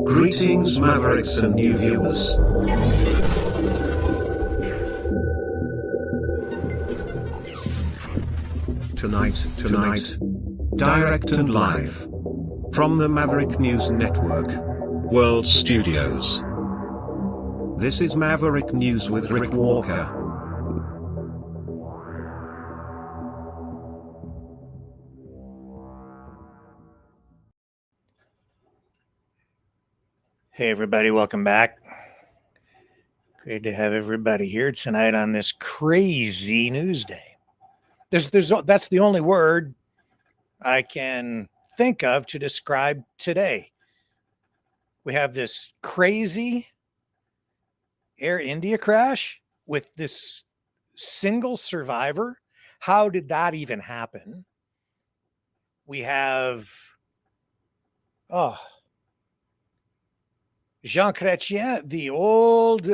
Greetings, Mavericks and new viewers. Tonight, direct and live from the Maverick News Network World Studios. This is Maverick News with Rick Walker. Hey everybody, welcome back. Great to have everybody here tonight on this crazy news day. That's the only word I can think of to describe today. We have this crazy Air India crash with this single survivor. How did that even happen? We have Jean Chrétien, the old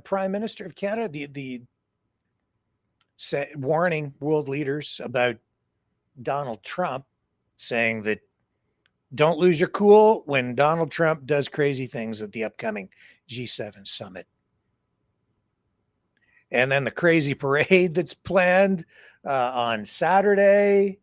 Prime Minister of Canada, warning world leaders about Donald Trump, saying that don't lose your cool when Donald Trump does crazy things at the upcoming G7 summit. And then the crazy parade that's planned on Saturday.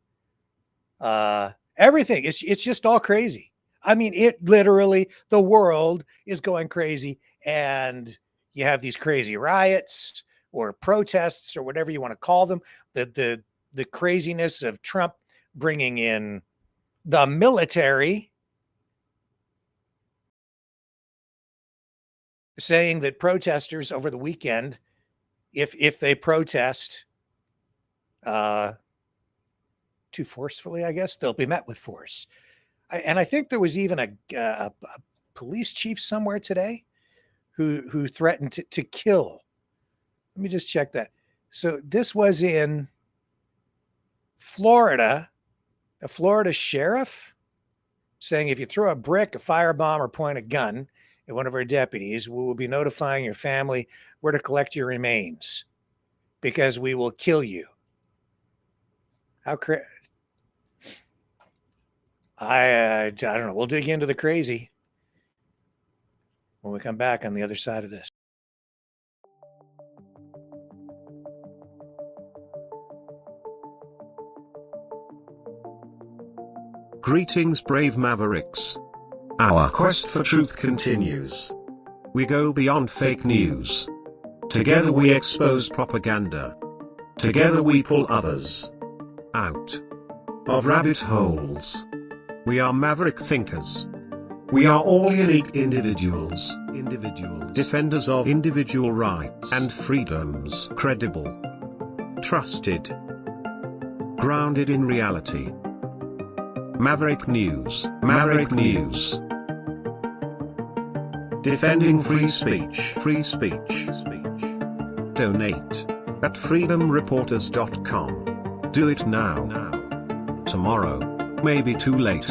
Everything, it's just all crazy. I mean, it literally, the world is going crazy, and you have these crazy riots or protests or whatever you want to call them. The craziness of Trump bringing in the military, saying that protesters over the weekend, if they protest too forcefully, I guess, they'll be met with force. And I think there was even a police chief somewhere today who threatened to kill. Let me just check that. So this was in Florida, a Florida sheriff saying if you throw a brick, a firebomb, or point a gun at one of our deputies, we will be notifying your family where to collect your remains because we will kill you. How crazy. I don't know. We'll dig into the crazy when we come back on the other side of this. Greetings, brave Mavericks. Our quest for truth continues. We go beyond fake news. Together we expose propaganda. Together we pull others out of rabbit holes. We are maverick thinkers. We are all unique individuals, defenders of individual rights and freedoms, credible, trusted, grounded in reality. Maverick News, defending free speech, Donate at freedomreporters.com. Do it now. Tomorrow may be too late.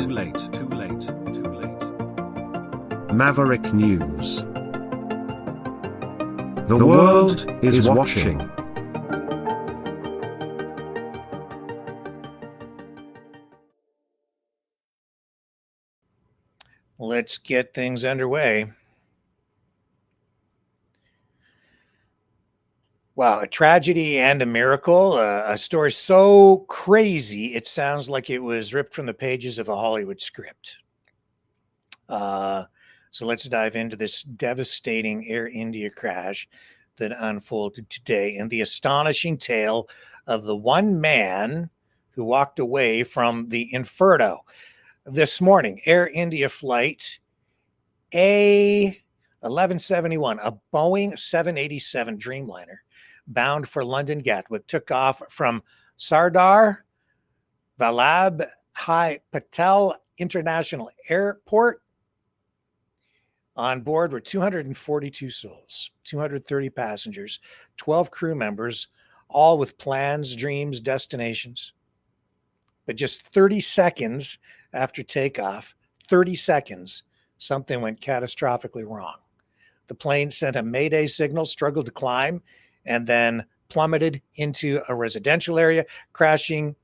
Maverick News. The world is watching. Let's get things underway. Wow, a tragedy and a miracle. A story so crazy, it sounds like it was ripped from the pages of a Hollywood script. So let's dive into this devastating Air India crash that unfolded today and the astonishing tale of the one man who walked away from the inferno. This morning, Air India flight A1171, a Boeing 787 Dreamliner, bound for London Gatwick, took off from Sardar Vallabhbhai Patel International Airport. On board were 242 souls, 230 passengers, 12 crew members, all with plans, dreams, destinations. But just 30 seconds after takeoff, 30 seconds, something went catastrophically wrong. The plane sent a mayday signal, struggled to climb, and then plummeted into a residential area, crashing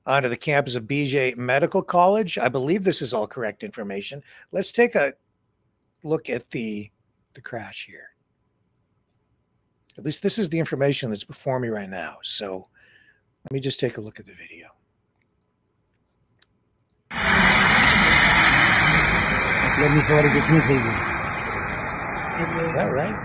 onto the campus of BJ Medical College. I believe this is all correct information. Let's take a look at the crash here. At least this is the information that's before me right now. So let me just take a look at the video. Is that right?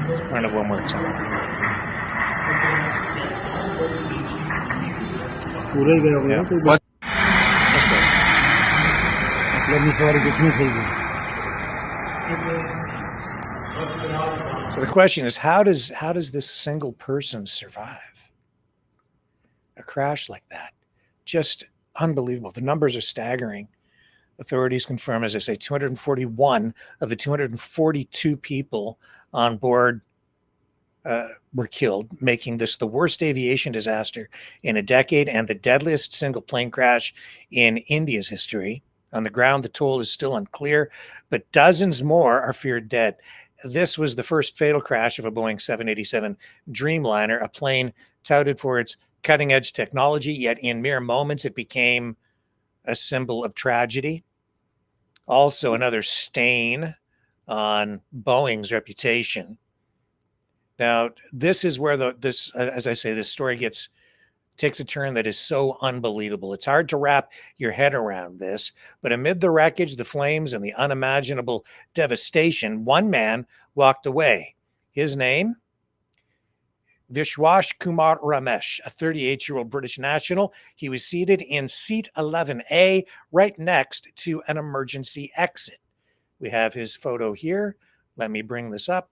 Let's run it one more time. Yeah. So the question is, how does this single person survive a crash like that? Just unbelievable. The numbers are staggering. Authorities confirm, as I say, 241 of the 242 people on board were killed, making this the worst aviation disaster in a decade and the deadliest single plane crash in India's history. On the ground, the toll is still unclear, but dozens more are feared dead. This was the first fatal crash of a Boeing 787 Dreamliner, a plane touted for its cutting-edge technology, yet in mere moments it became a symbol of tragedy. Also, another stain on Boeing's reputation. Now, this is where as I say, this story takes a turn that is so unbelievable. It's hard to wrap your head around this, but amid the wreckage, the flames, and the unimaginable devastation, one man walked away. His name? Vishwas Kumar Ramesh, a 38-year-old British national. He was seated in seat 11A, right next to an emergency exit. We have his photo here. Let me bring this up.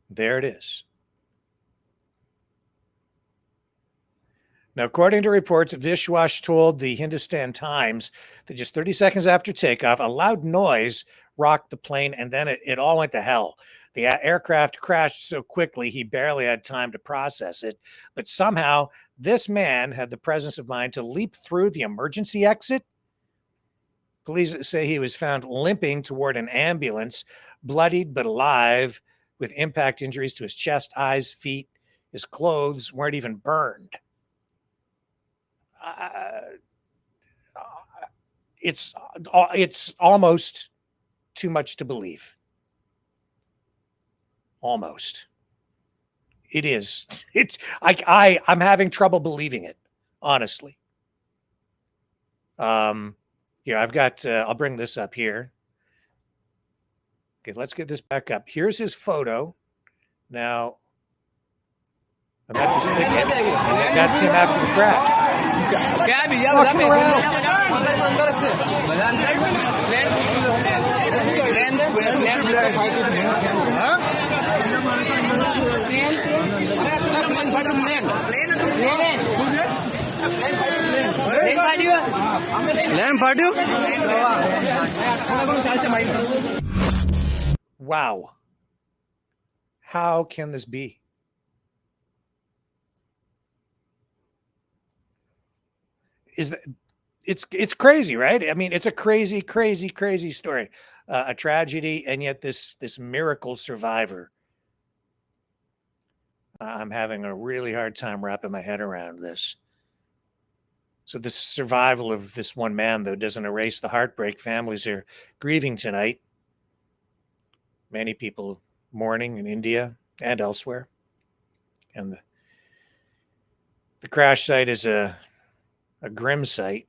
There it is. Now, according to reports, Vishwas told the Hindustan Times that just 30 seconds after takeoff, a loud noise rocked the plane, and then it all went to hell. The aircraft crashed so quickly, he barely had time to process it. But somehow, this man had the presence of mind to leap through the emergency exit. Police say he was found limping toward an ambulance, bloodied but alive, with impact injuries to his chest, eyes, feet. His clothes weren't even burned. It's almost too much to believe. Almost. It is. I'm having trouble believing it, honestly. I've got. I'll bring this up here. Okay, let's get this back up. Here's his photo. Now, I'm at this ticket, and that's him after the crash. Walking around. Wow. How can this be? It's crazy, right? I mean, it's a crazy story, a tragedy, and yet this miracle survivor. I'm having a really hard time wrapping my head around this. So the survival of this one man, though, doesn't erase the heartbreak. Families are grieving tonight. Many people mourning in India and elsewhere. And the crash site is a grim sight.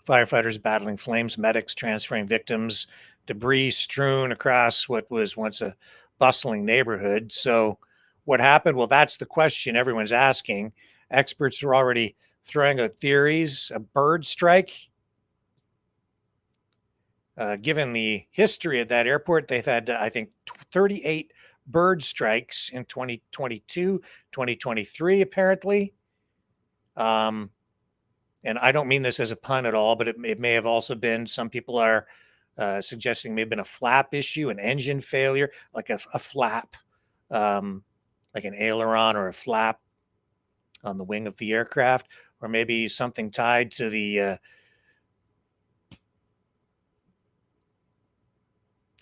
Firefighters battling flames, medics transferring victims, debris strewn across what was once a bustling neighborhood. So what happened? Well, that's the question everyone's asking. Experts are already throwing out theories. A bird strike. Given the history of that airport, they've had, I think, 38 bird strikes in 2022, 2023, apparently. And and I don't mean this as a pun at all, but it may have also been, some people are suggesting may have been a flap issue, an engine failure, like a flap, like an aileron or a flap on the wing of the aircraft, or maybe something tied to the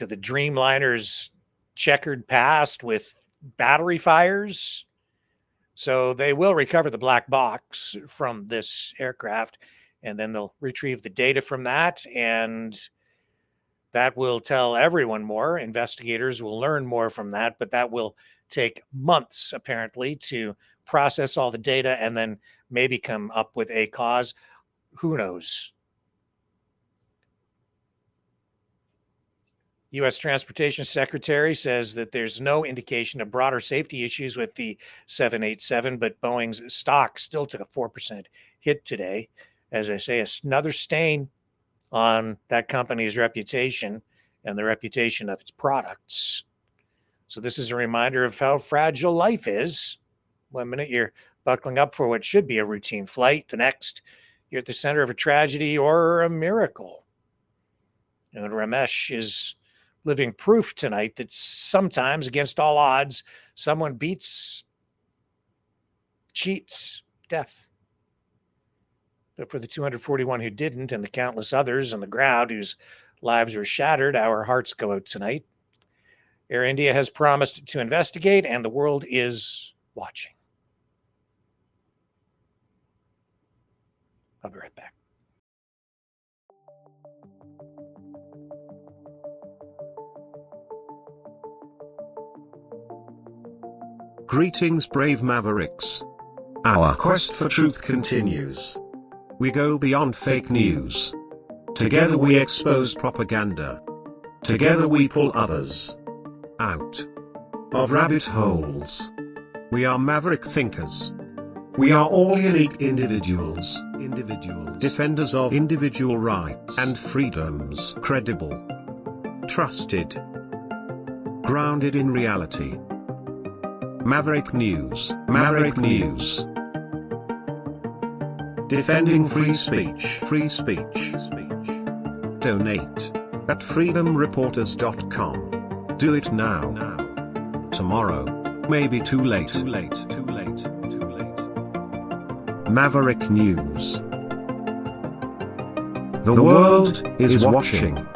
Dreamliner's checkered past with battery fires. So they will recover the black box from this aircraft, and then they'll retrieve the data from that, and that will tell everyone more. Investigators will learn more from that, but that will take months, apparently, to process all the data and then maybe come up with a cause. Who knows? U.S. Transportation Secretary says that there's no indication of broader safety issues with the 787, but Boeing's stock still took a 4% hit today. As I say, another stain on that company's reputation and the reputation of its products. So this is a reminder of how fragile life is. One minute you're buckling up for what should be a routine flight, the next you're at the center of a tragedy or a miracle. And Ramesh is living proof tonight that sometimes, against all odds, someone cheats death. But for the 241 who didn't, and the countless others on the ground whose lives were shattered, our hearts go out tonight. Air India has promised to investigate, and the world is watching. I'll be right back. Greetings, brave Mavericks. Our quest for truth continues. We go beyond fake news. Together we expose propaganda. Together we pull others out of rabbit holes. We are maverick thinkers. We are all unique individuals, defenders of individual rights and freedoms, credible, trusted, grounded in reality. Maverick News, Maverick News. Defending free speech, free speech. Donate at freedomreporters.com. Do it now. Tomorrow may be too late. Maverick News. The world is watching.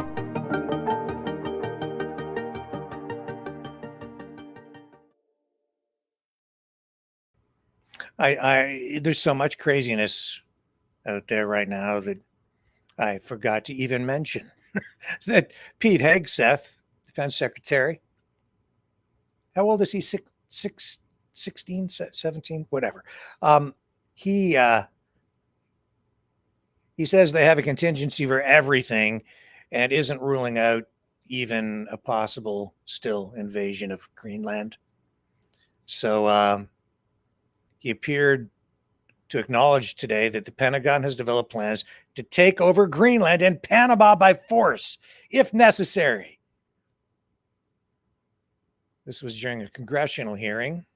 There's so much craziness out there right now that I forgot to even mention that Pete Hegseth, Defense Secretary, how old is he? 16, 17, whatever. He says they have a contingency for everything and isn't ruling out even a possible still invasion of Greenland. So he appeared to acknowledge today that the Pentagon has developed plans to take over Greenland and Panama by force, if necessary. This was during a congressional hearing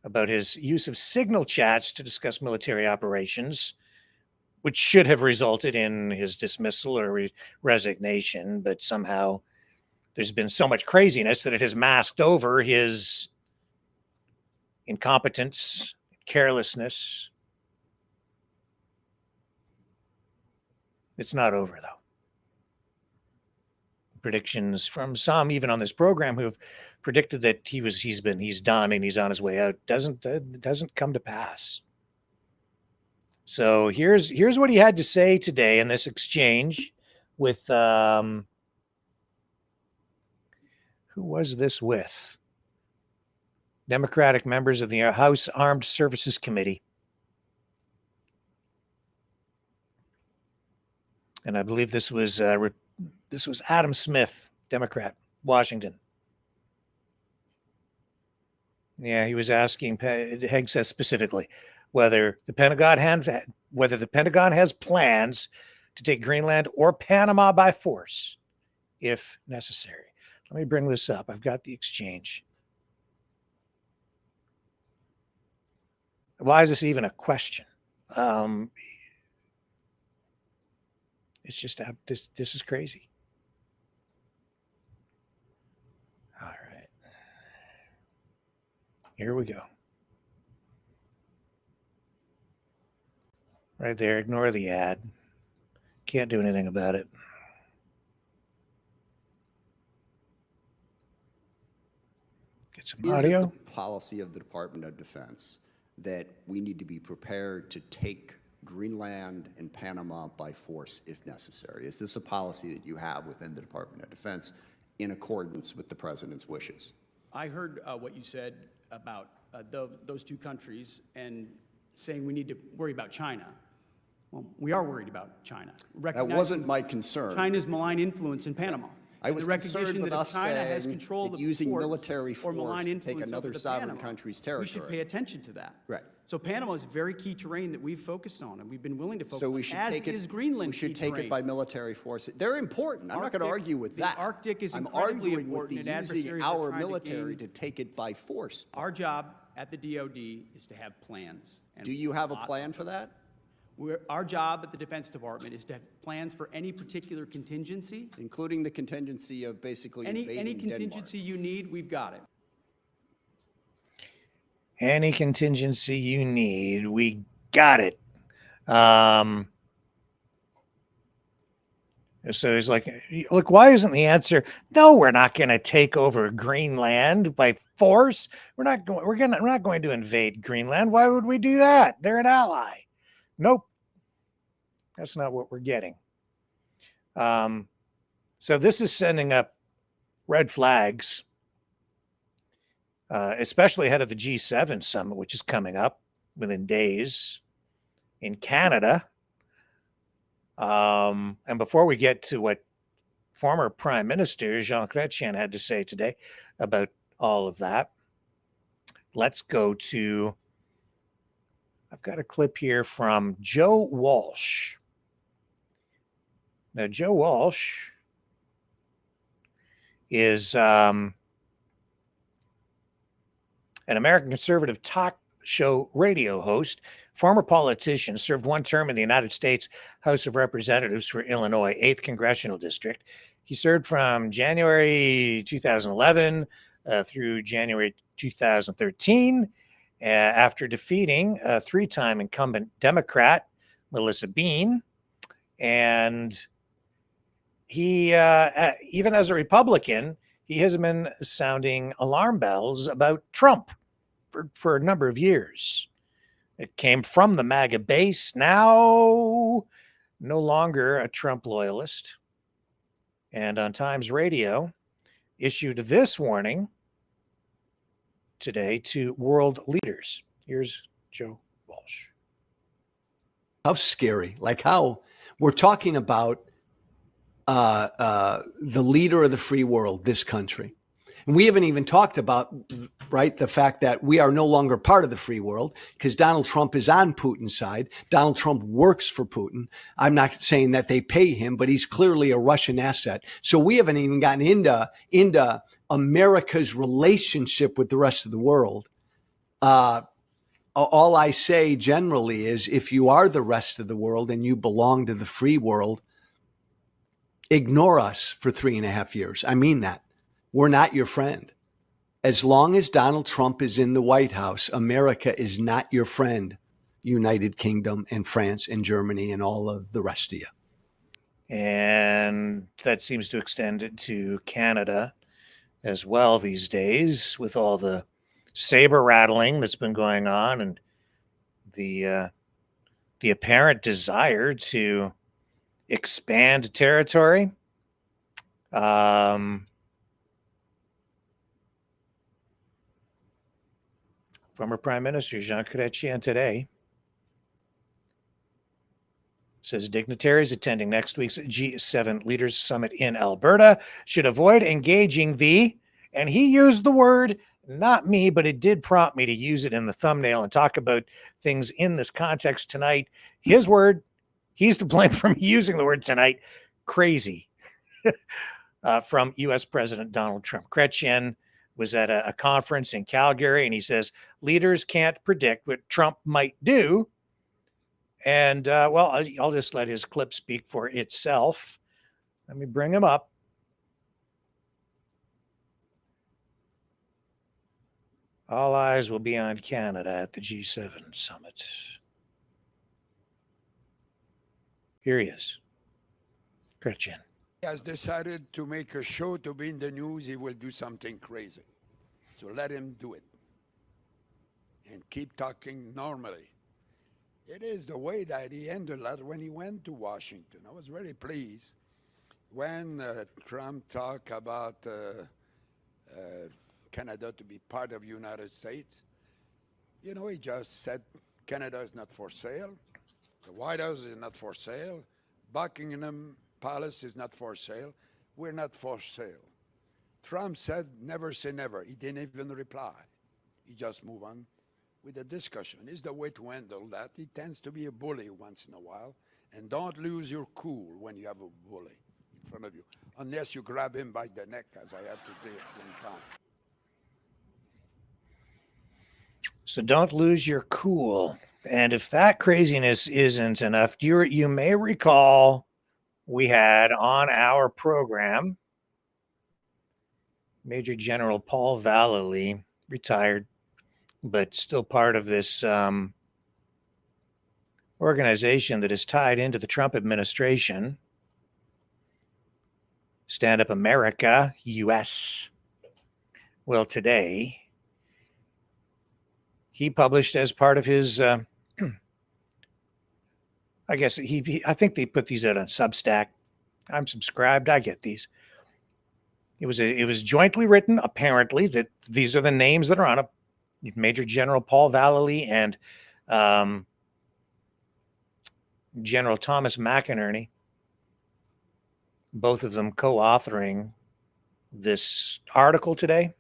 about his use of signal chats to discuss military operations, which should have resulted in his dismissal or resignation, but somehow there's been so much craziness that it has masked over his incompetence, carelessness. It's not over, though. Predictions from some, even on this program, who have predicted that he's done and he's on his way out, doesn't come to pass. So here's what he had to say today in this exchange with who was this with? Democratic members of the House Armed Services Committee. And I believe this was Adam Smith, Democrat, Washington. Yeah, he was asking Hegseth specifically whether the Pentagon has plans to take Greenland or Panama by force, if necessary. Let me bring this up. I've got the exchange. Why is this even a question? It's just this is crazy. All right. Here we go. Right there. Ignore the ad. Can't do anything about it. Get some audio. Is it the policy of the Department of Defense that we need to be prepared to take Greenland and Panama by force if necessary? Is this a policy that you have within the Department of Defense in accordance with the President's wishes? I heard what you said about those two countries and saying we need to worry about China. Well, we are worried about China. That wasn't my concern. China's malign influence in Panama. I was concerned with us China has saying control that of using ports military or force malign to influence take another over the sovereign Panama, country's territory. we should pay attention to that. Right. So Panama is very key terrain that we've focused on, and we've been willing to focus So we on, should as take it. is Greenland. We should key take terrain. it by military force. They're important. I'm not going to argue with that. The Arctic is I'm incredibly arguing with important, the and using adversaries are our trying to military gain- to take it by force. Our job at the DoD is to have plans. And Do you have a plan for that? Our job at the Defense Department is to have plans for any particular contingency. Including the contingency of basically Any invading contingency you need, we've got it. Any contingency you need, we got it. So he's like, look, why isn't the answer, no, we're not going to take over Greenland by force. We're not going to invade Greenland. Why would we do that? They're an ally. Nope. That's not what we're getting. So this is sending up red flags, especially ahead of the G7 summit, which is coming up within days in Canada. And before we get to what former Prime Minister Jean Chrétien had to say today about all of that, let's go to, I've got a clip here from Joe Walsh. Now, Joe Walsh is an American conservative talk show radio host, former politician, served one term in the United States House of Representatives for Illinois, 8th Congressional District. He served from January 2011 through January 2013 after defeating a three-time incumbent Democrat, Melissa Bean. And he, even as a Republican, he has been sounding alarm bells about Trump for a number of years. It came from the MAGA base, now no longer a Trump loyalist. And on Times Radio, issued this warning today to world leaders. Here's Joe Walsh. How scary. Like how we're talking about the leader of the free world, this country. And we haven't even talked about, right, the fact that we are no longer part of the free world because Donald Trump is on Putin's side. Donald Trump works for Putin. I'm not saying that they pay him, but he's clearly a Russian asset. So we haven't even gotten into America's relationship with the rest of the world. All I say generally is if you are the rest of the world and you belong to the free world, ignore us for 3.5 years. I mean that. We're not your friend. As long as Donald Trump is in the White House, America is not your friend. United Kingdom and France and Germany and all of the rest of you. And that seems to extend it to Canada as well these days with all the saber rattling that's been going on and the apparent desire to expand territory. Former Prime Minister Jean Chrétien today says dignitaries attending next week's G7 Leaders Summit in Alberta should avoid engaging and he used the word, not me, but it did prompt me to use it in the thumbnail and talk about things in this context tonight. His word, he's to blame for me using the word tonight, crazy, from U.S. President Donald Trump. Chrétien was at a conference in Calgary, and he says leaders can't predict what Trump might do. And well, I'll just let his clip speak for itself. Let me bring him up. All eyes will be on Canada at the G7 summit. Here he is. Christian. He has decided to make a show to be in the news. He will do something crazy. So let him do it. And keep talking normally. It is the way that he handled that when he went to Washington. I was very pleased when Trump talked about Canada to be part of the United States. You know, he just said Canada is not for sale. The White House is not for sale. Buckingham Palace is not for sale. We're not for sale. Trump said, never say never. He didn't even reply. He just moved on with the discussion. Is the way to handle that. He tends to be a bully once in a while. And don't lose your cool when you have a bully in front of you, unless you grab him by the neck, as I had to do one time. So don't lose your cool. And if that craziness isn't enough, you may recall we had on our program Major General Paul Vallely, retired, but still part of this organization that is tied into the Trump administration, Stand Up America, US. Well, today, he published as part of his, I guess I think they put these out on Substack. I'm subscribed. I get these. It was jointly written, apparently, that these are the names that are on it. Major General Paul Vallely and General Thomas McInerney, both of them co-authoring this article today.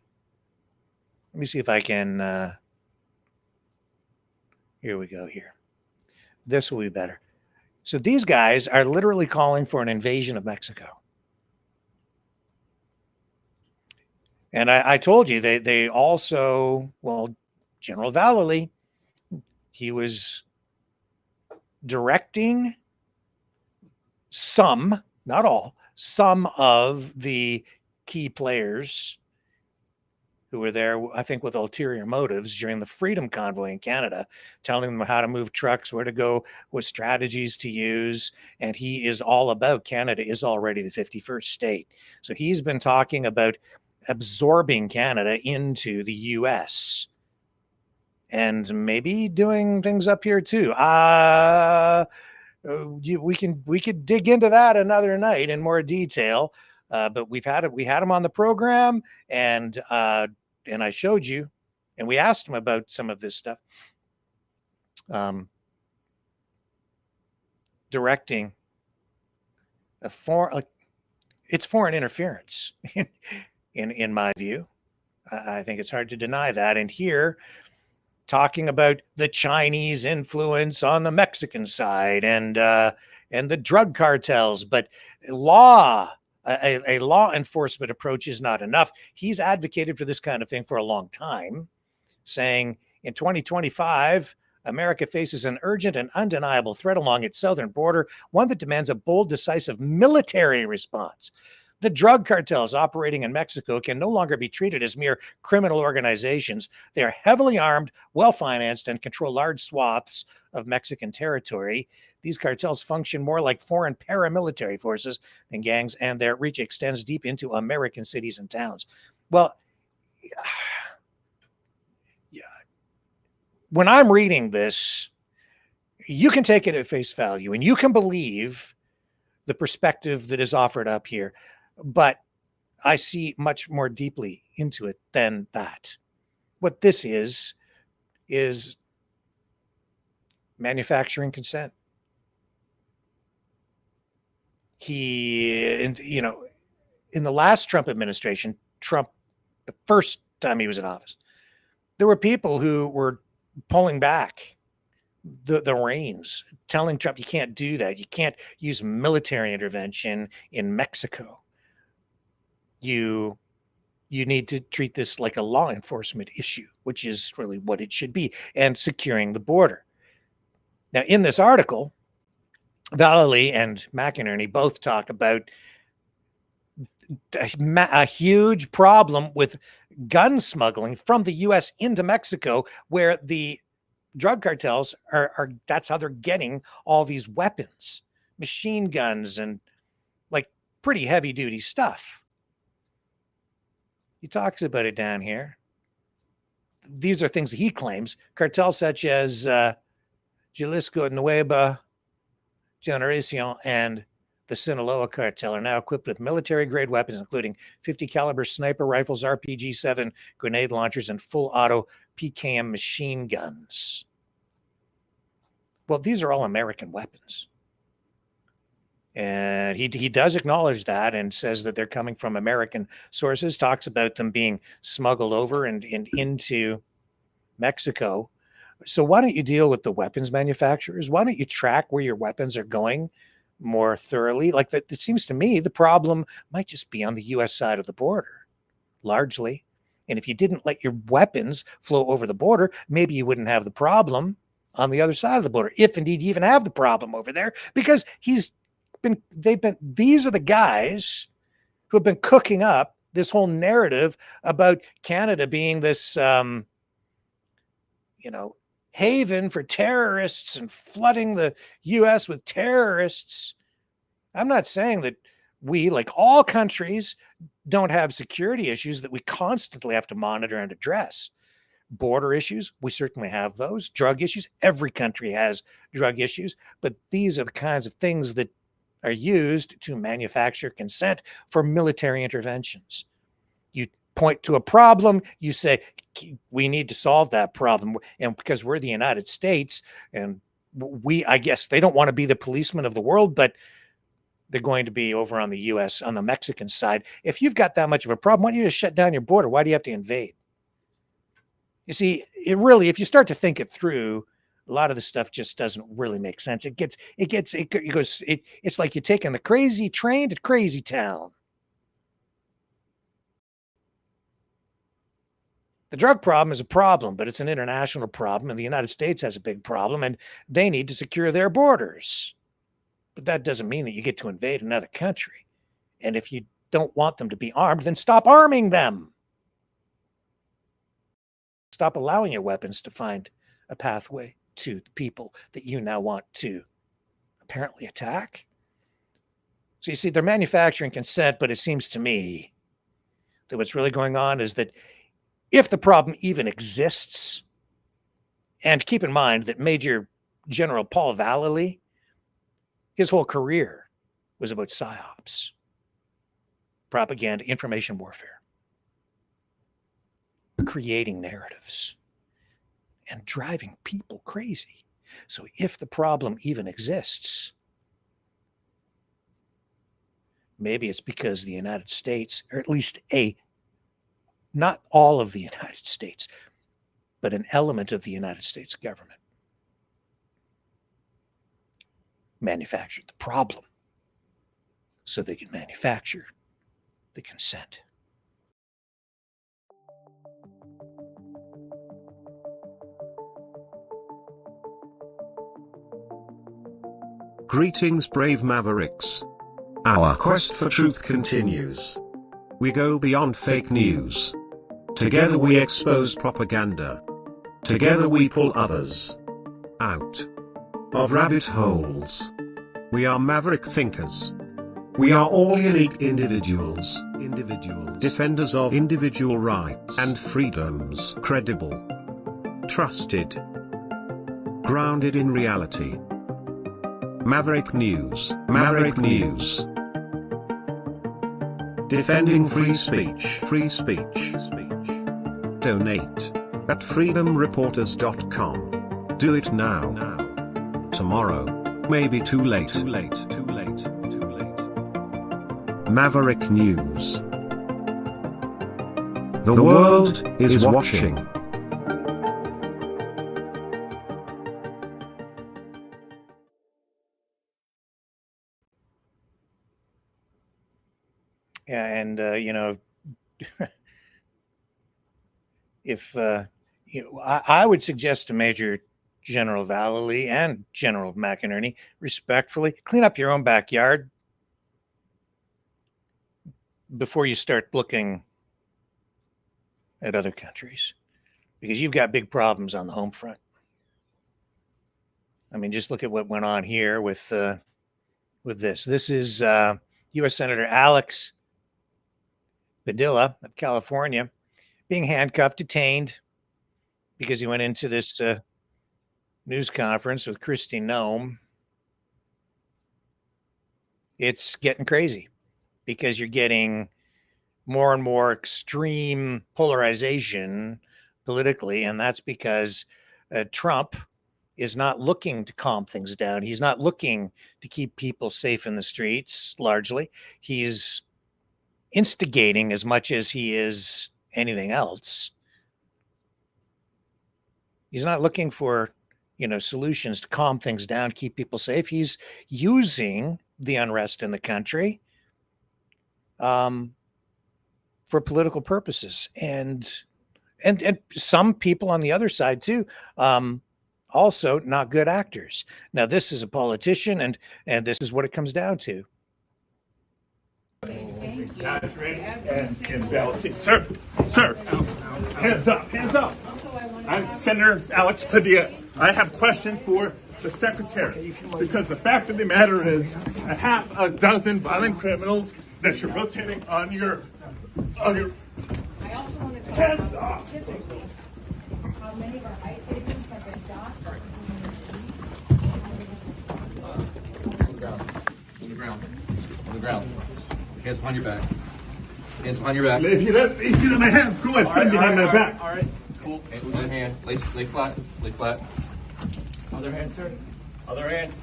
Let me see if I can, here we go here. This will be better. So these guys are literally calling for an invasion of Mexico. And I told you, they also, well, General Vallely, he was directing some, not all, some of the key players who were there, I think, with ulterior motives during the Freedom Convoy in Canada, telling them how to move trucks, where to go, what strategies to use. And he is all about Canada is already the 51st state. So he's been talking about absorbing Canada into the US and maybe doing things up here too. We could dig into that another night in more detail. But we had him on the program, and I showed you, and we asked him about some of this stuff. Directing it's foreign interference in my view. I think it's hard to deny that. And here, talking about the Chinese influence on the Mexican side and the drug cartels, but a law enforcement approach is not enough. He's advocated for this kind of thing for a long time, saying in 2025, America faces an urgent and undeniable threat along its southern border, one that demands a bold, decisive military response. The drug cartels operating in Mexico can no longer be treated as mere criminal organizations. They are heavily armed, well-financed, and control large swaths of Mexican territory. These cartels function more like foreign paramilitary forces than gangs, and their reach extends deep into American cities and towns. Well, yeah. When I'm reading this, you can take it at face value, and you can believe the perspective that is offered up here. But I see much more deeply into it than that. What this is manufacturing consent. In the last Trump administration, the first time he was in office, there were people who were pulling back the reins, telling Trump, you can't do that. You can't use military intervention in Mexico. You need to treat this like a law enforcement issue, which is really what it should be, and securing the border. Now, in this article, Vallely and McInerney both talk about a huge problem with gun smuggling from the U.S. into Mexico, where the drug cartels are that's how they're getting all these weapons, machine guns, and like pretty heavy duty stuff. He talks about it down here. These are things that he claims. Cartels such as Jalisco Nueva Generacion and the Sinaloa cartel are now equipped with military-grade weapons, including 50 caliber sniper rifles, RPG-7 grenade launchers, and full auto PKM machine guns. Well, these are all American weapons. And he does acknowledge that and says that they're coming from American sources, talks about them being smuggled over and into Mexico. So why don't you deal with the weapons manufacturers? Why don't you track where your weapons are going more thoroughly? Like that, it seems to me the problem might just be on the U.S. side of the border, largely. And if you didn't let your weapons flow over the border, maybe you wouldn't have the problem on the other side of the border, if indeed you even have the problem over there, because these are the guys who have been cooking up this whole narrative about Canada being this, haven for terrorists and flooding the U.S. with terrorists. I'm not saying that we, like all countries, don't have security issues that we constantly have to monitor and address. Border issues, we certainly have those. Drug issues, every country has drug issues, but these are the kinds of things that are used to manufacture consent for military interventions. You point to a problem, you say, we need to solve that problem. And because we're the United States, and I guess they don't want to be the policeman of the world, but they're going to be over on the U.S., on the Mexican side. If you've got that much of a problem, why don't you just shut down your border? Why do you have to invade? You see, if you start to think it through, a lot of the stuff just doesn't really make sense. It's like you're taking the crazy train to crazy town. The drug problem is a problem, but it's an international problem, and the United States has a big problem, and they need to secure their borders. But that doesn't mean that you get to invade another country. And if you don't want them to be armed, then stop arming them. Stop allowing your weapons to find a pathway to the people that you now want to apparently attack. So you see, they're manufacturing consent, but it seems to me that what's really going on is that if the problem even exists, and keep in mind that Major General Paul Vallely, his whole career was about psyops, propaganda, information warfare, creating narratives and driving people crazy. So if the problem even exists, maybe it's because the United States, or at least not all of the United States, but an element of the United States government manufactured the problem so they can manufacture the consent. Greetings, brave Mavericks. Our quest for truth continues. We go beyond fake news. Together we expose propaganda. Together we pull others out of rabbit holes. We are maverick thinkers. We are all unique individuals, defenders of individual rights and freedoms, credible, trusted, grounded in reality. Maverick News, Maverick News. Defending free speech, free speech. Donate at freedomreporters.com. Do it now. Tomorrow may be too late. Maverick News. The world is watching. Yeah, and if I would suggest to Major General Vallely and General McInerney, respectfully, clean up your own backyard before you start looking at other countries, because you've got big problems on the home front. I mean, just look at what went on here with this. This is U.S. Senator Alex Padilla of California being handcuffed, detained, because he went into this news conference with Kristi Noem. It's getting crazy because you're getting more and more extreme polarization politically, and that's because Trump is not looking to calm things down. He's not looking to keep people safe in the streets, largely. He's instigating as much as he is anything else. He's not looking for, solutions to calm things down, keep people safe. He's using the unrest in the country for political purposes. And some people on the other side too, also not good actors. Now, this is a politician, and this is what it comes down to. Sir, hands up. I'm Senator Alex Padilla. I have a question for the secretary, because the fact of the matter is, a half a dozen violent criminals that you're rotating on your hands off. How many of our ICE agents have been docked? On the ground. Hands behind your back. Hands behind your back. If you let my hands go, I put behind my back. All right. Cool. Other hand. Lay flat. Lay flat. Other hand, sir. Other hand.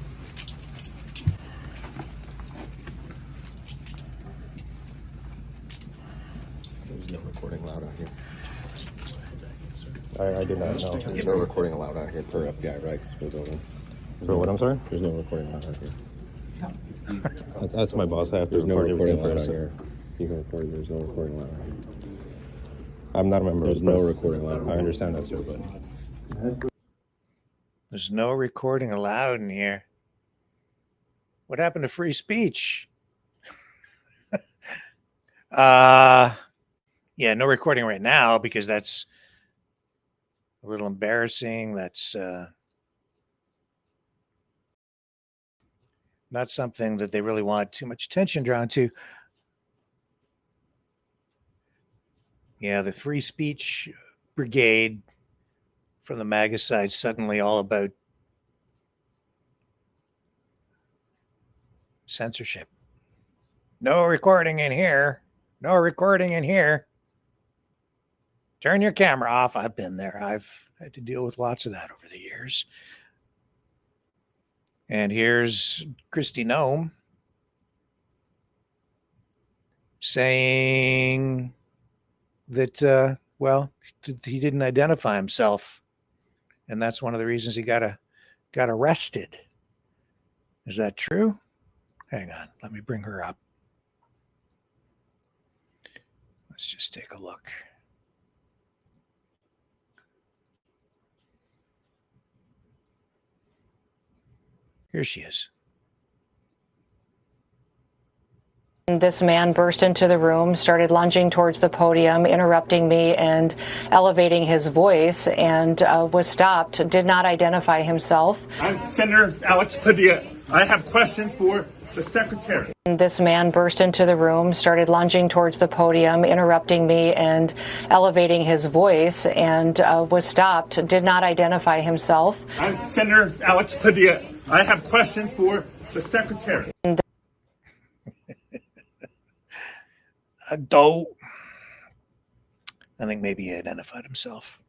There's no recording allowed out here. I did not know. There's no recording allowed out here per FBI, right? So what, I'm sorry? There's no recording allowed out here. That's my boss. I have to There's no record recording everything allowed for out us. here. You can record. There's no recording allowed out here. I'm not a member There's of the no press. recording allowed. I understand that, sir, but There's no recording allowed in here. What happened to free speech? Yeah, no recording right now, because that's a little embarrassing. That's not something that they really want too much attention drawn to. Yeah, the free speech brigade from the MAGA side suddenly all about censorship. No recording in here. No recording in here. Turn your camera off. I've been there. I've had to deal with lots of that over the years. And here's Kristi Noem saying that, he didn't identify himself. And that's one of the reasons he got arrested. Is that true? Hang on. Let me bring her up. Let's just take a look. Here she is. This man burst into the room, started lunging towards the podium, interrupting me and elevating his voice, and was stopped, did not identify himself. I'm Senator Alex Padilla. I have a question for the secretary. This man burst into the room, started lunging towards the podium, interrupting me and elevating his voice, and was stopped, did not identify himself. I'm Senator Alex Padilla. I have a question for the secretary. I think maybe he identified himself.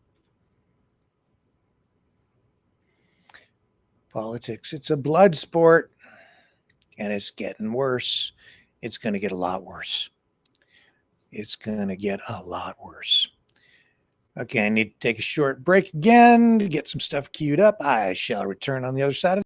Politics, it's a blood sport, and it's getting worse. It's going to get a lot worse. It's going to get a lot worse. Okay, I need to take a short break again to get some stuff queued up. I shall return on the other side of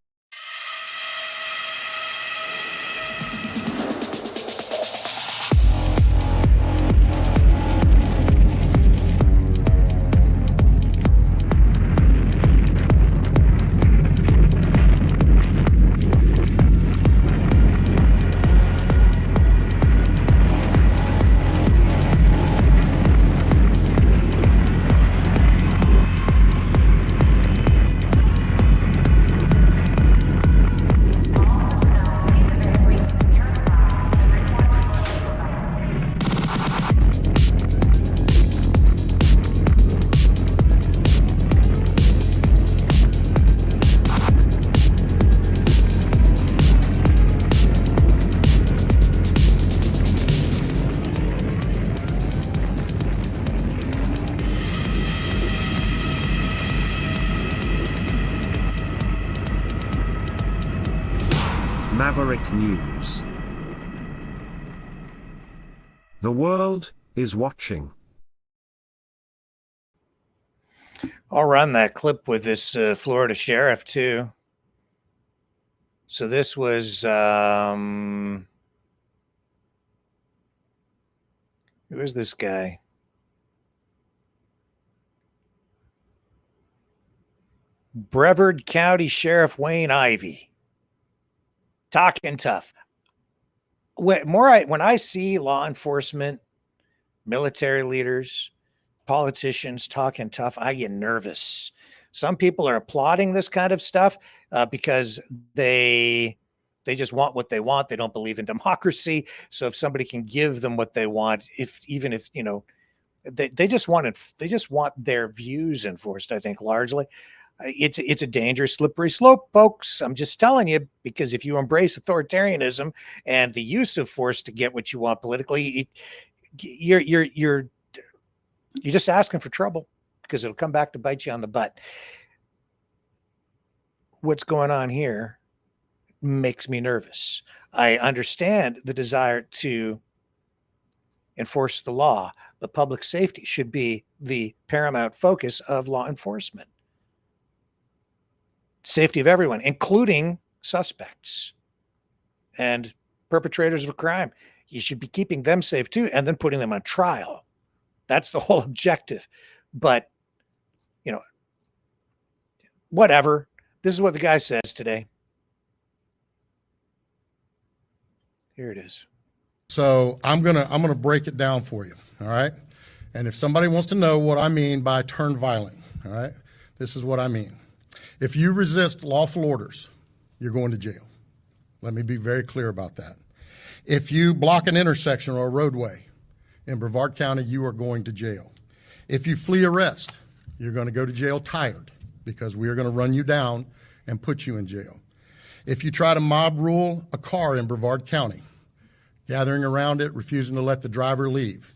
Maverick News. The world is watching. I'll run that clip with this Florida sheriff too. So this was who is this guy? Brevard County Sheriff Wayne Ivey. Talking tough. When I see law enforcement, military leaders, politicians talking tough, I get nervous. Some people are applauding this kind of stuff because they just want what they want. They don't believe in democracy. So if somebody can give them what they want, even if they just want their views enforced, I think largely. It's a dangerous, slippery slope, folks. I'm just telling you, because if you embrace authoritarianism and the use of force to get what you want politically, you're just asking for trouble, because it'll come back to bite you on the butt. What's going on here makes me nervous. I understand the desire to enforce the law, but public safety should be the paramount focus of law enforcement. Safety of everyone, including suspects and perpetrators of a crime. You should be keeping them safe too, and then putting them on trial. That's the whole objective. But, whatever. This is what the guy says today. Here it is. So I'm gonna break it down for you, all right? And if somebody wants to know what I mean by turn violent, all right, this is what I mean. If you resist lawful orders, you're going to jail. Let me be very clear about that. If you block an intersection or a roadway in Brevard County, you are going to jail. If you flee arrest, you're going to go to jail tired, because we are going to run you down and put you in jail. If you try to mob rule a car in Brevard County, gathering around it, refusing to let the driver leave,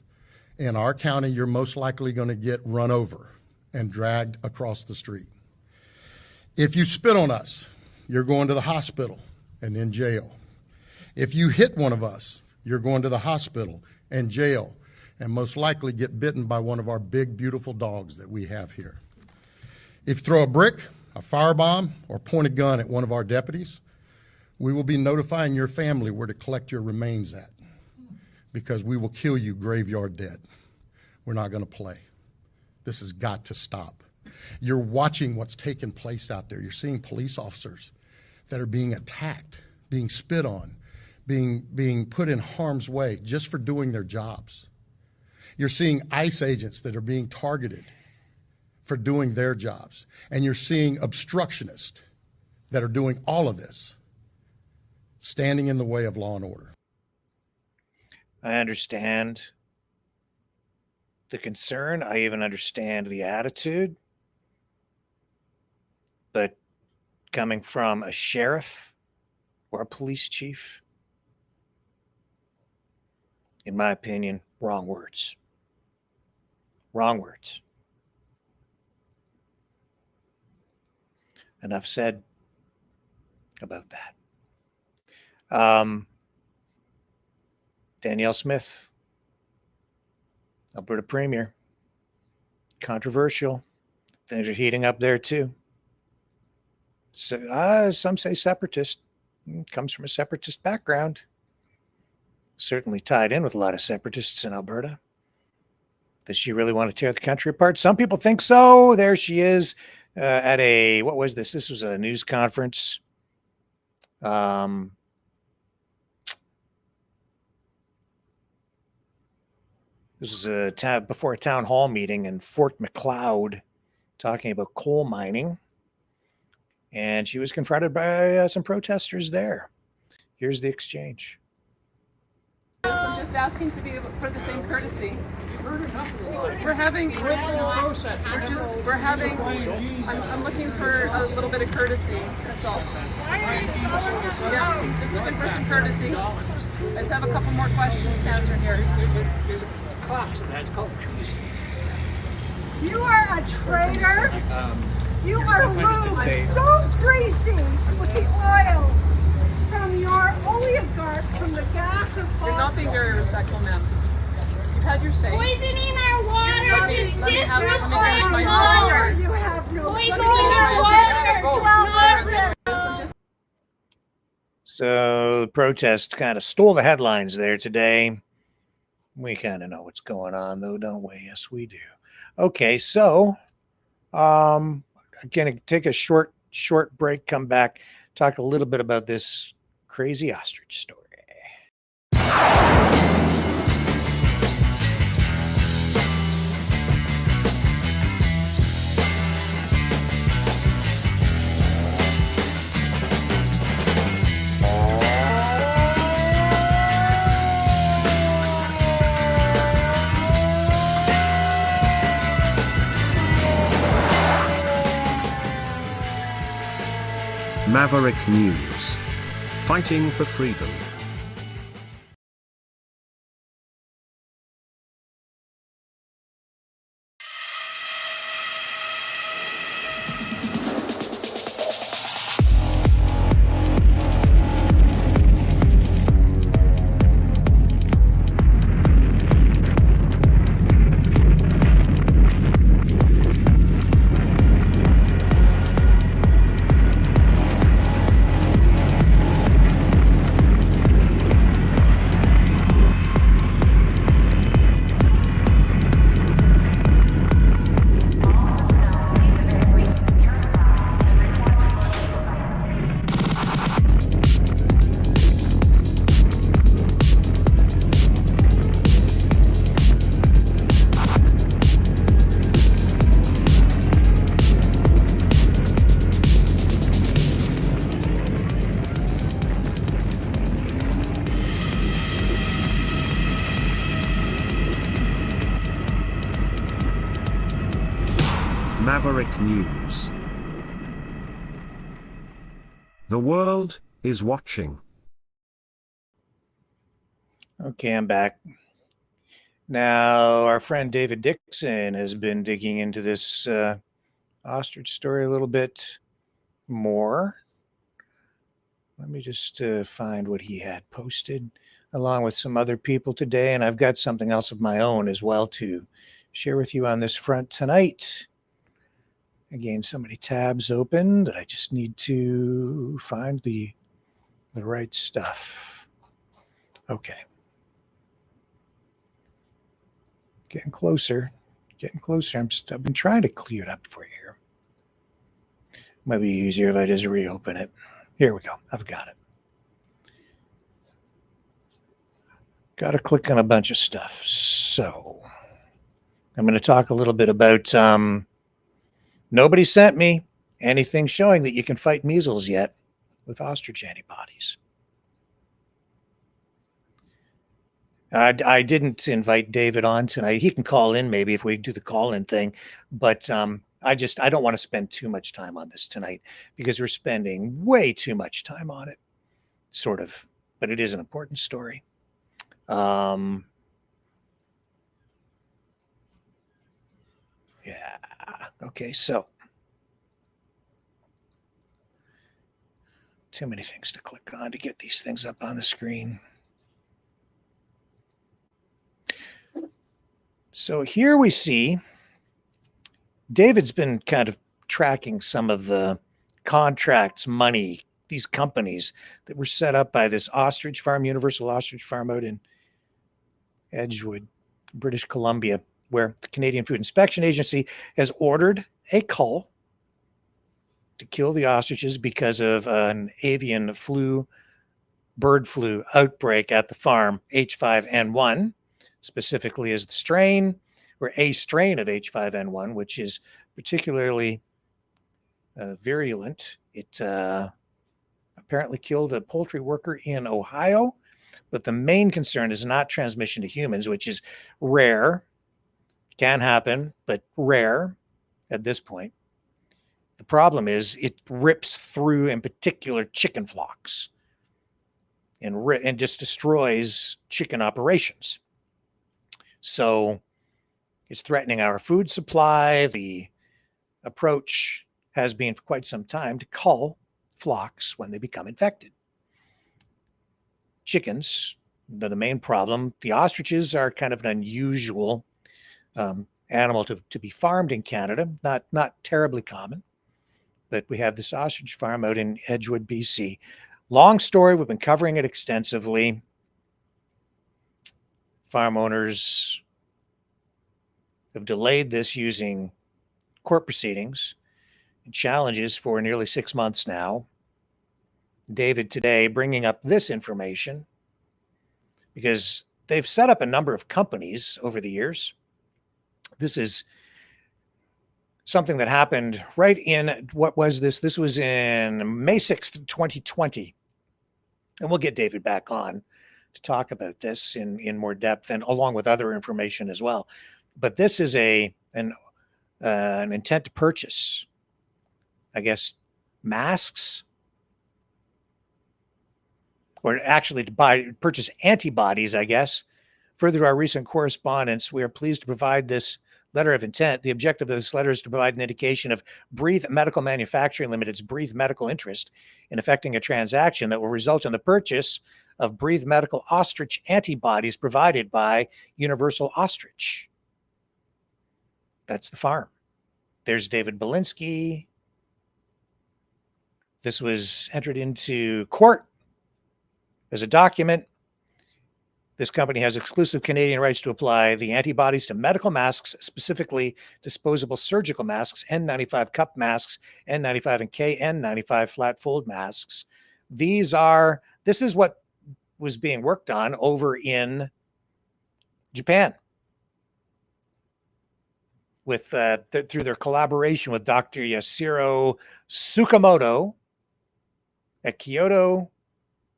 in our county, you're most likely going to get run over and dragged across the street. If you spit on us, you're going to the hospital and in jail. If you hit one of us, you're going to the hospital and jail, and most likely get bitten by one of our big, beautiful dogs that we have here. If you throw a brick, a firebomb, or point a gun at one of our deputies, we will be notifying your family where to collect your remains at, because we will kill you graveyard dead. We're not going to play. This has got to stop. You're watching what's taking place out there. You're seeing police officers that are being attacked, being spit on, being put in harm's way just for doing their jobs. You're seeing ICE agents that are being targeted for doing their jobs. And you're seeing obstructionists that are doing all of this, standing in the way of law and order. I understand the concern. I even understand the attitude. But coming from a sheriff or a police chief, in my opinion, wrong words. Wrong words. Enough said about that. Danielle Smith, Alberta Premier. Controversial. Things are heating up there too. So, some say separatist. Comes from a separatist background. Certainly tied in with a lot of separatists in Alberta. Does she really want to tear the country apart? Some people think so. There she is at a, what was this? This was a news conference. This was before a town hall meeting in Fort McLeod, talking about coal mining. And she was confronted by some protesters there. Here's the exchange. I'm just asking to be for the same courtesy. We're having, I'm looking for a little bit of courtesy, that's all. Yeah, just looking for some courtesy. I just have a couple more questions to answer here. You are a traitor. You are lube. So greasy with the oil from your You're not being very respectful, ma'am. You've had your say. Poisoning our water Let me- is let me have- let me disrespectful. finish my words. You have no poisoning our water. So the protest kind of stole the headlines there today. We kind of know what's going on, though, don't we? Yes, we do. Okay, so I'm going to take a short break, come back, talk a little bit about this crazy ostrich story. Maverick News. Fighting for freedom. Maverick News. The world is watching. Okay, I'm back. Now, our friend David Dixon has been digging into this ostrich story a little bit more. Let me just find what he had posted along with some other people today. And I've got something else of my own as well to share with you on this front tonight. Again, so many tabs open that I just need to find the right stuff. Okay. Getting closer. I've been trying to clear it up for you here. Might be easier if I just reopen it. Here we go. I've got it. Got to click on a bunch of stuff. So I'm going to talk a little bit about nobody sent me anything showing that you can fight measles yet with ostrich antibodies. I didn't invite David on tonight. He can call in maybe if we do the call-in thing, but I don't want to spend too much time on this tonight because we're spending way too much time on it, sort of. But it is an important story. Yeah. Okay. So too many things to click on to get these things up on the screen. So here we see David's been kind of tracking some of the contracts, money, these companies that were set up by this ostrich farm, Universal Ostrich Farm out in Edgewood, British Columbia, where the Canadian Food Inspection Agency has ordered a cull to kill the ostriches because of an avian flu, bird flu outbreak at the farm, H5N1, specifically as the strain, or a strain of H5N1, which is particularly virulent. It apparently killed a poultry worker in Ohio, but the main concern is not transmission to humans, which is rare, can happen, but rare at this point. The problem is it rips through, in particular, chicken flocks and just destroys chicken operations. So it's threatening our food supply. The approach has been for quite some time to cull flocks when they become infected. Chickens, the main problem. The ostriches are kind of an unusual animal to be farmed in Canada, not terribly common, but we have this ostrich farm out in Edgewood, BC. Long story, we've been covering it extensively. Farm owners have delayed this using court proceedings and challenges for nearly 6 months now. David today bringing up this information because they've set up a number of companies over the years. This is something that happened right in, what was this? This was in May 6th, 2020. And we'll get David back on to talk about this in more depth and along with other information as well. But this is an intent to purchase, I guess, masks, or actually to purchase antibodies, I guess. Further to our recent correspondence, we are pleased to provide this letter of intent. The objective of this letter is to provide an indication of Breathe Medical Manufacturing Limited's Breathe Medical interest in effecting a transaction that will result in the purchase of Breathe Medical Ostrich antibodies provided by Universal Ostrich. That's the farm. There's David Belinsky. This was entered into court as a document. This company has exclusive Canadian rights to apply the antibodies to medical masks, specifically disposable surgical masks, N95 cup masks, N95 and KN95 flat fold masks. This is what was being worked on over in Japan with through their collaboration with Dr. Yasuhiro Tsukamoto at Kyoto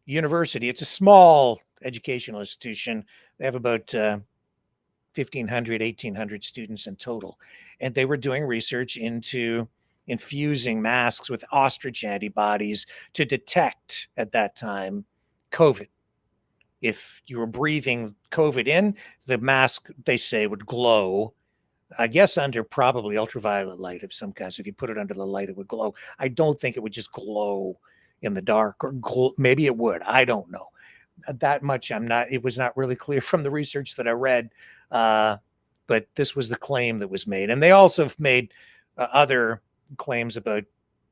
University. It's a small educational institution. They have about 1,500, 1,800 students in total. And they were doing research into infusing masks with ostrich antibodies to detect, at that time, COVID. If you were breathing COVID in, the mask, they say, would glow, I guess under probably ultraviolet light of some kind. So if you put it under the light, it would glow. I don't think it would just glow in the dark, or maybe it would. I don't know. That much it was not really clear from the research that I read, but this was the claim that was made. And they also have made other claims about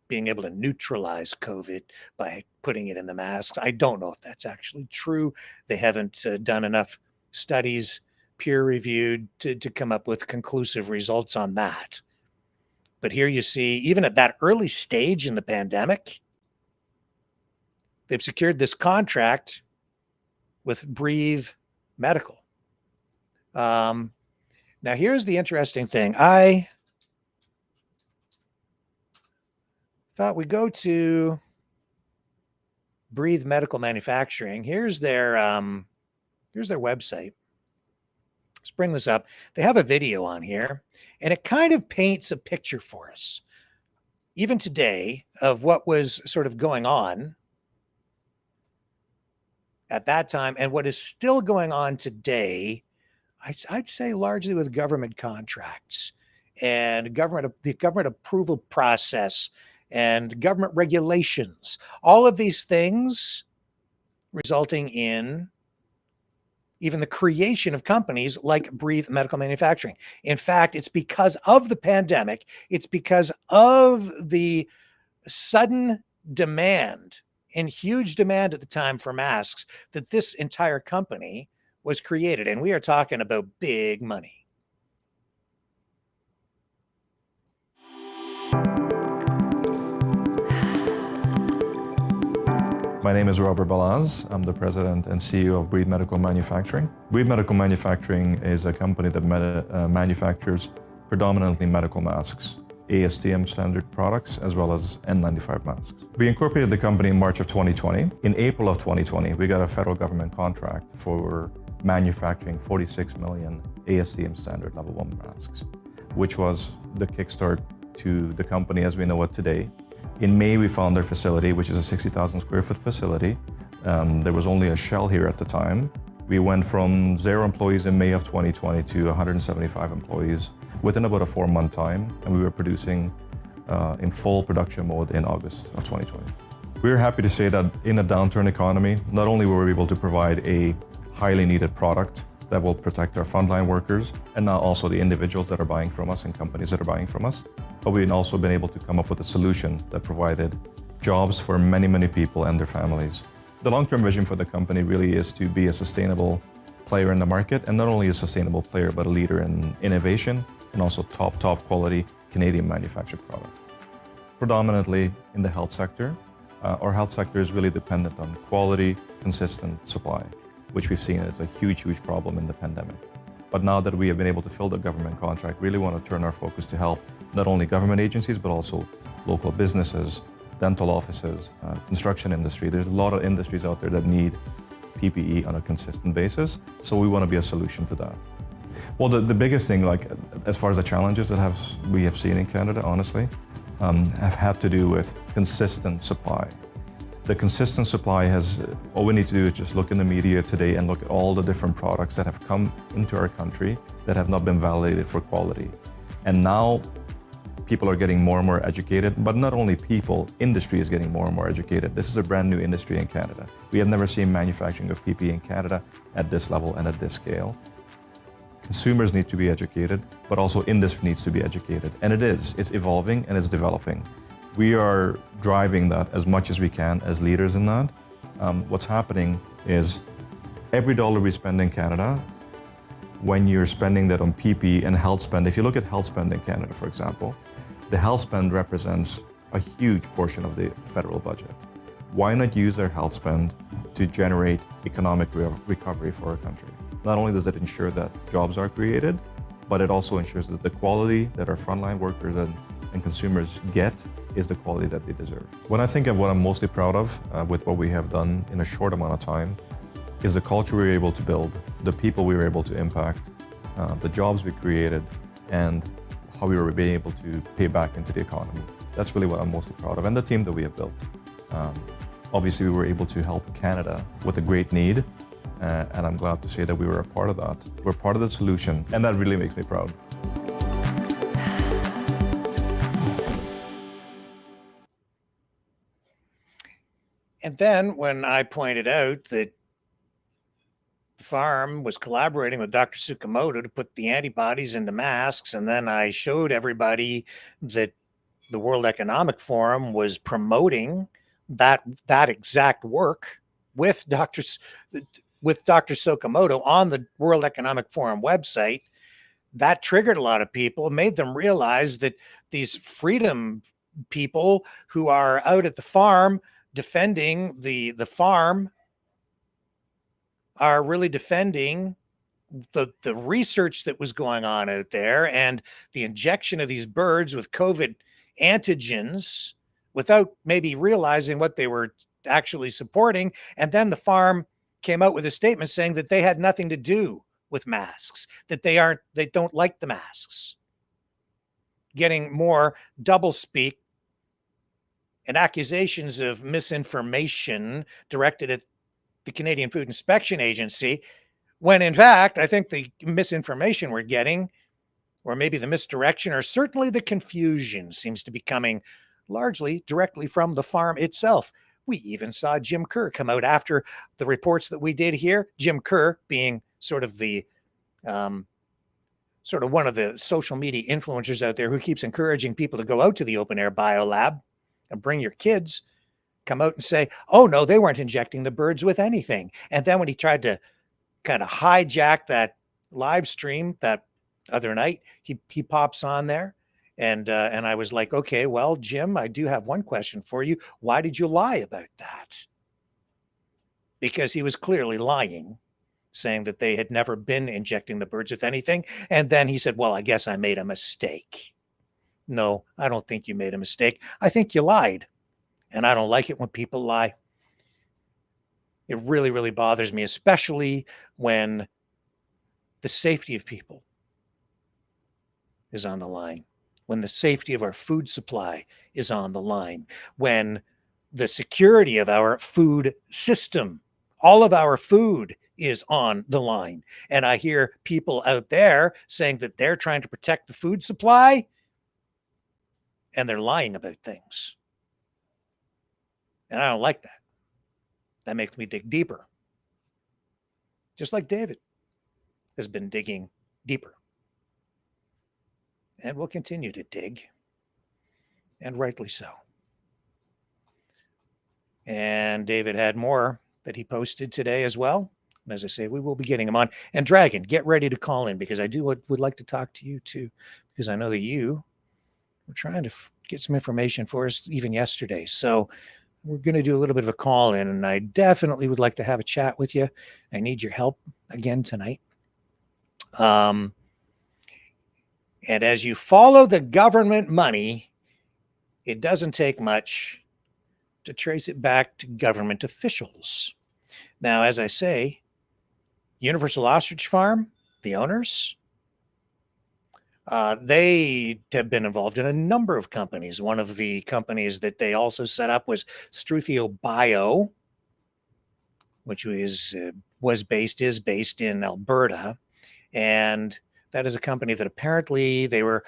being able to neutralize COVID by putting it in the masks. I don't know if that's actually true. They haven't done enough studies, peer-reviewed, to come up with conclusive results on that. But here you see, even at that early stage in the pandemic, they've secured this contract with Breathe Medical. Now, here's the interesting thing. I thought we'd go to Breathe Medical Manufacturing. Here's their website. Let's bring this up. They have a video on here, and it kind of paints a picture for us, even today, of what was sort of going on at that time and what is still going on today. I'd say largely with government contracts and the government approval process and government regulations, all of these things resulting in even the creation of companies like Breathe Medical Manufacturing. In fact, it's because of the pandemic, it's because of the sudden demand and huge demand at the time for masks that this entire company was created. And we are talking about big money. My name is Robert Balaz. I'm the president and CEO of Breathe Medical Manufacturing. Breathe Medical Manufacturing is a company that manufactures predominantly medical masks, ASTM standard products, as well as N95 masks. We incorporated the company in March of 2020. In April of 2020, we got a federal government contract for manufacturing 46 million ASTM standard level 1 masks, which was the kickstart to the company as we know it today. In May, we found our facility, which is a 60,000 square foot facility. There was only a shell here at the time. We went from 0 employees in May of 2020 to 175 employees within about a 4-month time, and we were producing in full production mode in August of 2020. We're happy to say that in a downturn economy, not only were we able to provide a highly needed product that will protect our frontline workers and now also the individuals that are buying from us and companies that are buying from us. But we've also been able to come up with a solution that provided jobs for many, many people and their families. The long-term vision for the company really is to be a sustainable player in the market, and not only a sustainable player, but a leader in innovation and also top quality Canadian manufactured product. Predominantly in the health sector, our health sector is really dependent on quality, consistent supply, which we've seen as a huge problem in the pandemic. But now that we have been able to fill the government contract, really want to turn our focus to help not only government agencies, but also local businesses, dental offices, construction industry. There's a lot of industries out there that need PPE on a consistent basis. So we want to be a solution to that. Well, the biggest thing, like as far as the challenges that we have seen in Canada, honestly, have had to do with consistent supply. The consistent supply all we need to do is just look in the media today and look at all the different products that have come into our country that have not been validated for quality. And now people are getting more and more educated, but not only people, industry is getting more and more educated. This is a brand new industry in Canada. We have never seen manufacturing of PPE in Canada at this level and at this scale. Consumers need to be educated, but also industry needs to be educated. And it's evolving and it's developing. We are driving that as much as we can as leaders in that. What's happening is every dollar we spend in Canada, when you're spending that on PPE and health spend, if you look at health spend in Canada, for example, the health spend represents a huge portion of the federal budget. Why not use our health spend to generate economic recovery for our country? Not only does it ensure that jobs are created, but it also ensures that the quality that our frontline workers and consumers get is the quality that they deserve. When I think of what I'm mostly proud of with what we have done in a short amount of time, is the culture we were able to build, the people we were able to impact, the jobs we created, and how we were being able to pay back into the economy. That's really what I'm mostly proud of, and the team that we have built. Obviously, we were able to help Canada with a great need, and I'm glad to say that we were a part of that. We're part of the solution, and that really makes me proud. And then when I pointed out that the farm was collaborating with Dr. Tsukamoto to put the antibodies into masks, and then I showed everybody that the World Economic Forum was promoting that exact work with Dr. Tsukamoto on the World Economic Forum website, that triggered a lot of people, made them realize that these freedom people who are out at the farm defending the farm are really defending the research that was going on out there and the injection of these birds with COVID antigens without maybe realizing what they were actually supporting. And then the farm came out with a statement saying that they had nothing to do with masks, that they don't like the masks. Getting more doublespeak and accusations of misinformation directed at the Canadian Food Inspection Agency, when in fact, I think the misinformation we're getting, or maybe the misdirection, or certainly the confusion, seems to be coming largely directly from the farm itself. We even saw Jim Kerr come out after the reports that we did here. Jim Kerr being sort of one of the social media influencers out there who keeps encouraging people to go out to the open air biolab and bring your kids, come out and say, oh no, they weren't injecting the birds with anything. And then when he tried to kind of hijack that live stream that other night, he pops on there. And I was like, okay, well, Jim, I do have one question for you. Why did you lie about that? Because he was clearly lying, saying that they had never been injecting the birds with anything. And then he said, well, I guess I made a mistake. No, I don't think you made a mistake. I think you lied. And I don't like it when people lie. It really, really bothers me, especially when the safety of people is on the line, when the safety of our food supply is on the line, when the security of our food system, all of our food is on the line. And I hear people out there saying that they're trying to protect the food supply, and they're lying about things. And I don't like that. That makes me dig deeper. just like David has been digging deeper and will continue to dig, and rightly so. And David had more that he posted today as well. And as I say, we will be getting him on. And Dragon, get ready to call in, because I would like to talk to you too, because I know that you were trying to get some information for us even yesterday. So we're going to do a little bit of a call in, and I definitely would like to have a chat with you. I need your help again tonight. And as you follow the government money, it doesn't take much to trace it back to government officials. Now, as I say, Universal Ostrich Farm, the owners, they have been involved in a number of companies. One of the companies that they also set up was Struthio Bio, which is based in Alberta. And that is a company that apparently they were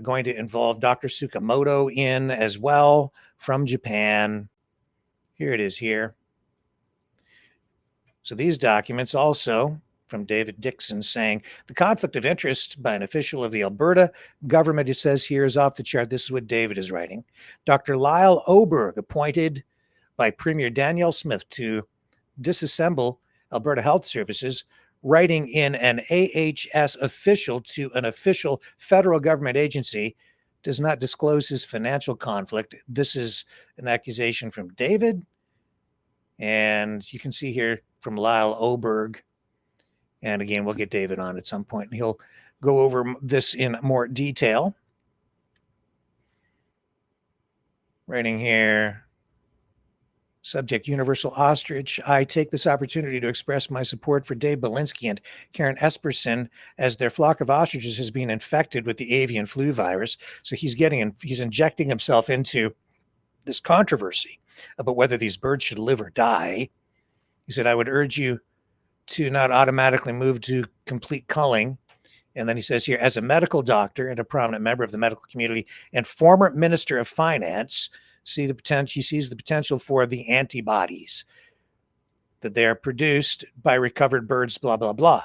going to involve Dr. Tsukamoto in as well from Japan. Here it is here. So these documents also from David Dixon saying the conflict of interest by an official of the Alberta government, it says here, is off the chart. This is what David is writing. Dr. Lyle Oberg, appointed by Premier Danielle Smith to disassemble Alberta Health Services, writing in an AHS official to an official federal government agency, does not disclose his financial conflict. This is an accusation from David. And you can see here from Lyle Oberg. And again, we'll get David on at some point, and he'll go over this in more detail. Writing here, subject, Universal Ostrich. I take this opportunity to express my support for Dave Belinsky and Karen Esperson, as their flock of ostriches has been infected with the avian flu virus. So he's injecting himself into this controversy about whether these birds should live or die. He said, I would urge you to not automatically move to complete culling. And then he says here, as a medical doctor and a prominent member of the medical community and former Minister of Finance, he sees the potential for the antibodies that they are produced by recovered birds, blah, blah, blah.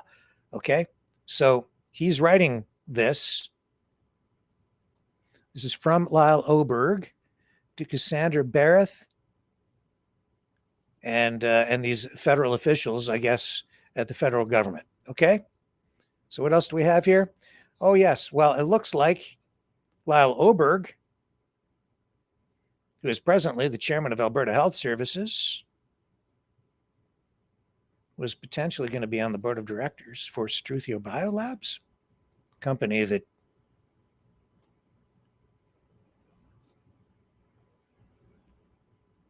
Okay, so he's writing this. This is from Lyle Oberg to Cassandra Barrett and these federal officials, I guess, at the federal government. Okay, so what else do we have here? Oh, yes. Well, it looks like Lyle Oberg, who is presently the chairman of Alberta Health Services, was potentially going to be on the board of directors for Struthio Biolabs, a company that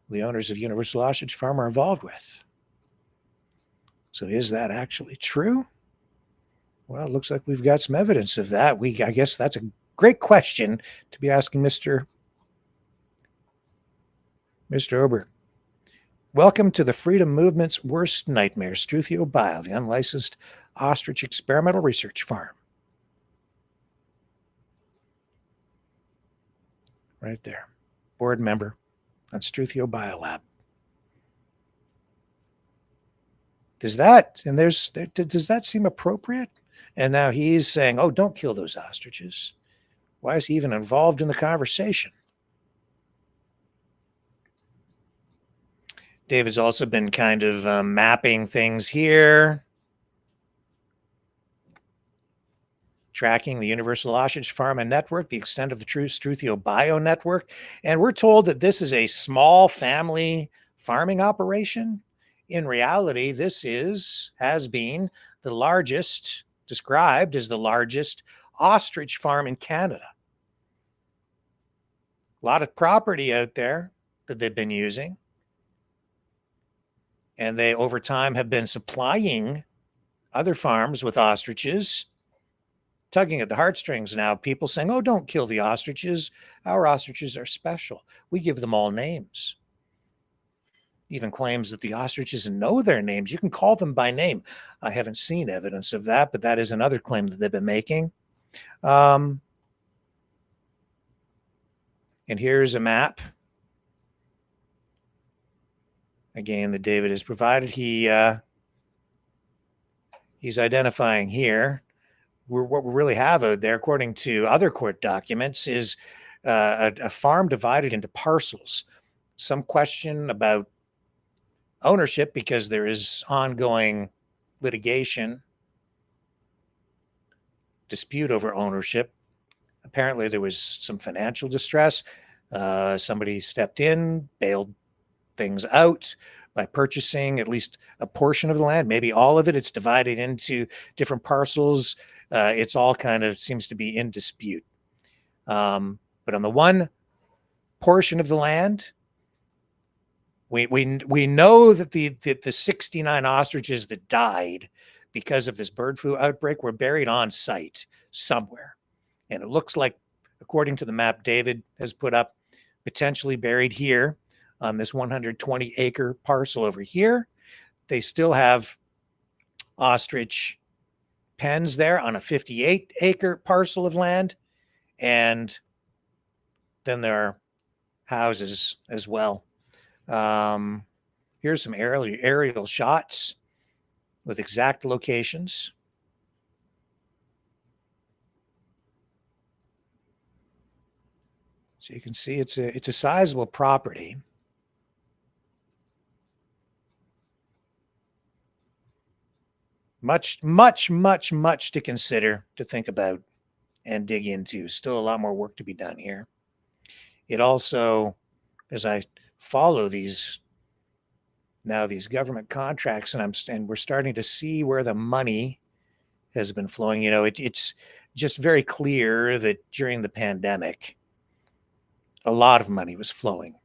the owners of Universal Ostrich Farm are involved with. So is that actually true? Well, it looks like we've got some evidence of that. I guess that's a great question to be asking Mr. Oberg. Welcome to the freedom movement's worst nightmare, Struthio Bio, the unlicensed ostrich experimental research farm. Right there. Board member on Struthio Biolab. Does that seem appropriate? And now he's saying, oh, don't kill those ostriches. Why is he even involved in the conversation? David's also been kind of mapping things here. Tracking the Universal Ostrich Farm and Network, the extent of the true Struthio Bio Network. And we're told that this is a small family farming operation. In reality, this has been the largest, described as the largest ostrich farm in Canada. A lot of property out there that they've been using. And they, over time, have been supplying other farms with ostriches, tugging at the heartstrings now. People saying, oh, don't kill the ostriches. Our ostriches are special. We give them all names. Even claims that the ostriches know their names. You can call them by name. I haven't seen evidence of that, but that is another claim that they've been making. And here's a map. Again, that David has provided. He he's identifying here, what we really have out there, according to other court documents, is a farm divided into parcels. Some question about ownership because there is ongoing litigation, dispute over ownership. Apparently, there was some financial distress. Somebody stepped in, bailed things out by purchasing at least a portion of the land, maybe all of it. It's divided into different parcels. It's all kind of seems to be in dispute. But on the one portion of the land, we know that the 69 ostriches that died because of this bird flu outbreak were buried on site somewhere. And it looks like, according to the map David has put up, potentially buried here on this 120-acre parcel over here. They still have ostrich pens there on a 58-acre parcel of land. And then there are houses as well. Here's some aerial shots with exact locations. So you can see it's a sizable property. Much to consider, to think about and dig into. Still a lot more work to be done here. It also, as I follow these government contracts, and we're starting to see where the money has been flowing. It's just very clear that during the pandemic, a lot of money was flowing.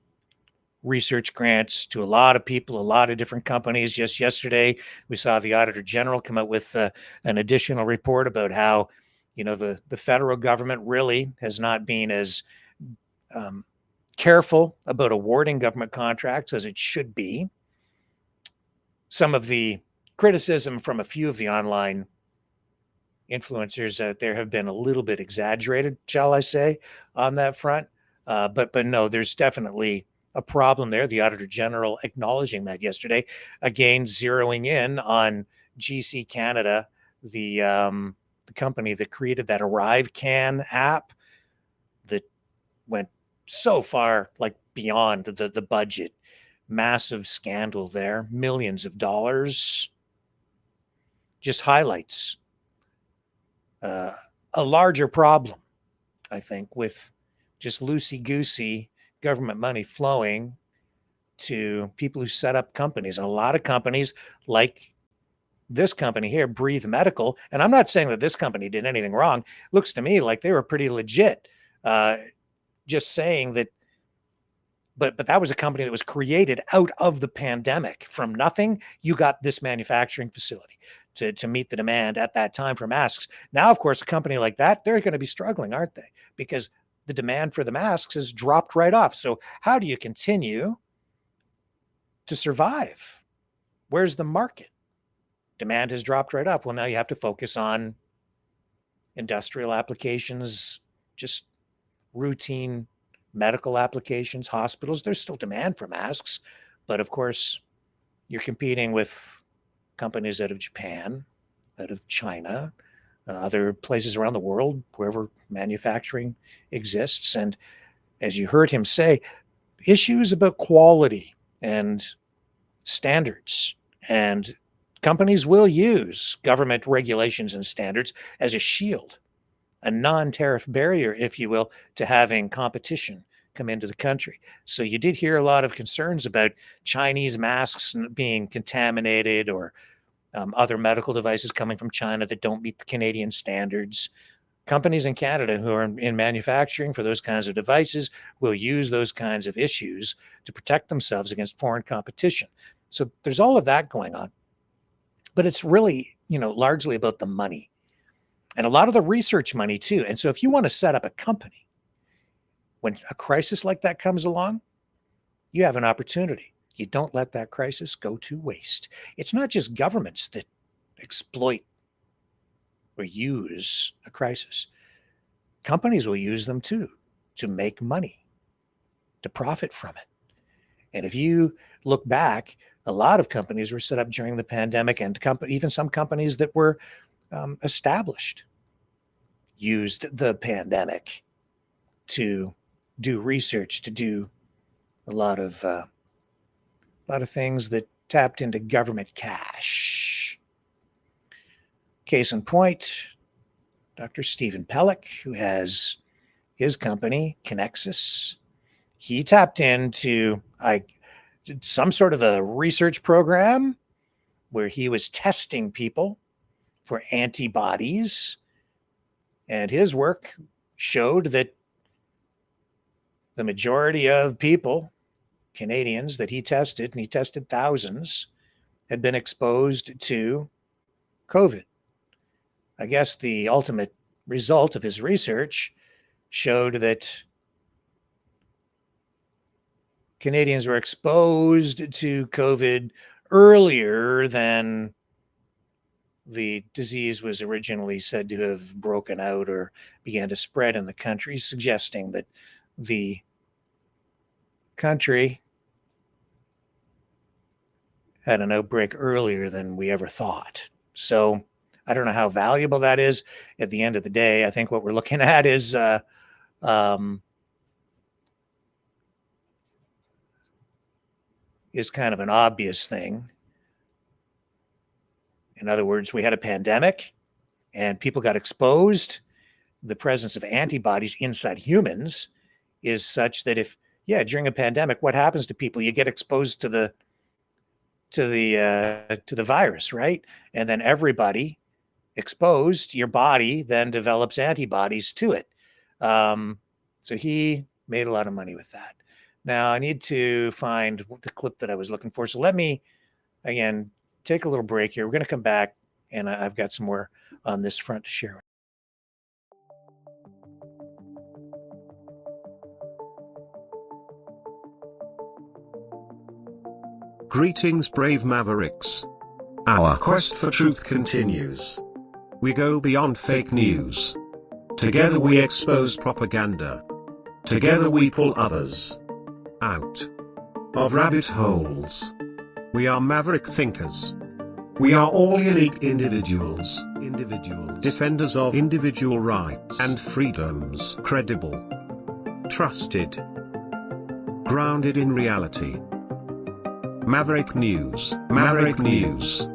Research grants to a lot of people, a lot of different companies. Just yesterday, we saw the Auditor General come out with an additional report about how, the federal government really has not been as careful about awarding government contracts as it should be. Some of the criticism from a few of the online influencers out there have been a little bit exaggerated, shall I say, on that front. But no, there's definitely a problem there. The Auditor General acknowledging that yesterday, again, zeroing in on GC Canada, the company that created that ArriveCan app that went so far, like beyond the budget. Massive scandal there, millions of dollars. Just highlights a larger problem, I think, with just loosey-goosey government money flowing to people who set up companies. And a lot of companies, like this company here, Breathe Medical, and I'm not saying that this company did anything wrong. Looks to me like they were pretty legit. Just saying that, but that was a company that was created out of the pandemic. From nothing, you got this manufacturing facility to meet the demand at that time for masks. Now, of course, a company like that, they're going to be struggling, aren't they? Because the demand for the masks has dropped right off. So how do you continue to survive? Where's the market? Demand has dropped right off. Well, now you have to focus on industrial applications, just routine medical applications, hospitals. There's still demand for masks, but of course, you're competing with companies out of Japan, out of China, other places around the world, wherever manufacturing exists. And as you heard him say, issues about quality and standards, and companies will use government regulations and standards as a shield, a non-tariff barrier, if you will, to having competition come into the country. So you did hear a lot of concerns about Chinese masks being contaminated, or other medical devices coming from China that don't meet the Canadian standards. Companies in Canada who are in manufacturing for those kinds of devices will use those kinds of issues to protect themselves against foreign competition. So there's all of that going on. But it's really, largely about the money. And a lot of the research money too. And so if you want to set up a company, when a crisis like that comes along, you have an opportunity. You don't let that crisis go to waste. It's not just governments that exploit or use a crisis. Companies will use them too, to make money, to profit from it. And if you look back, a lot of companies were set up during the pandemic, and even some companies that were established used the pandemic to do research, to do a lot of things that tapped into government cash. Case in point, Dr. Stephen Pellick, who has his company, Connexus, he tapped into some sort of a research program where he was testing people for antibodies. And his work showed that the majority of people, Canadians that he tested, and he tested thousands, had been exposed to COVID. I guess the ultimate result of his research showed that Canadians were exposed to COVID earlier than the disease was originally said to have broken out or began to spread in the country, suggesting that the country had an outbreak earlier than we ever thought. So I don't know how valuable that is. At the end of the day, I think what we're looking at is kind of an obvious thing. In other words, we had a pandemic and people got exposed. The presence of antibodies inside humans is such that during a pandemic, what happens to people? You get exposed to the virus, right? And then everybody exposed, your body then develops antibodies to it. So he made a lot of money with that. Now I need to find the clip that I was looking for. So let me, again, take a little break here. We're going to come back, and I've got some more on this front to share. Greetings, brave Mavericks. Our quest for truth continues. We go beyond fake news. Together we expose propaganda. Together we pull others out of rabbit holes. We are maverick thinkers. We are all unique individuals, defenders of individual rights and freedoms, credible, trusted, grounded in reality. Maverick News, Maverick News.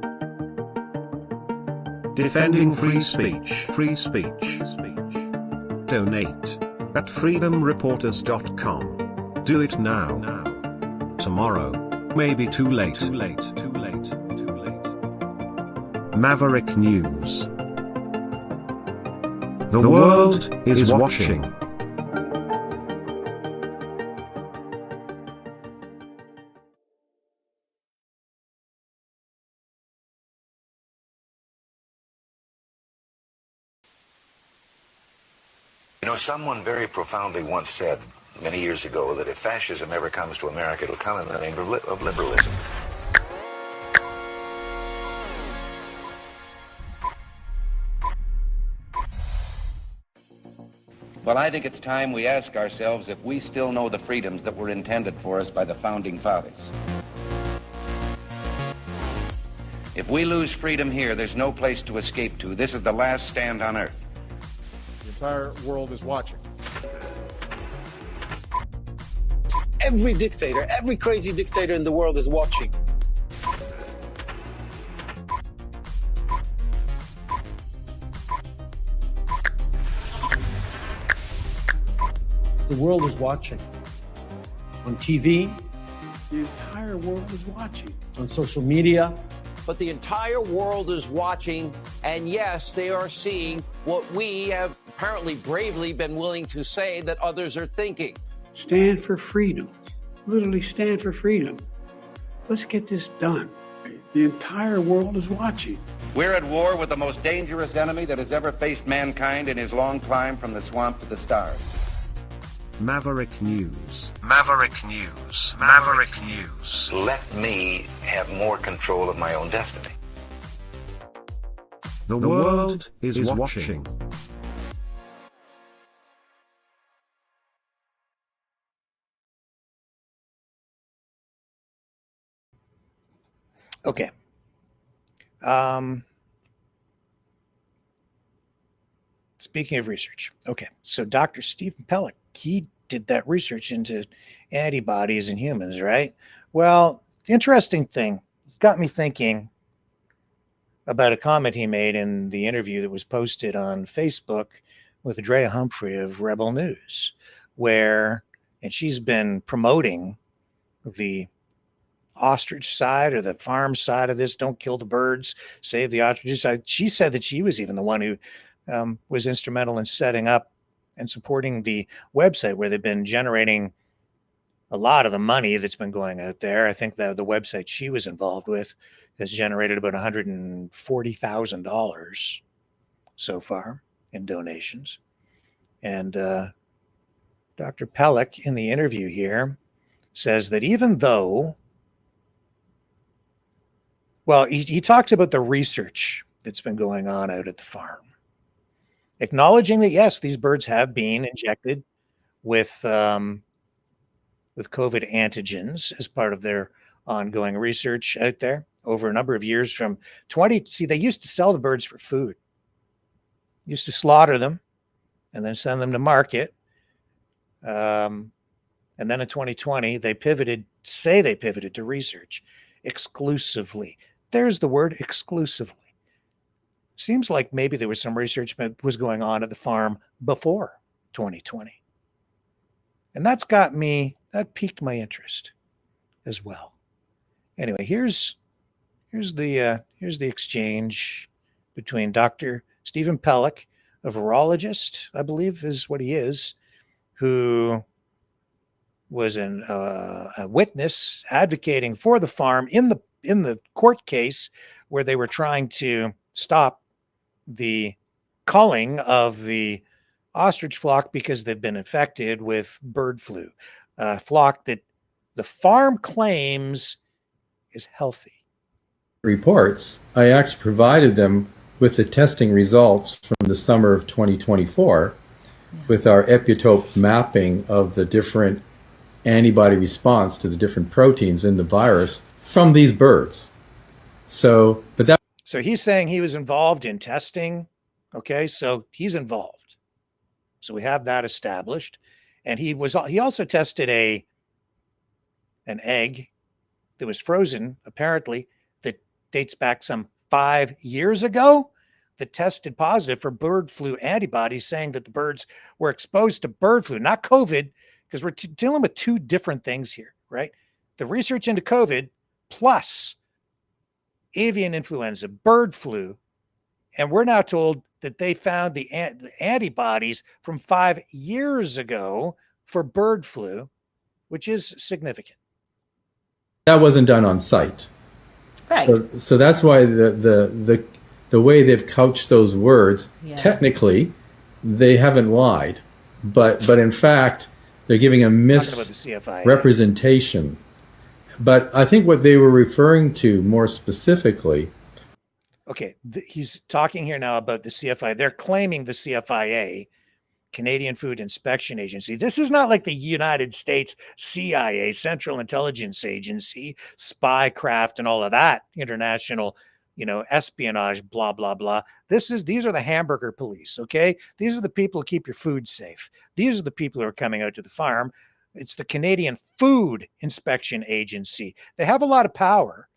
Defending free speech, Donate at freedomreporters.com. Do it now. Tomorrow may be too late. Maverick News. The world is watching. You know, someone very profoundly once said many years ago that if fascism ever comes to America, it'll come in the name of liberalism. Well, I think it's time we ask ourselves if we still know the freedoms that were intended for us by the Founding Fathers. If we lose freedom here, there's no place to escape to. This is the last stand on Earth. The entire world is watching. Every dictator, every crazy dictator in the world is watching. The world is watching. On TV, the entire world is watching. On social media. But the entire world is watching, and yes, they are seeing what we have apparently bravely been willing to say that others are thinking. Stand for freedom. Literally stand for freedom. Let's get this done. The entire world is watching. We're at war with the most dangerous enemy that has ever faced mankind in his long climb from the swamp to the stars. Maverick News. Maverick News. Maverick News. Let me have more control of my own destiny. The world is watching. Okay. Speaking of research, okay, so Dr. Stephen Pellick, he did that research into antibodies in humans, right? Well, the interesting thing got me thinking about a comment he made in the interview that was posted on Facebook with Drea Humphrey of Rebel News, and she's been promoting the ostrich side or the farm side of this. Don't kill the birds, save the ostriches side. She said that she was even the one who was instrumental in setting up and supporting the website where they've been generating a lot of the money that's been going out there. I think that the website she was involved with has generated about $140,000 so far in donations. And Dr. Pellick in the interview here says that even though, well, he talks about the research that's been going on out at the farm, acknowledging that, yes, these birds have been injected with COVID antigens as part of their ongoing research out there over a number of years from 20. See, they used to sell the birds for food, used to slaughter them and then send them to market. And then in 2020, they pivoted to research exclusively. There's the word, exclusively. Seems like maybe there was some research that was going on at the farm before 2020. And that piqued my interest as well. Anyway, here's the exchange between Dr. Stephen Pellick, a virologist, I believe is what he is, who was a witness advocating for the farm in the court case where they were trying to stop the culling of the ostrich flock because they've been infected with bird flu, a flock that the farm claims is healthy. Reports, I actually provided them with the testing results from the summer of 2024 with our epitope mapping of the different antibody response to the different proteins in the virus from these birds. So he's saying he was involved in testing. Okay, so he's involved. So we have that established. And he also tested an egg that was frozen, apparently, that dates back some 5 years ago, that tested positive for bird flu antibodies, saying that the birds were exposed to bird flu, not COVID, because we're dealing with two different things here, right? The research into COVID plus avian influenza, bird flu, and we're now told that they found the antibodies from 5 years ago for bird flu, which is significant. that wasn't done on site. Right. So that's why the way they've couched those words, technically, they haven't lied, but in fact, they're giving a misrepresentation. But I think what they were referring to more specifically. Okay, he's talking here now about the CFIA. They're claiming the CFIA, Canadian Food Inspection Agency. This is not like the United States CIA, Central Intelligence Agency, spycraft, and all of that international, espionage, blah, blah, blah. These are the hamburger police, okay? These are the people who keep your food safe. These are the people who are coming out to the farm. It's the Canadian Food Inspection Agency. They have a lot of power.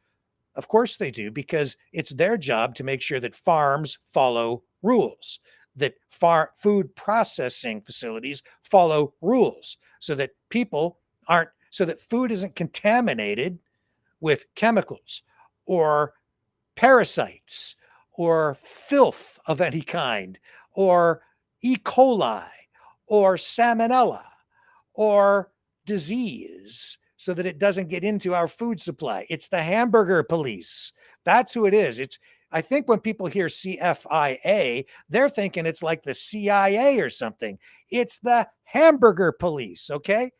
Of course they do, because it's their job to make sure that farms follow rules, that food processing facilities follow rules, so that food isn't contaminated with chemicals or parasites or filth of any kind or E. coli or salmonella or disease, so that it doesn't get into our food supply. It's the hamburger police. That's who it is. I think when people hear CFIA, they're thinking it's like the CIA or something. It's the hamburger police, okay?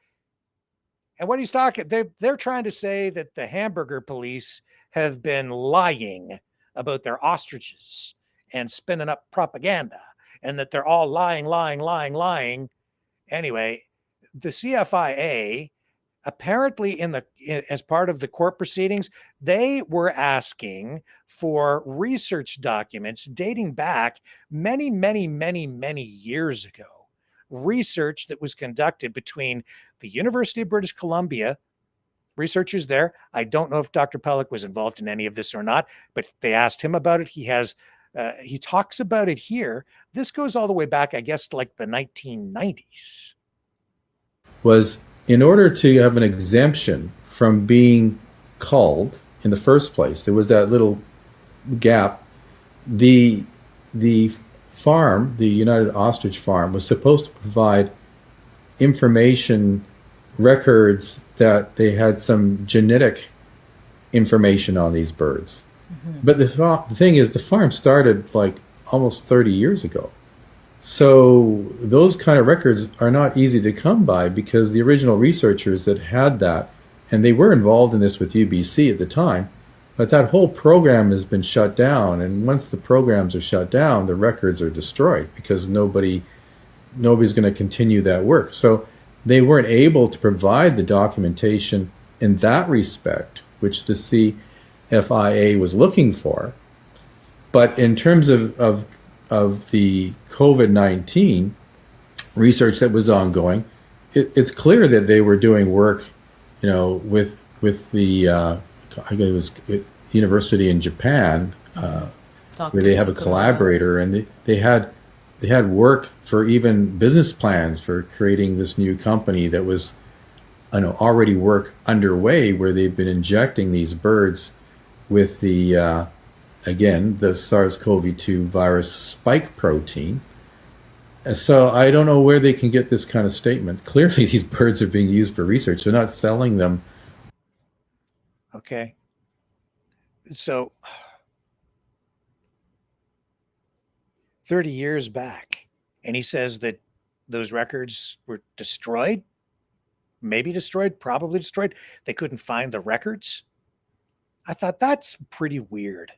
And what he's talking, they're trying to say that the hamburger police have been lying about their ostriches and spinning up propaganda, and that they're all lying. Anyway, the CFIA apparently as part of the court proceedings, they were asking for research documents dating back many, many, many, many years ago. Research that was conducted between the University of British Columbia, researchers there. I don't know if Dr. Pellick was involved in any of this or not, but they asked him about it. He talks about it here. This goes all the way back, I guess, to like the 1990s. Was in order to have an exemption from being culled in the first place, there was that little gap. The farm, the United Ostrich Farm, was supposed to provide information records that they had some genetic information on these birds. Mm-hmm. But the thing is, the farm started like almost 30 years ago. So those kind of records are not easy to come by, because the original researchers that had that, and they were involved in this with UBC at the time, but that whole program has been shut down. And once the programs are shut down, the records are destroyed, because nobody's going to continue that work. So they weren't able to provide the documentation in that respect, which the CFIA was looking for. But in terms of the COVID-19 research that was ongoing, it's clear that they were doing work, with the I guess it was university in Japan, where they have a collaborator, and they had work for even business plans for creating this new company that was, already work underway, where they've been injecting these birds with the again, the SARS-CoV-2 virus spike protein. So I don't know where they can get this kind of statement. Clearly, these birds are being used for research. They're not selling them. Okay. So 30 years back, and he says that those records were destroyed, maybe destroyed, probably destroyed. They couldn't find the records. I thought that's pretty weird.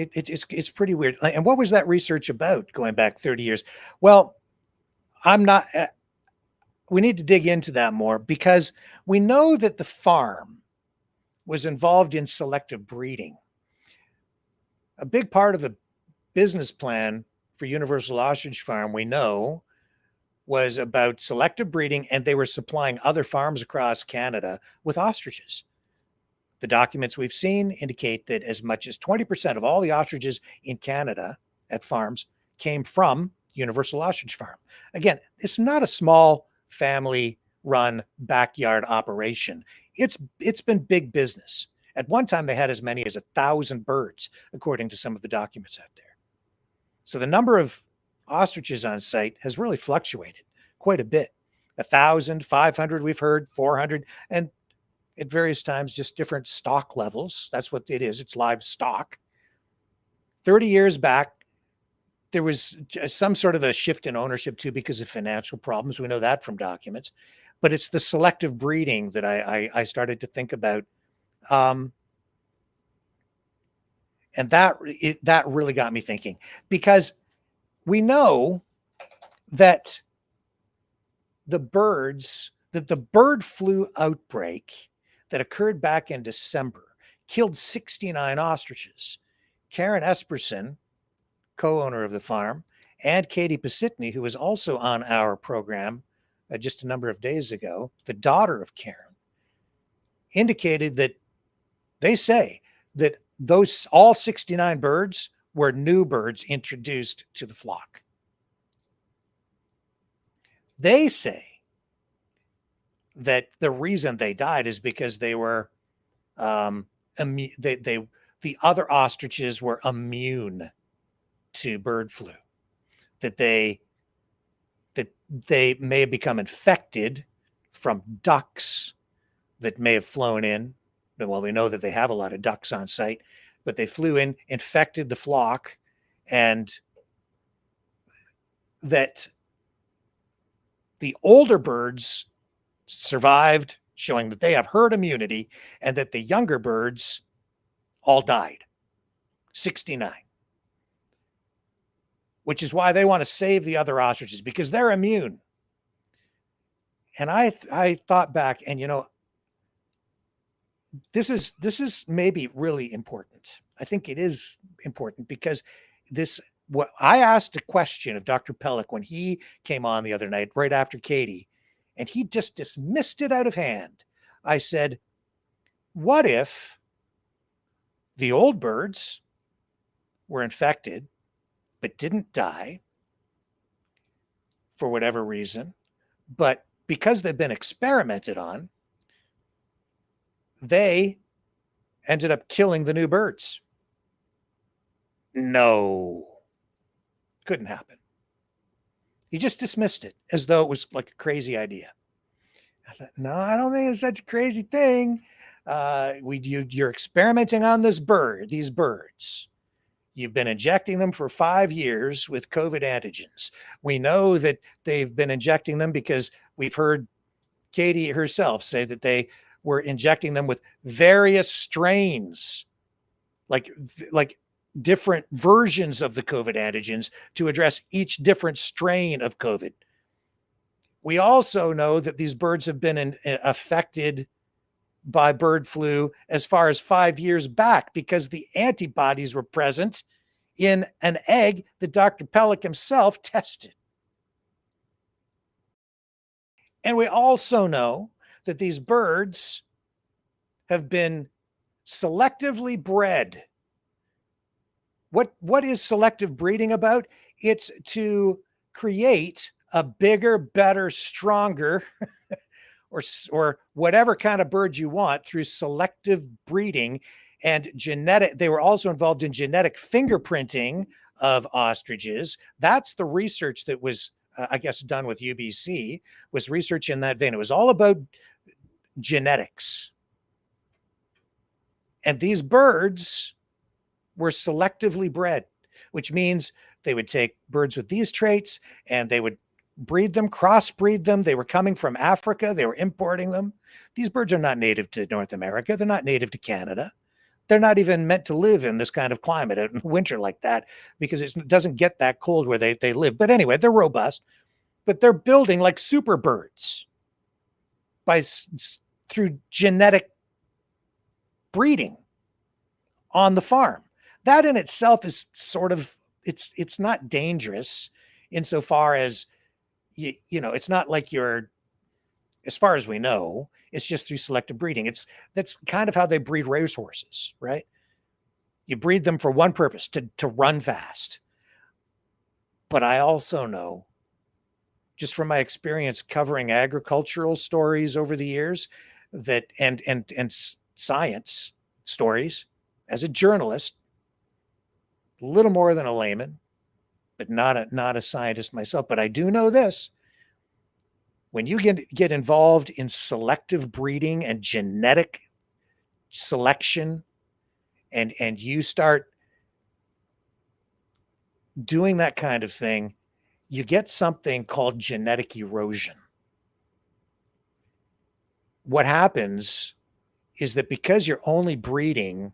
It's pretty weird. And what was that research about going back 30 years? Well, we need to dig into that more, because we know that the farm was involved in selective breeding. A big part of the business plan for Universal Ostrich Farm, we know, was about selective breeding, and they were supplying other farms across Canada with ostriches. The documents we've seen indicate that as much as 20% of all the ostriches in Canada at farms came from Universal Ostrich Farm. Again, it's not a small family-run backyard operation. It's been big business. At one time, they had as many as 1,000 birds, according to some of the documents out there. So the number of ostriches on site has really fluctuated quite a bit. 1,000, 500, we've heard, 400, and at various times, just different stock levels. That's what it is. It's live stock. 30 years back, there was some sort of a shift in ownership too, because of financial problems. We know that from documents. But it's the selective breeding that I started to think about. And that really got me thinking, because we know that the bird flu outbreak that occurred back in December killed 69 ostriches. Karen Esperson, co-owner of the farm, and Katie Pasitny, who was also on our program just a number of days ago, the daughter of Karen, indicated that they say that all 69 birds were new birds introduced to the flock. They say that the reason they died is because they were the other ostriches were immune to bird flu, that they may have become infected from ducks that may have flown in. Well, we know that they have a lot of ducks on site, but they flew in, infected the flock, and that the older birds survived, showing that they have herd immunity, and that the younger birds all died. 69. Which is why they want to save the other ostriches, because they're immune. And I thought back, and this is maybe really important. I think it is important because what I asked a question of Dr. Pellick when he came on the other night, right after Katie, and he just dismissed it out of hand. I said, what if the old birds were infected but didn't die for whatever reason, but because they've been experimented on, they ended up killing the new birds? No, couldn't happen. He just dismissed it as though it was like a crazy idea. I thought, no, I don't think it's such a crazy thing. You're experimenting on these birds. You've been injecting them for 5 years with COVID antigens. We know that they've been injecting them because we've heard Katie herself say that they were injecting them with various strains, like different versions of the COVID antigens to address each different strain of COVID. We also know that these birds have been affected by bird flu as far as 5 years back because the antibodies were present in an egg that Dr. Pellick himself tested. And we also know that these birds have been selectively bred. What is selective breeding about? It's to create a bigger, better, stronger, or whatever kind of bird you want through selective breeding and genetic. They were also involved in genetic fingerprinting of ostriches. That's the research that was, I guess, done with UBC, was research in that vein. It was all about genetics. And these birds were selectively bred, which means they would take birds with these traits and they would breed them, crossbreed them. They were coming from Africa. They were importing them. These birds are not native to North America. They're not native to Canada. They're not even meant to live in this kind of climate in winter like that because it doesn't get that cold where they live. But anyway, they're robust, but they're building like super birds through genetic breeding on the farm. That in itself is sort of, it's not dangerous insofar as, it's not like as far as we know, it's just through selective breeding. That's kind of how they breed racehorses, right? You breed them for one purpose, to run fast. But I also know, just from my experience covering agricultural stories over the years, that and science stories, as a journalist, a little more than a layman, but not a scientist myself. But I do know this: when you get involved in selective breeding and genetic selection, and you start doing that kind of thing, you get something called genetic erosion. What happens is that because you're only breeding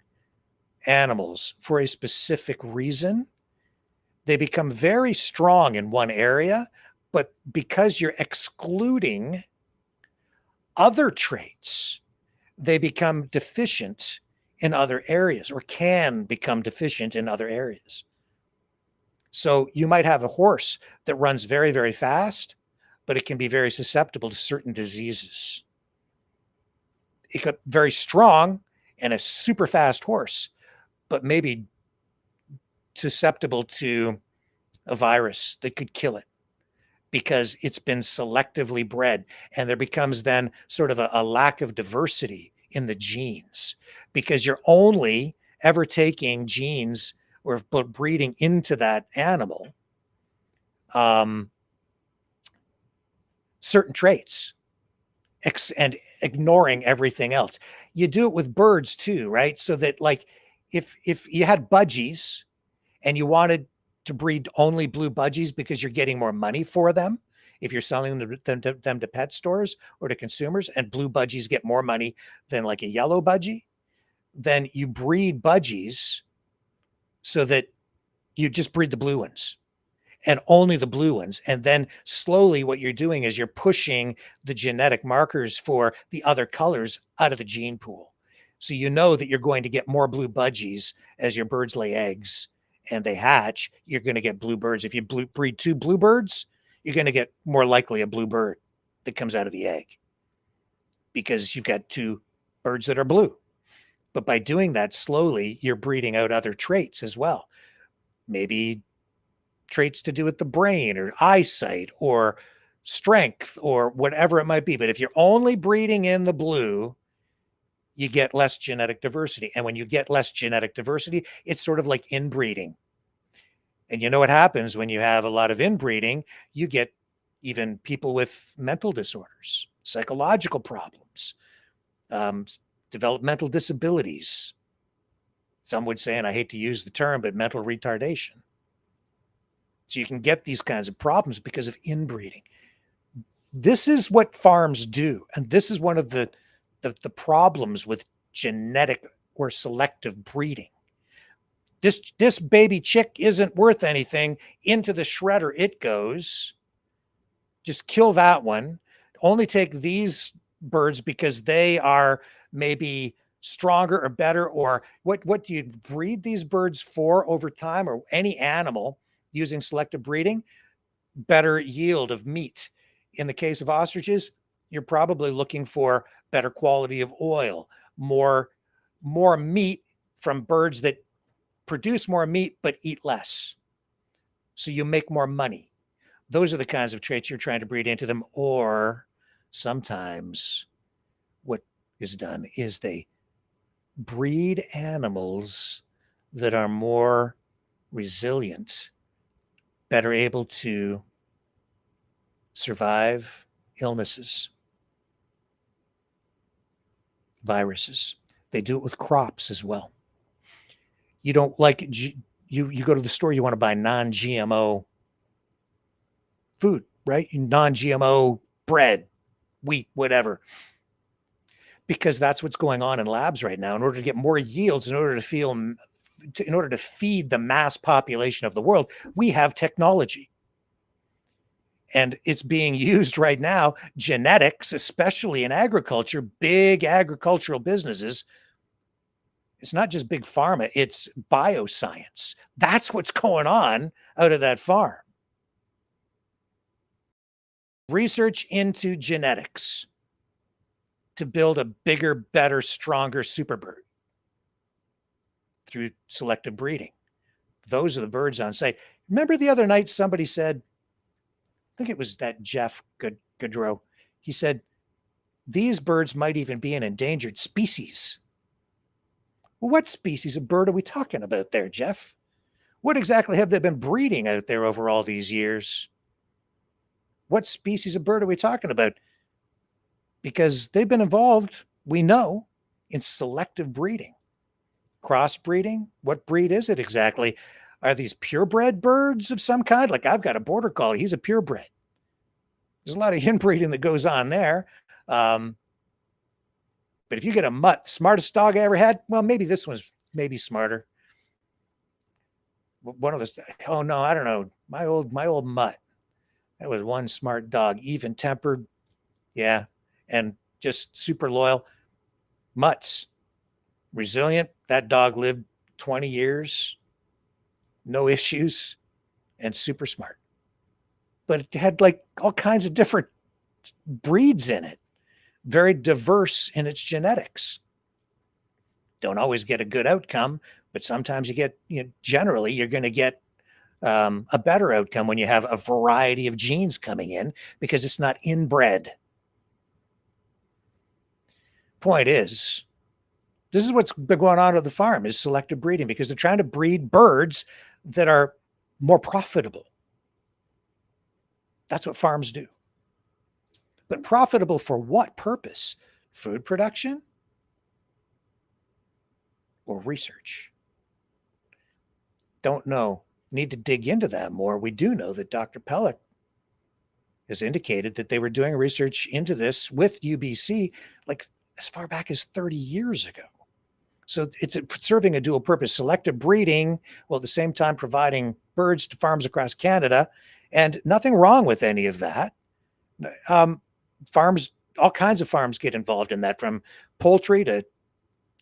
animals for a specific reason, they become very strong in one area, but because you're excluding other traits, they become deficient in other areas, or can become deficient in other areas. So you might have a horse that runs very, very fast, but it can be very susceptible to certain diseases. It could be very strong and a super fast horse, but maybe susceptible to a virus that could kill it because it's been selectively bred. And there becomes then sort of a lack of diversity in the genes because you're only ever taking genes or breeding into that animal certain traits and ignoring everything else. You do it with birds too, right? So that, like, if you had budgies and you wanted to breed only blue budgies because you're getting more money for them, if you're selling them to pet stores or to consumers, and blue budgies get more money than like a yellow budgie, then you breed budgies so that you just breed the blue ones. and only the blue ones. And then slowly what you're doing is you're pushing the genetic markers for the other colors out of the gene pool. So you know that you're going to get more blue budgies as your birds lay eggs and they hatch. You're going to get blue birds. If you breed 2 bluebirds, you're going to get more likely a blue bird that comes out of the egg because you've got 2 birds that are blue. But by doing that slowly, you're breeding out other traits as well. Maybe traits to do with the brain or eyesight or strength or whatever it might be. But if you're only breeding in the blue, you get less genetic diversity. And when you get less genetic diversity, it's sort of like inbreeding. And you know what happens when you have a lot of inbreeding? You get even people with mental disorders, psychological problems, developmental disabilities. Some would say, and I hate to use the term, but mental retardation. So you can get these kinds of problems because of inbreeding. This is what farms do. And this is one of the problems with genetic or selective breeding. This baby chick isn't worth anything. Into the shredder it goes. Just kill that one. Only take these birds because they are maybe stronger or better, or what do you breed these birds for over time, or any animal using selective breeding? Better yield of meat. In the case of ostriches, you're probably looking for better quality of oil, more meat from birds that produce more meat but eat less. So you make more money. Those are the kinds of traits you're trying to breed into them. Or sometimes what is done is they breed animals that are more resilient, better able to survive illnesses, viruses. They do it with crops as well. You don't like, you go to the store, you want to buy non-GMO food, right? Non-GMO bread, wheat, whatever. Because that's what's going on in labs right now. In order to get more yields, in order to feed the mass population of the world, we have technology. And it's being used right now. Genetics, especially in agriculture, big agricultural businesses. It's not just big pharma, it's bioscience. That's what's going on out of that farm. Research into genetics to build a bigger, better, stronger superbird through selective breeding. Those are the birds on site. Remember the other night somebody said, I think it was that Jeff Goodrow, he said, these birds might even be an endangered species. Well, what species of bird are we talking about there, Jeff? What exactly have they been breeding out there over all these years? What species of bird are we talking about? Because they've been involved, we know, in selective breeding. Crossbreeding, what breed is it exactly? Are these purebred birds of some kind? Like I've got a border collie, he's a purebred. There's a lot of inbreeding that goes on there. But if you get a mutt, smartest dog I ever had, well, maybe this one's maybe smarter. One of those, oh no, I don't know. My old mutt. That was one smart dog, even-tempered, yeah, and just super loyal. Mutts, resilient. That dog lived 20 years, no issues, and super smart. But it had like all kinds of different breeds in it. Very diverse in its genetics. Don't always get a good outcome, but sometimes you get, generally you're going to get a better outcome when you have a variety of genes coming in because it's not inbred. Point is, this is what's been going on at the farm is selective breeding because they're trying to breed birds that are more profitable. That's what farms do. But profitable for what purpose? Food production or research? Don't know. Need to dig into that more. We do know that Dr. Pellick has indicated that they were doing research into this with UBC like as far back as 30 years ago. So it's serving a dual purpose: selective breeding, while at the same time providing birds to farms across Canada. And nothing wrong with any of that. Farms, all kinds of farms get involved in that, from poultry to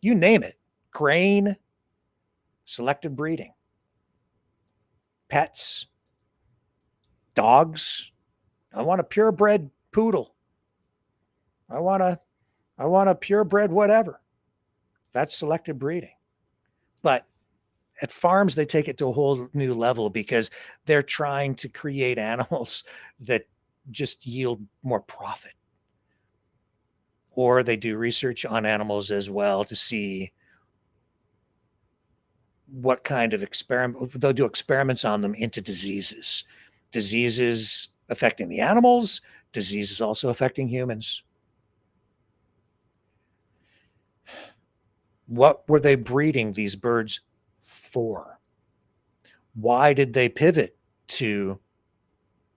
you name it, grain, selective breeding, pets, dogs. I want a purebred poodle. I want a purebred whatever. That's selective breeding. But at farms, they take it to a whole new level because they're trying to create animals that just yield more profit. Or they do research on animals as well to see what kind of experiment. They'll do experiments on them into diseases. Diseases affecting the animals, diseases also affecting humans. What were they breeding these birds for? Why did they pivot to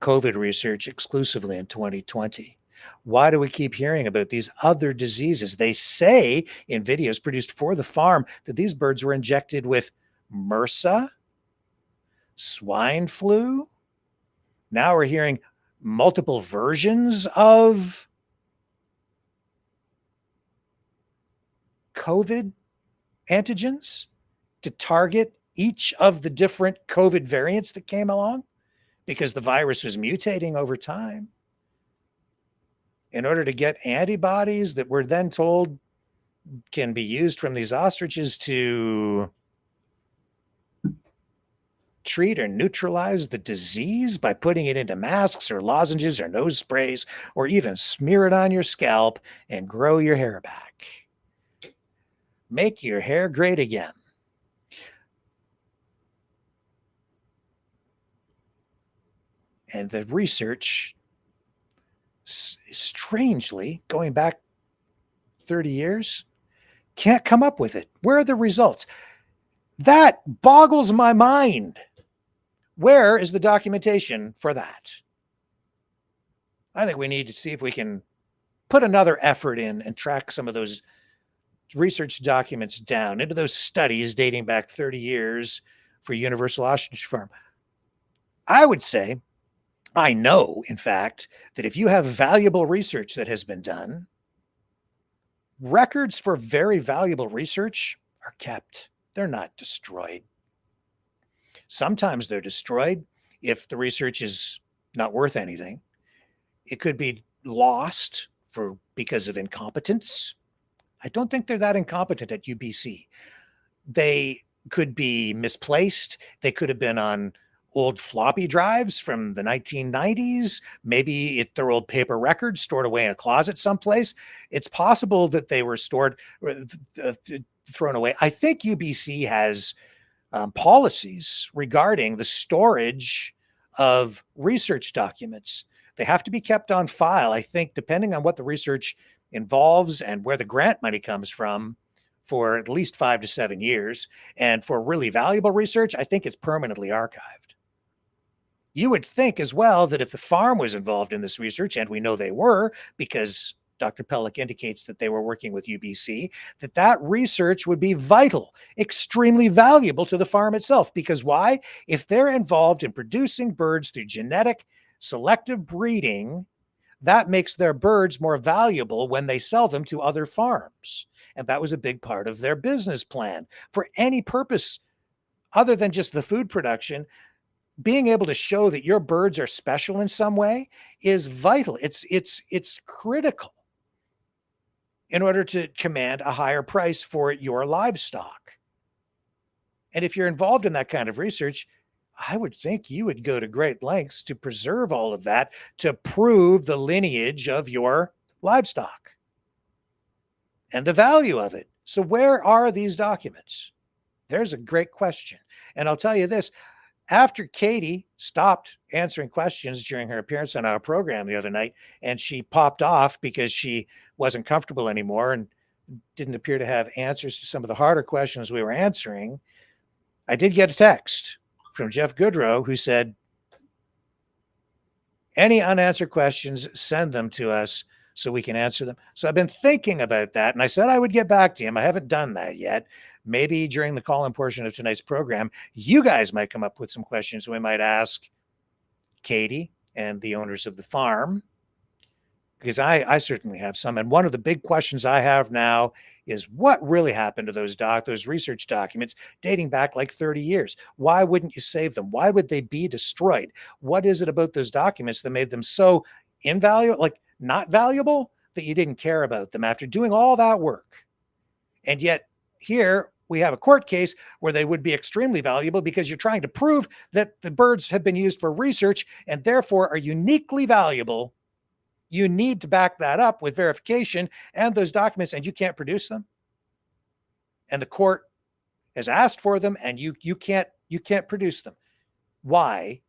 COVID research exclusively in 2020? Why do we keep hearing about these other diseases? They say in videos produced for the farm that these birds were injected with MRSA, swine flu. Now we're hearing multiple versions of COVID antigens to target each of the different COVID variants that came along, because the virus was mutating over time, in order to get antibodies that we're then told can be used from these ostriches to treat or neutralize the disease by putting it into masks or lozenges or nose sprays, or even smear it on your scalp and grow your hair back. Make your hair great again. And the research, strangely, going back 30 years, can't come up with it. Where are the results? That boggles my mind. Where is the documentation for that? I think we need to see if we can put another effort in and track some of those research documents down into those studies dating back 30 years for Universal Ostrich Farm. I would say, I know, in fact, that if you have valuable research that has been done, records for very valuable research are kept. They're not destroyed. Sometimes they're destroyed if the research is not worth anything. It could be lost because of incompetence. I don't think they're that incompetent at UBC. They could be misplaced. They could have been on old floppy drives from the 1990s. Maybe they're old paper records stored away in a closet someplace. It's possible that they were stored, thrown away. I think UBC has policies regarding the storage of research documents. They have to be kept on file, I think, depending on what the research involves and where the grant money comes from, for at least 5 to 7 years. And for really valuable research, I think it's permanently archived. You would think as well that if the farm was involved in this research, and we know they were, because Dr. Pellick indicates that they were working with UBC, that research would be vital, extremely valuable to the farm itself. Because why? If they're involved in producing birds through genetic selective breeding, that makes their birds more valuable when they sell them to other farms. And that was a big part of their business plan. For any purpose other than just the food production, being able to show that your birds are special in some way is vital. It's critical in order to command a higher price for your livestock. And if you're involved in that kind of research, I would think you would go to great lengths to preserve all of that, to prove the lineage of your livestock and the value of it. So where are these documents? There's a great question. And I'll tell you this, after Katie stopped answering questions during her appearance on our program the other night, and she popped off because she wasn't comfortable anymore and didn't appear to have answers to some of the harder questions we were answering, I did get a text from Jeff Goodrow who said, any unanswered questions, send them to us so we can answer them. So I've been thinking about that, and I said I would get back to him. I haven't done that yet. Maybe during the call-in portion of tonight's program, you guys might come up with some questions we might ask Katie and the owners of the farm, because I certainly have some. And one of the big questions I have now is what really happened to those research documents dating back like 30 years? Why wouldn't you save them? Why would they be destroyed? What is it about those documents that made them so invaluable, like not valuable, that you didn't care about them after doing all that work? And yet here we have a court case where they would be extremely valuable because you're trying to prove that the birds have been used for research and therefore are uniquely valuable. You need to back that up with verification and those documents, and you can't produce them. And the court has asked for them, and you can't produce them. Why?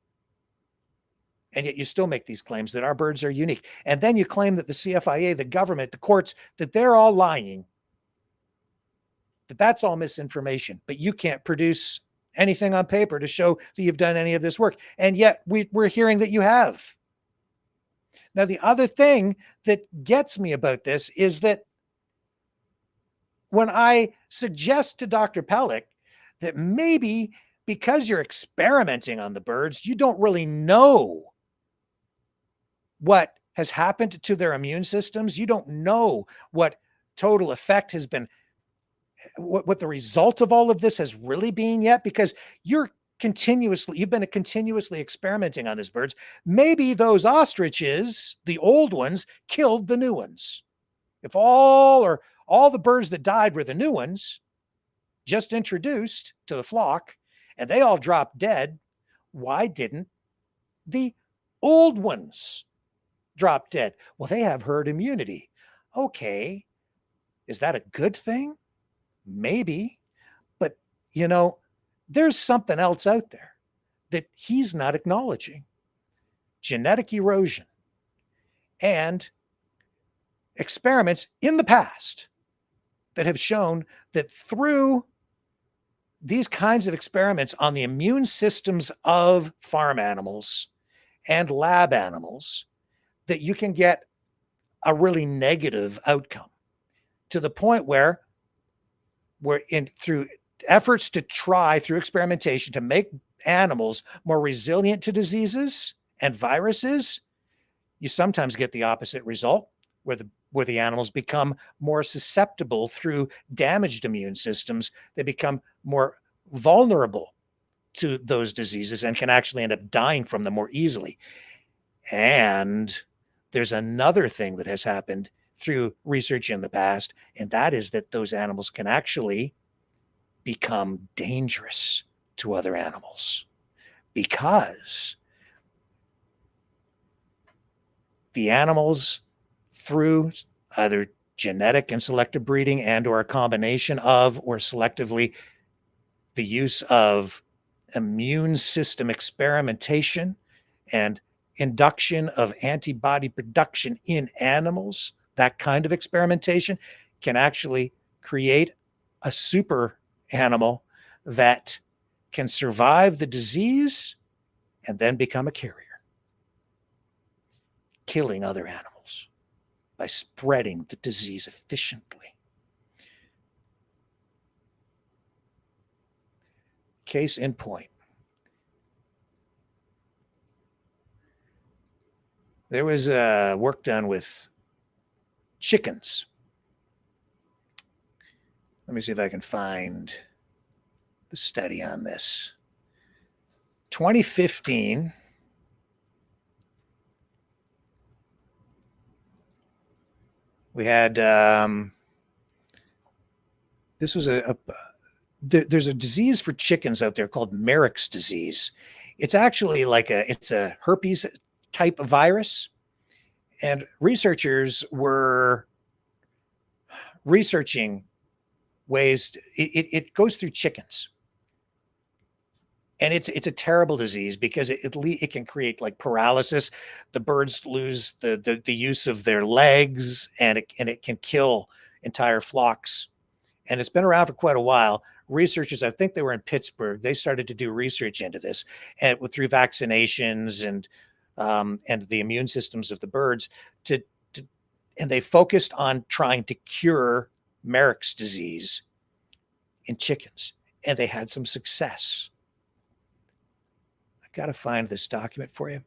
And yet you still make these claims that our birds are unique. And then you claim that the CFIA, the government, the courts, that they're all lying, that that's all misinformation, but you can't produce anything on paper to show that you've done any of this work. And yet we're hearing that you have. Now, the other thing that gets me about this is that when I suggest to Dr. Pellick that maybe because you're experimenting on the birds, you don't really know what has happened to their immune systems. You don't know what total effect has been, what the result of all of this has really been yet, because you've been continuously experimenting on these birds. Maybe those ostriches, the old ones, killed the new ones. If all the birds that died were the new ones, just introduced to the flock, and they all dropped dead, why didn't the old ones drop dead? Well, they have herd immunity. Okay, is that a good thing? Maybe, but there's something else out there that he's not acknowledging. Genetic erosion and experiments in the past that have shown that through these kinds of experiments on the immune systems of farm animals and lab animals, that you can get a really negative outcome, to the point where through efforts to try through experimentation to make animals more resilient to diseases and viruses, you sometimes get the opposite result, where the animals become more susceptible through damaged immune systems. They become more vulnerable to those diseases and can actually end up dying from them more easily. And there's another thing that has happened through research in the past, and that is that those animals can actually become dangerous to other animals, because the animals, through either genetic and selective breeding and or a combination of, or selectively the use of immune system experimentation and induction of antibody production in animals, that kind of experimentation can actually create a super animal that can survive the disease and then become a carrier, killing other animals by spreading the disease efficiently. Case in point, there was work done with chickens. Let me see if I can find the study on this. 2015, we had, this was there's a disease for chickens out there called Maverick's disease. It's actually it's a herpes type of virus. And researchers were researching ways it goes through chickens. And it's a terrible disease because it can create like paralysis. The birds lose the use of their legs, and it can kill entire flocks. And it's been around for quite a while. Researchers, I think they were in Pittsburgh, they started to do research into this, and through vaccinations and the immune systems of the birds, And they focused on trying to cure Maverick's disease in chickens, and they had some success. I got to find this document for you.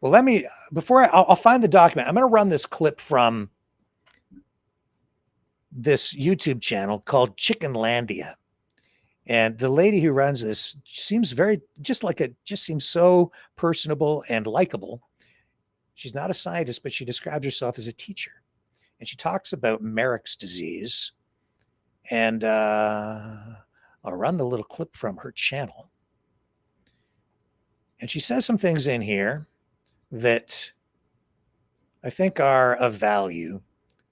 Well, I'll find the document. I'm going to run this clip from this YouTube channel called Chickenlandia. And the lady who runs this seems just seems so personable and likable. She's not a scientist, but she describes herself as a teacher. And she talks about Maverick's disease. And I'll run the little clip from her channel. And she says some things in here that I think are of value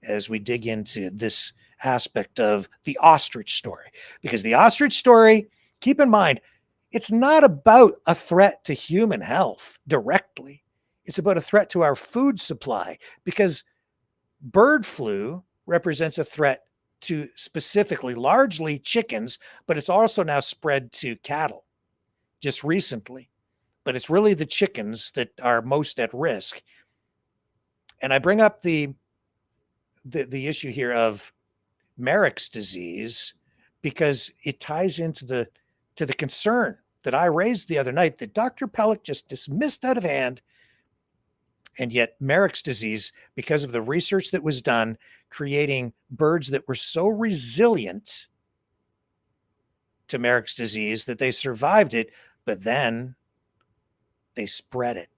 as we dig into this aspect of the ostrich story. Because the ostrich story, keep in mind, it's not about a threat to human health directly. It's about a threat to our food supply, because bird flu represents a threat to specifically, largely chickens, but it's also now spread to cattle just recently. But it's really the chickens that are most at risk. And I bring up the issue here of Maverick's disease because it ties into the concern that I raised the other night that Dr. Pellick just dismissed out of hand. And yet Maverick's disease, because of the research that was done, creating birds that were so resilient to Maverick's disease that they survived it, but then they spread it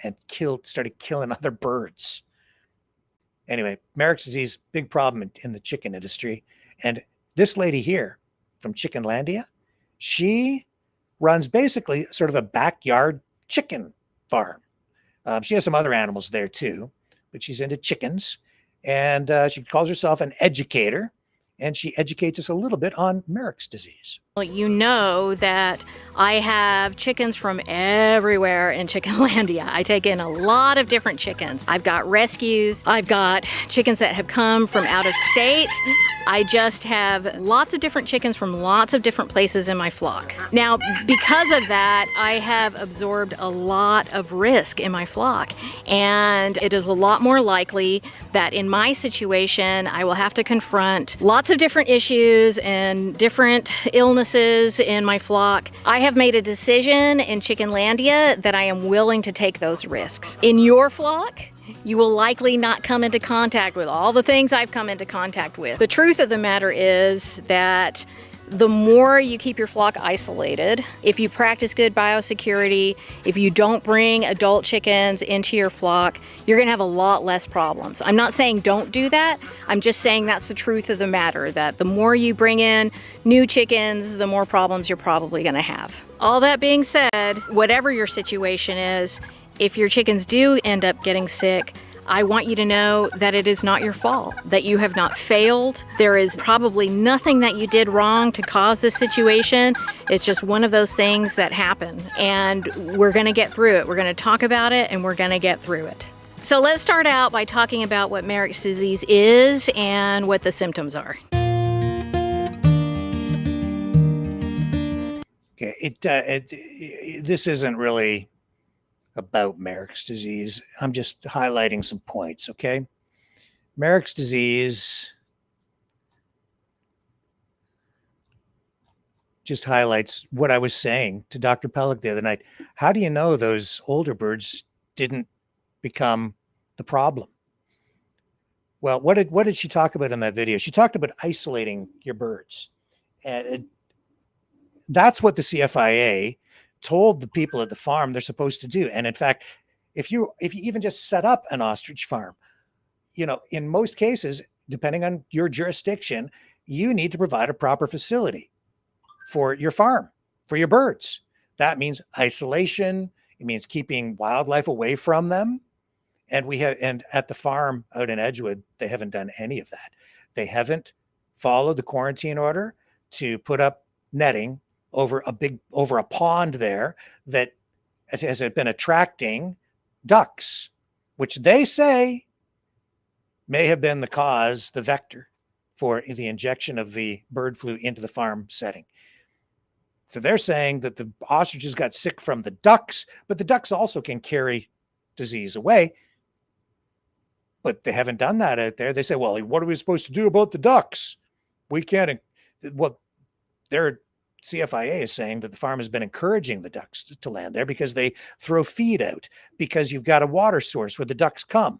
and started killing other birds. Anyway, Maverick's disease, big problem in the chicken industry. And this lady here from Chickenlandia, she runs basically sort of a backyard chicken farm. She has some other animals there too, but she's into chickens. And she calls herself an educator. And she educates us a little bit on Maverick's disease. Well, you know that I have chickens from everywhere in Chickenlandia. I take in a lot of different chickens. I've got rescues. I've got chickens that have come from out of state. I just have lots of different chickens from lots of different places in my flock. Now, because of that, I have absorbed a lot of risk in my flock. And it is a lot more likely that in my situation, I will have to confront lots of different issues and different illnesses in my flock. I have made a decision in Chickenlandia that I am willing to take those risks. In your flock, you will likely not come into contact with all the things I've come into contact with. The truth of the matter is that the more you keep your flock isolated, if you practice good biosecurity, if you don't bring adult chickens into your flock, you're going to have a lot less problems. I'm not saying don't do that. I'm just saying that's the truth of the matter, that the more you bring in new chickens, the more problems you're probably going to have. All that being said, whatever your situation is, if your chickens do end up getting sick, I want you to know that it is not your fault, that you have not failed. There is probably nothing that you did wrong to cause this situation. It's just one of those things that happen, and we're going to get through it. We're going to talk about it, and we're going to get through it. So let's start out by talking about what Maverick's disease is and what the symptoms are. Okay, this isn't really about Maverick's disease. I'm just highlighting some points, okay? Maverick's disease just highlights what I was saying to Dr. Pellick the other night. How do you know those older birds didn't become the problem? Well, what did she talk about in that video? She talked about isolating your birds. And that's what the CFIA told the people at the farm they're supposed to do. And in fact, if you even just set up an ostrich farm, in most cases, depending on your jurisdiction, you need to provide a proper facility for your farm, for your birds. That means isolation. It means keeping wildlife away from them. And at the farm out in Edgewood, they haven't done any of that. They haven't followed the quarantine order to put up netting over a pond there that has been attracting ducks, which they say may have been the vector for the injection of the bird flu into the farm setting. So they're saying that the ostriches got sick from the ducks, but the ducks also can carry disease away. But they haven't done that out there. They say, well, what are we supposed to do about the ducks? We can't. Well, their CFIA is saying that the farm has been encouraging the ducks to land there because they throw feed out, because you've got a water source where the ducks come.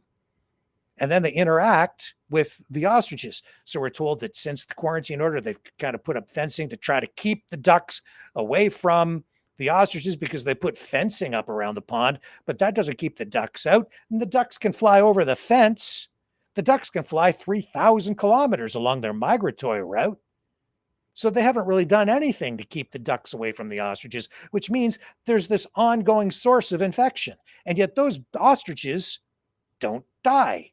And then they interact with the ostriches. So we're told that since the quarantine order, they've kind of put up fencing to try to keep the ducks away from the ostriches, because they put fencing up around the pond, but that doesn't keep the ducks out. And the ducks can fly over the fence. The ducks can fly 3,000 kilometers along their migratory route. So they haven't really done anything to keep the ducks away from the ostriches, which means there's this ongoing source of infection. And yet those ostriches don't die.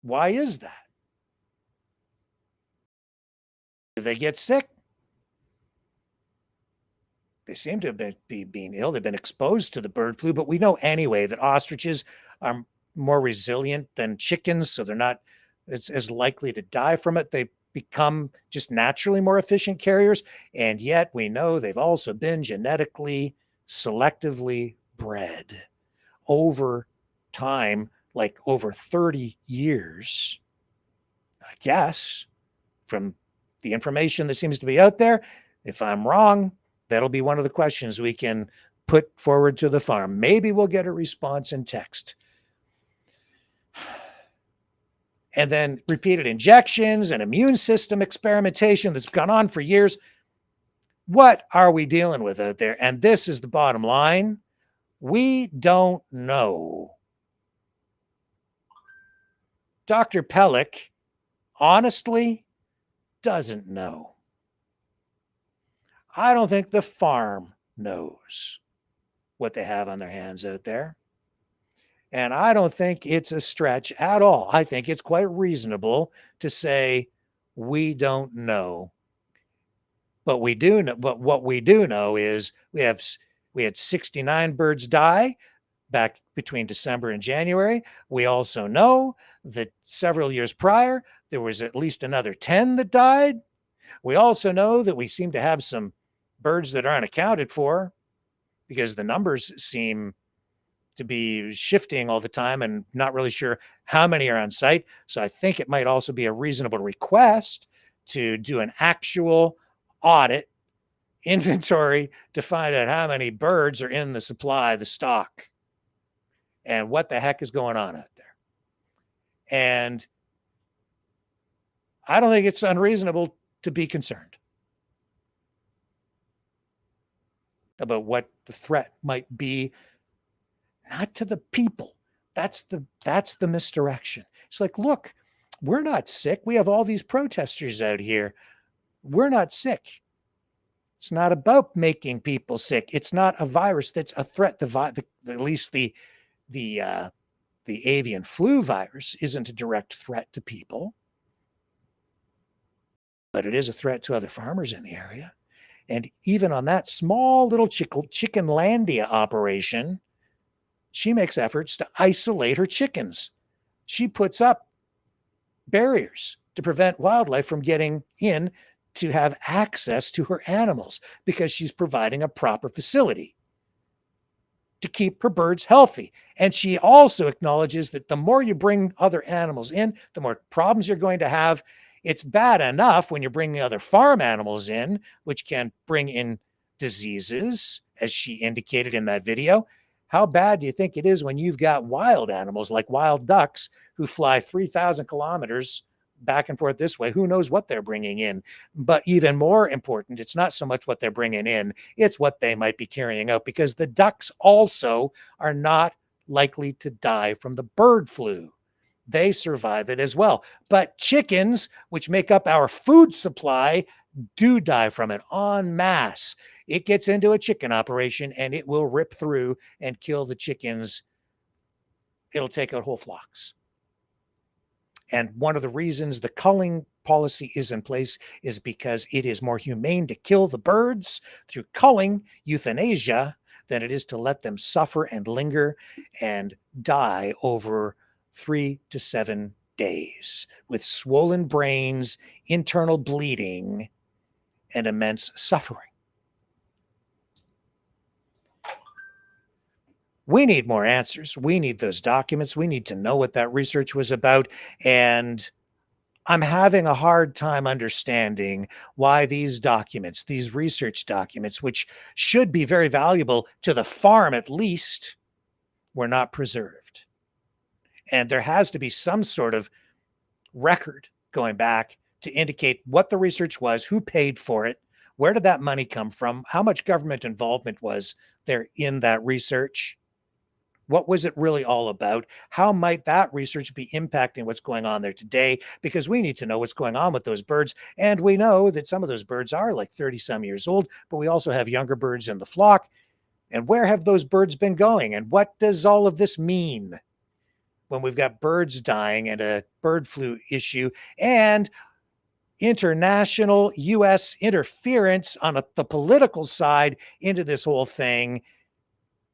Why is that? Do they get sick? They seem to have been being ill. They've been exposed to the bird flu, but we know anyway that ostriches are more resilient than chickens, so they're not as likely to die from it. They become just naturally more efficient carriers, and yet we know they've also been genetically selectively bred over time, like over 30 years, I guess, from the information that seems to be out there. If I'm wrong, that'll be one of the questions we can put forward to the farm. Maybe we'll get a response in text. And then repeated injections and immune system experimentation that's gone on for years. What are we dealing with out there? And this is the bottom line. We don't know. Dr. Pellick honestly doesn't know. I don't think the farm knows what they have on their hands out there. And I don't think it's a stretch at all. I think it's quite reasonable to say we don't know. But we do know. But what we do know is we had 69 birds die back between December and January. We also know that several years prior, there was at least another 10 that died. We also know that we seem to have some birds that aren't accounted for, because the numbers seem to be shifting all the time and not really sure how many are on site. So I think it might also be a reasonable request to do an actual audit inventory to find out how many birds are in the supply, the stock, and what the heck is going on out there. And I don't think it's unreasonable to be concerned about what the threat might be, not to the people. That's the misdirection. It's like, look, we're not sick. We have all these protesters out here. We're not sick. It's not about making people sick. It's not a virus that's a threat. At least the avian flu virus isn't a direct threat to people, but it is a threat to other farmers in the area. And even on that small little Chickenlandia operation, she makes efforts to isolate her chickens. She puts up barriers to prevent wildlife from getting in to have access to her animals, because she's providing a proper facility to keep her birds healthy. And she also acknowledges that the more you bring other animals in, the more problems you're going to have. It's bad enough when you're bringing other farm animals in, which can bring in diseases, as she indicated in that video. How bad do you think it is when you've got wild animals like wild ducks who fly 3,000 kilometers back and forth this way? Who knows what they're bringing in? But even more important, it's not so much what they're bringing in, it's what they might be carrying out, because the ducks also are not likely to die from the bird flu. They survive it as well. But chickens, which make up our food supply, do die from it en masse. It gets into a chicken operation and it will rip through and kill the chickens. It'll take out whole flocks. And one of the reasons the culling policy is in place is because it is more humane to kill the birds through culling, euthanasia, than it is to let them suffer and linger and die over 3 to 7 days with swollen brains, internal bleeding, and immense suffering. We need more answers. We need those documents. We need to know what that research was about. And I'm having a hard time understanding why these documents, these research documents, which should be very valuable to the farm at least, were not preserved. And there has to be some sort of record going back to indicate what the research was, who paid for it, where did that money come from, how much government involvement was there in that research. What was it really all about? How might that research be impacting what's going on there today? Because we need to know what's going on with those birds. And we know that some of those birds are like 30 some years old, but we also have younger birds in the flock. And where have those birds been going? And what does all of this mean when we've got birds dying and a bird flu issue and international U.S. interference on the political side into this whole thing,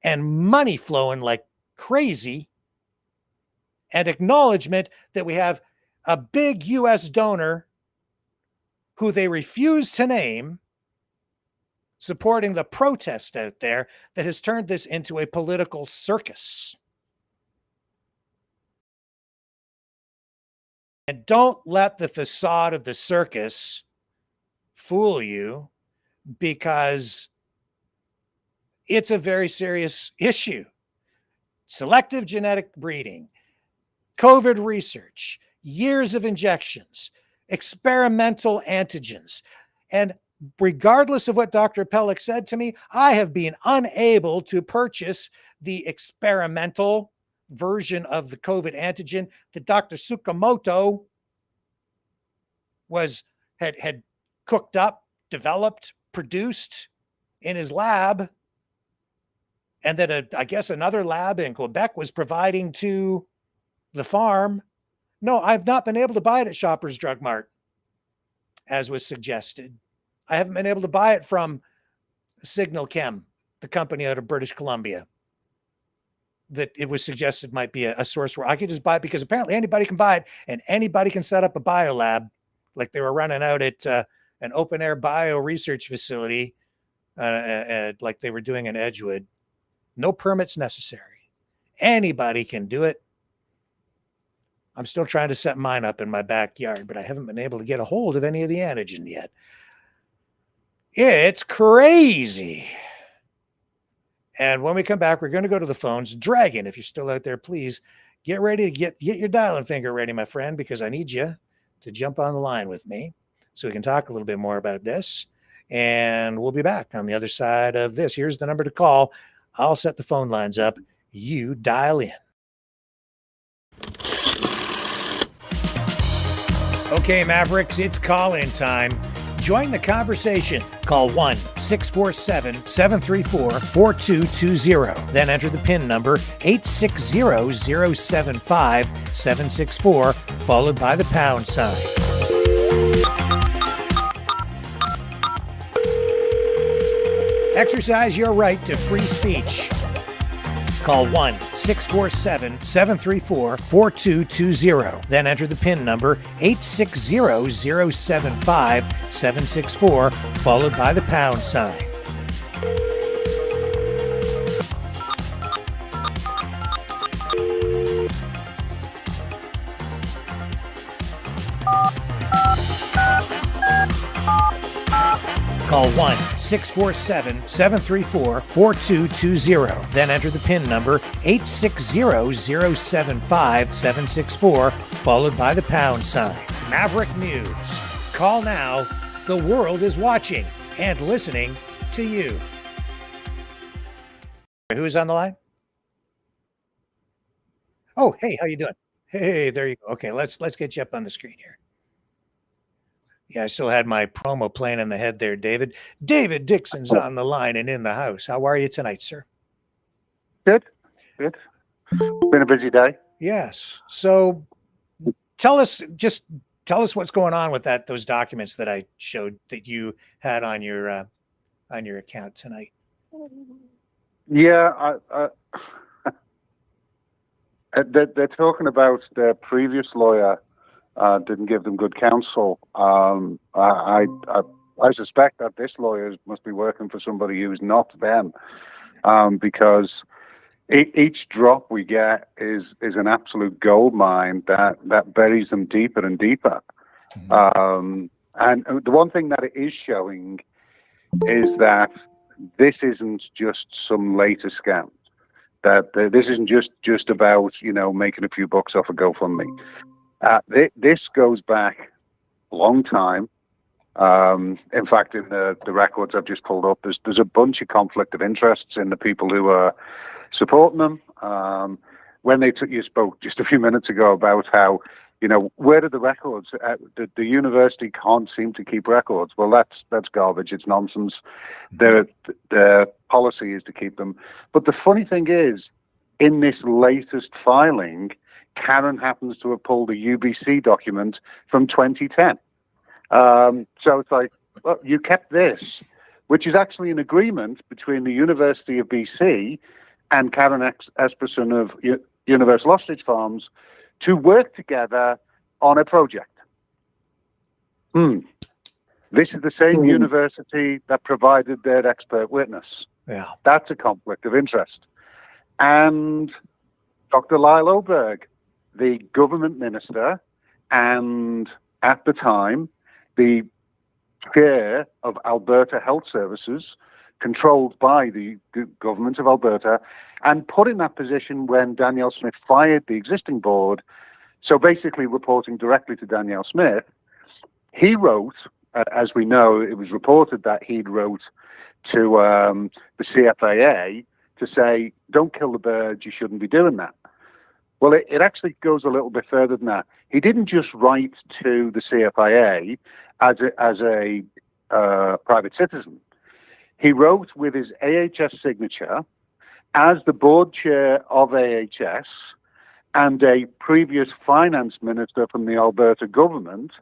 and money flowing like crazy, and acknowledgement that we have a big U.S. donor who they refuse to name supporting the protest out there that has turned this into a political circus. And don't let the facade of the circus fool you, because it's a very serious issue. Selective genetic breeding, COVID research, years of injections, experimental antigens. And regardless of what Dr. Pellick said to me, I have been unable to purchase the experimental version of the COVID antigen that Dr. Tsukamoto had cooked up, developed, produced in his lab, and that I guess another lab in Quebec was providing to the farm. No, I've not been able to buy it at Shoppers Drug Mart, as was suggested. I haven't been able to buy it from Signal Chem, the company out of British Columbia, that it was suggested might be a source where I could just buy it, because apparently anybody can buy it and anybody can set up a biolab, like they were running out at an open air bio research facility, like they were doing in Edgewood. No permits necessary. Anybody can do it. I'm still trying to set mine up in my backyard, but I haven't been able to get a hold of any of the antigen yet. It's crazy. And when we come back, we're going to go to the phones. Dragon, if you're still out there, please get ready to get your dialing finger ready, my friend, because I need you to jump on the line with me so we can talk a little bit more about this. And we'll be back on the other side of this. Here's the number to call. I'll set the phone lines up. You dial in. Okay, Mavericks, it's call-in time. Join the conversation. Call 1-647-734-4220. Then enter the PIN number 860-075-764, followed by the pound sign. Exercise your right to free speech. Call 1-647-734-4220. Then enter the PIN number 860-075-764, followed by the pound sign. Call 1-647-734-4220. Then enter the PIN number 860-075-764, followed by the pound sign. Maverick News. Call now. The world is watching and listening to you. Who's on the line? Oh, hey, how you doing? Hey, there you go. Okay, let's get you up on the screen here. Yeah, I still had my promo playing in the head there, David. David Dixon's on the line and in the house. How are you tonight, sir? Good. Been a busy day. Yes. So tell us what's going on with those documents that I showed that you had on your account tonight. Yeah, they're talking about their previous lawyer didn't give them good counsel. I I suspect that this lawyer must be working for somebody who's not them, because each drop we get is an absolute gold mine that buries them deeper and deeper. And the one thing that it is showing is that this isn't just some later scam. That this isn't just about, you know, making a few bucks off a GoFundMe. This goes back a long time. In fact, in the records I've just pulled up, there's a bunch of conflict of interests in the people who are supporting them. When you spoke just a few minutes ago about how, you know, where are the records? The university can't seem to keep records. Well, that's garbage. It's nonsense. Their policy is to keep them. But the funny thing is, in this latest filing, Karen happens to have pulled a UBC document from 2010. So it's like, well, you kept this, which is actually an agreement between the University of BC and Karen Esperson of Universal Ostrich Farms to work together on a project. This is the same university that provided their expert witness. Yeah. That's a conflict of interest. And Dr. Lyle Oberg, the government minister, and at the time, the chair of Alberta Health Services, controlled by the government of Alberta, and put in that position when Danielle Smith fired the existing board. So basically reporting directly to Danielle Smith, he wrote, as we know, it was reported that he'd wrote to the CFAA to say, don't kill the birds, you shouldn't be doing that. Well, it actually goes a little bit further than that. He didn't just write to the CFAA as a private citizen. He wrote with his AHS signature as the board chair of AHS and a previous finance minister from the Alberta government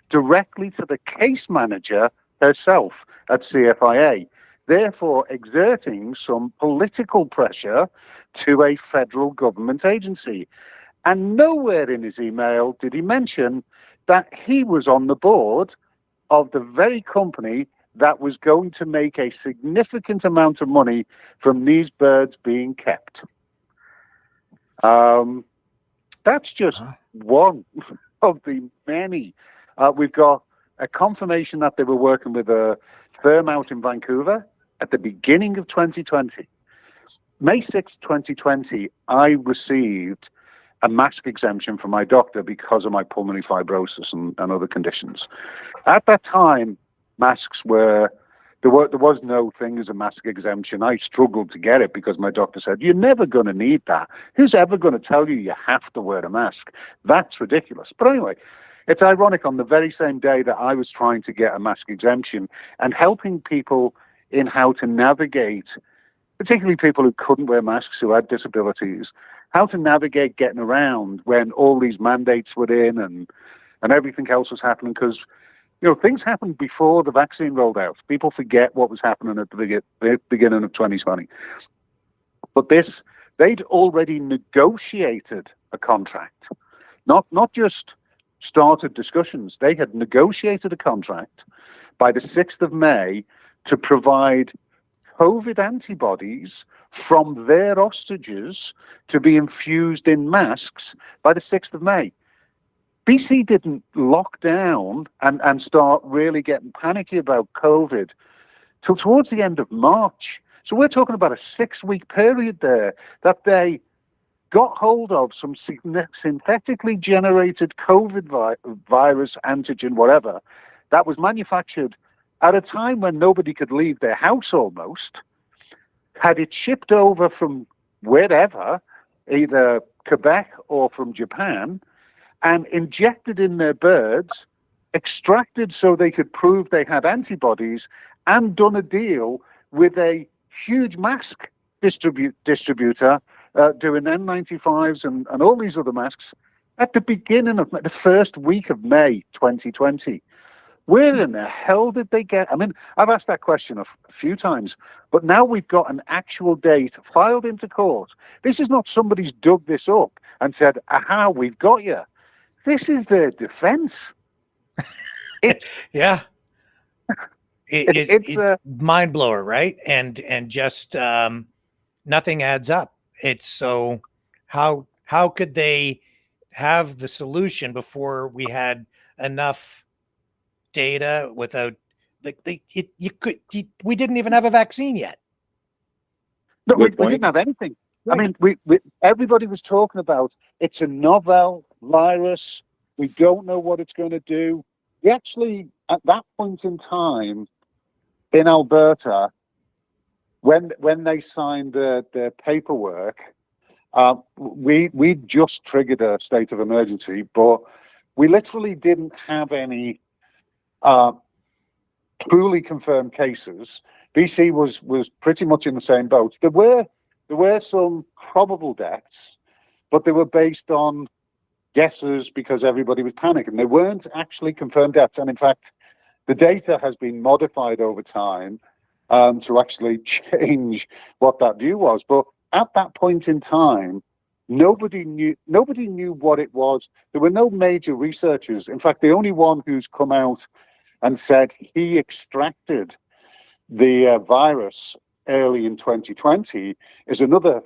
directly to the case manager herself at CFIA, therefore exerting some political pressure to a federal government agency. And nowhere in his email did he mention that he was on the board of the very company that was going to make a significant amount of money from these birds being kept. That's just one of the many. We've got a confirmation that they were working with a firm out in Vancouver at the beginning of 2020. May 6th, 2020, I received a mask exemption from my doctor because of my pulmonary fibrosis and other conditions. At that time, masks were, there was no thing as a mask exemption. I struggled to get it because my doctor said, you're never going to need that. Who's ever going to tell you have to wear a mask? That's ridiculous. But anyway, it's ironic, on the very same day that I was trying to get a mask exemption and helping people in how to navigate, particularly people who couldn't wear masks, who had disabilities, how to navigate getting around when all these mandates were in and everything else was happening. Because, you know, things happened before the vaccine rolled out. People forget what was happening at the beginning of 2020. But this, they'd already negotiated a contract, not just started discussions. They had negotiated a contract by the 6th of May to provide COVID antibodies from their ostriches to be infused in masks by the 6th of May. BC didn't lock down and start really getting panicky about COVID till towards the end of March. So we're talking about a 6-week period there that they got hold of some synthetically generated COVID virus, antigen, whatever, that was manufactured at a time when nobody could leave their house almost, had it shipped over from wherever, either Quebec or from Japan, and injected in their birds, extracted so they could prove they had antibodies, and done a deal with a huge mask distributor doing N95s and all these other masks at the beginning of the first week of May 2020. Where in the hell did they get? I mean, I've asked that question a few times, but now we've got an actual date filed into court. This is not somebody's dug this up and said, aha, we've got you. This is their defense. Yeah. It's a mind blower, right? And just nothing adds up. It's so how could they have the solution before we had enough data without we didn't even have a vaccine yet. No, we didn't have anything. Right. I mean, we everybody was talking about it's a novel virus. We don't know what it's going to do. We actually, at that point in time, in Alberta, when they signed the paperwork, we just triggered a state of emergency, but we literally didn't have any truly confirmed cases. BC was pretty much in the same boat. There were some probable deaths, but they were based on guesses because everybody was panicking. They weren't actually confirmed deaths, and in fact, the data has been modified over time to actually change what that view was. But at that point in time, nobody knew what it was. There were no major researchers. In fact, the only one who's come out and said he extracted the virus early in 2020 is another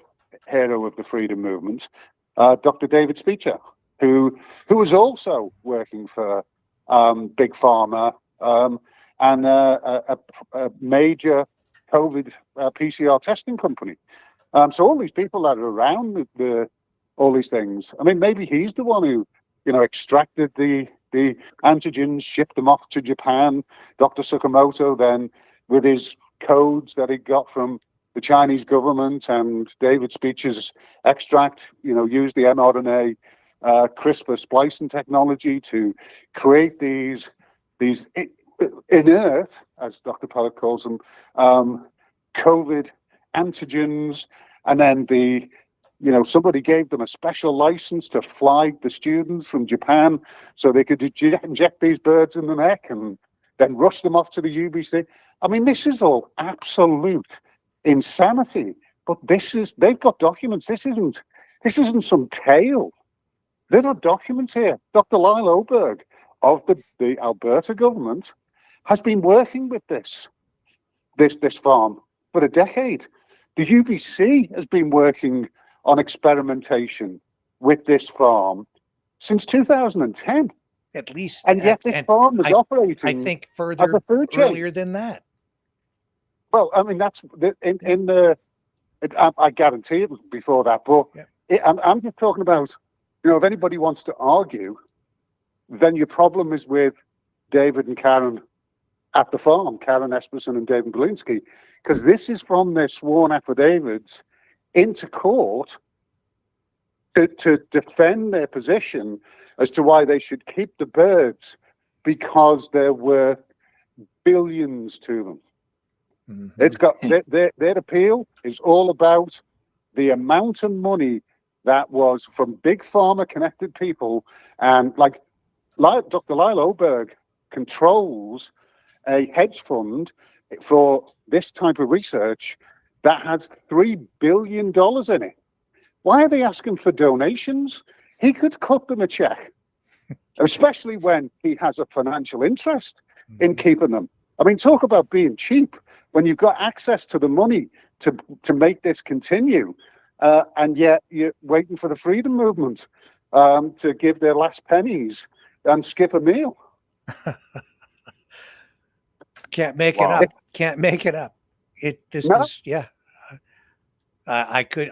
hero of the freedom movement, Dr. David Speecher, who was also working for Big Pharma and a major COVID PCR testing company. So all these people that are around all these things, I mean, maybe he's the one who, extracted the antigens, shipped them off to Japan. Dr. Tsukamoto then, with his codes that he got from the Chinese government and David Speech's extract, used the mRNA CRISPR splicing technology to create these inert, as Dr. Pollack calls them, COVID antigens, and then somebody gave them a special license to fly the students from Japan so they could inject these birds in the neck and then rush them off to the UBC. I mean, this is all absolute insanity. But they've got documents. This isn't some tale. There are documents here. Dr. Lyle Oberg of the Alberta government has been working with this farm for a decade. The UBC has been working on experimentation with this farm since 2010. At least, and yet this farm is operating. I think further earlier than that. Well, I mean, that's I guarantee it was before that. But I'm just talking about, if anybody wants to argue, then your problem is with David and Karen at the farm, Karen Esperson and David Belinsky, because this is from their sworn affidavits into court to defend their position as to why they should keep the birds, because there were billions to them. Mm-hmm. It's got their appeal is all about the amount of money that was from big pharma connected people, and like Dr. Lyle Oberg controls a hedge fund for this type of research that has $3 billion in it. Why are they asking for donations? He could cut them a check, especially when he has a financial interest in keeping them. I mean, talk about being cheap when you've got access to the money to make this continue, and yet you're waiting for the freedom movement to give their last pennies and skip a meal. Can't make it up. Can't make it up. Was I could.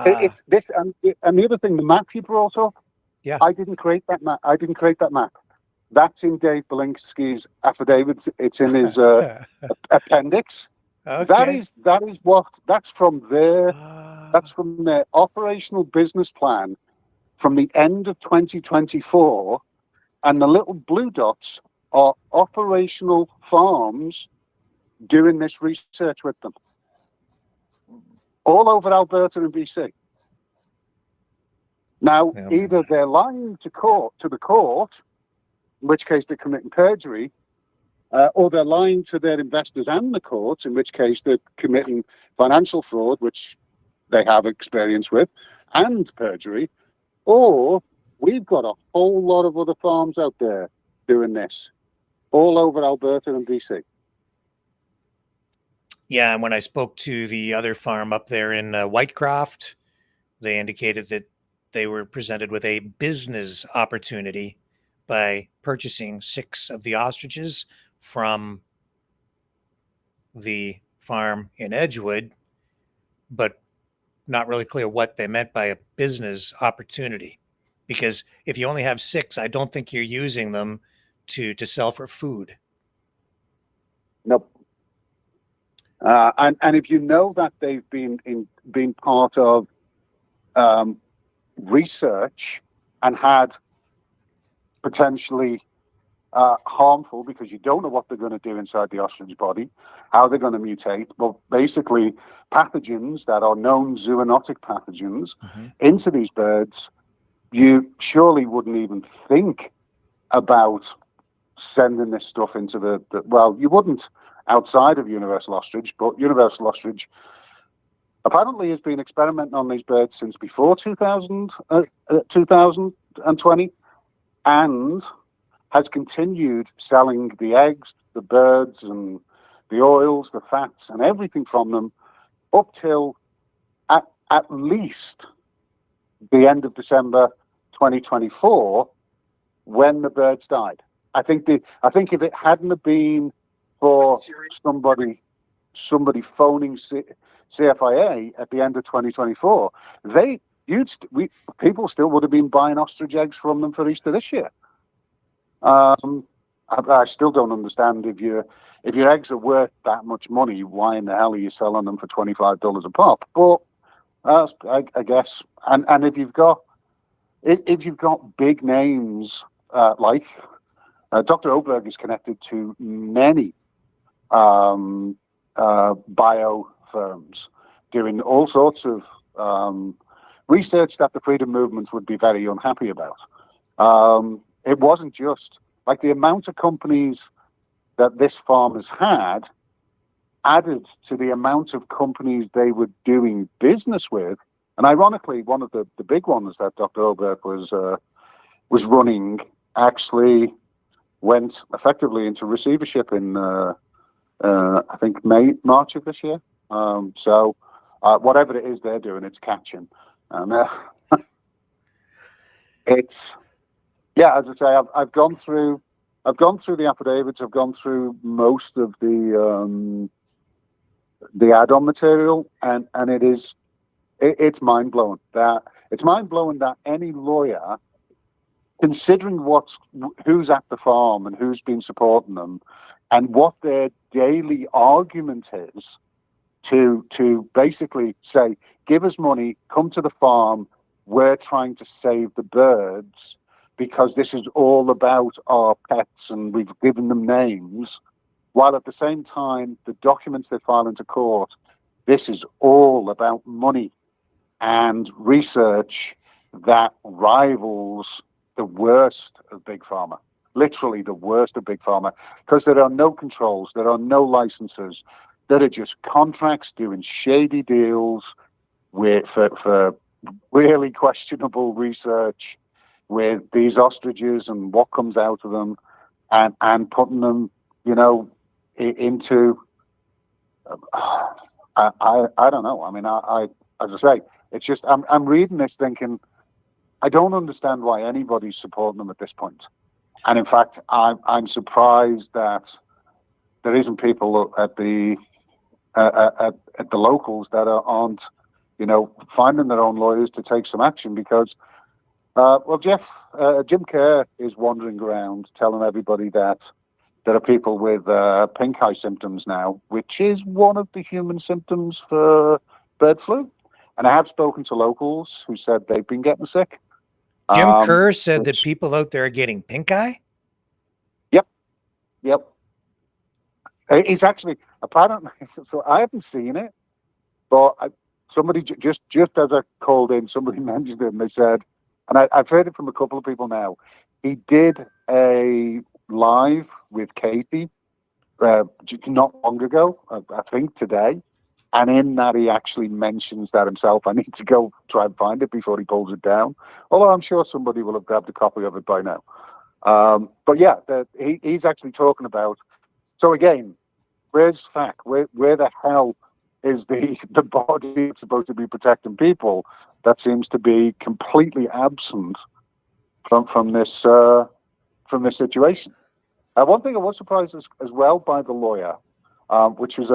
It's this and the other thing, the map you brought up. Yeah, I didn't create that map. That's in Dave Belinsky's affidavit. It's in his appendix. Okay. That's from their operational business plan from the end of 2024, and the little blue dots are operational farms doing this research with them all over Alberta and BC. Now, either they're lying to the court, in which case they're committing perjury, or they're lying to their investors and the courts, in which case they're committing financial fraud, which they have experience with, and perjury, or we've got a whole lot of other farms out there doing this. all over Alberta and BC. Yeah, and when I spoke to the other farm up there in Whitecroft, they indicated that they were presented with a business opportunity by purchasing 6 of the ostriches from the farm in Edgewood, but not really clear what they meant by a business opportunity. Because if you only have 6, I don't think you're using them to sell for food. Nope. And if you know that they've been part of research and had potentially harmful, because you don't know what they're going to do inside the ostrich body, how they're going to mutate. Well, basically, pathogens that are known zoonotic pathogens into these birds, you surely wouldn't even think about sending this stuff into well, you wouldn't outside of universal ostrich, but universal ostrich apparently has been experimenting on these birds since before 2020, and has continued selling the eggs, the birds, and the oils, the fats, and everything from them up till at least the end of December 2024, when the birds died. I think if it hadn't have been for somebody phoning CFIA at the end of 2024, people still would have been buying ostrich eggs from them for Easter this year. I still don't understand, if your eggs are worth that much money, why in the hell are you selling them for $25 a pop? But I guess, and if you've got big names like Dr. Oberg is connected to many bio firms doing all sorts of research that the freedom movements would be very unhappy about. It wasn't just like the amount of companies that this farm has had added to the amount of companies they were doing business with. And ironically, one of the big ones that Dr. Oberg was running actually went effectively into receivership in I think March of this year. So whatever it is they're doing, it's catching. It's, yeah, as I say, I've gone through the affidavits. I've gone through most of the add-on material, and it's mind blowing that any lawyer, considering who's at the farm and who's been supporting them, and what their daily argument is, to basically say, give us money, come to the farm, we're trying to save the birds because this is all about our pets and we've given them names, while at the same time, the documents they file into court, this is all about money and research that rivals the worst of Big Pharma. Literally the worst of Big Pharma, because there are no controls, there are no licenses, there are just contracts doing shady deals for really questionable research with these ostriches and what comes out of them, and putting them, into I don't know. I mean, I as I say, it's just I'm reading this thinking I don't understand why anybody's supporting them at this point. And in fact, I'm surprised that there isn't people at the locals that aren't, finding their own lawyers to take some action, because, Jim Kerr is wandering around telling everybody that there are people with pink eye symptoms now, which is one of the human symptoms for bird flu. And I have spoken to locals who said they've been getting sick. Jim Kerr said that people out there are getting pink eye? Yep. He's actually, apparently, so I haven't seen it, but somebody just as I called in, somebody mentioned it, and they said, and I've heard it from a couple of people now, he did a live with Katie not long ago, I think today, and in that he actually mentions that himself. I need to go try and find it before he pulls it down, although I'm sure somebody will have grabbed a copy of it by now. But yeah, he's actually talking about. So again, where's FAC? Where the hell is the body that's supposed to be protecting people? That seems to be completely absent from this situation. One thing I was surprised as well by the lawyer, which is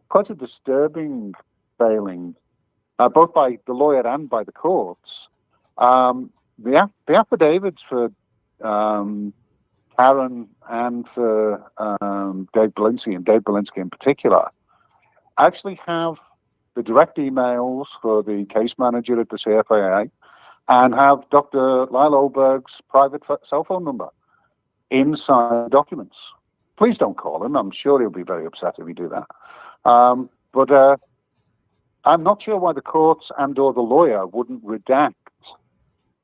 quite a disturbing failing, both by the lawyer and by the courts. The affidavits for Karen and for Dave Belinsky in particular, actually have the direct emails for the case manager at the CFAA and have Dr. Lyle Oberg's private cell phone number inside documents. Please don't call him. I'm sure he'll be very upset if you do that. But I'm not sure why the courts and or the lawyer wouldn't redact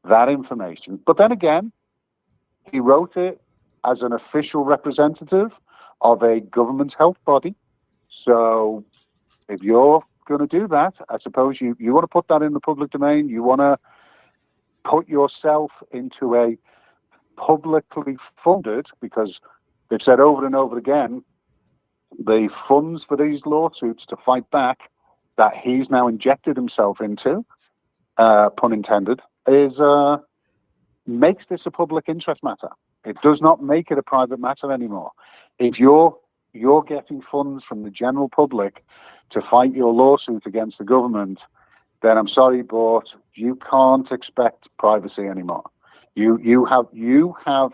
that information. But then again, he wrote it as an official representative of a government health body. So if you're going to do that, I suppose you want to put that in the public domain. You want to put yourself into a publicly funded, because they've said over and over again, the funds for these lawsuits to fight back that he's now injected himself into, pun intended, is makes this a public interest matter. It does not make it a private matter anymore. If you're getting funds from the general public to fight your lawsuit against the government, then I'm sorry, but you can't expect privacy anymore. You have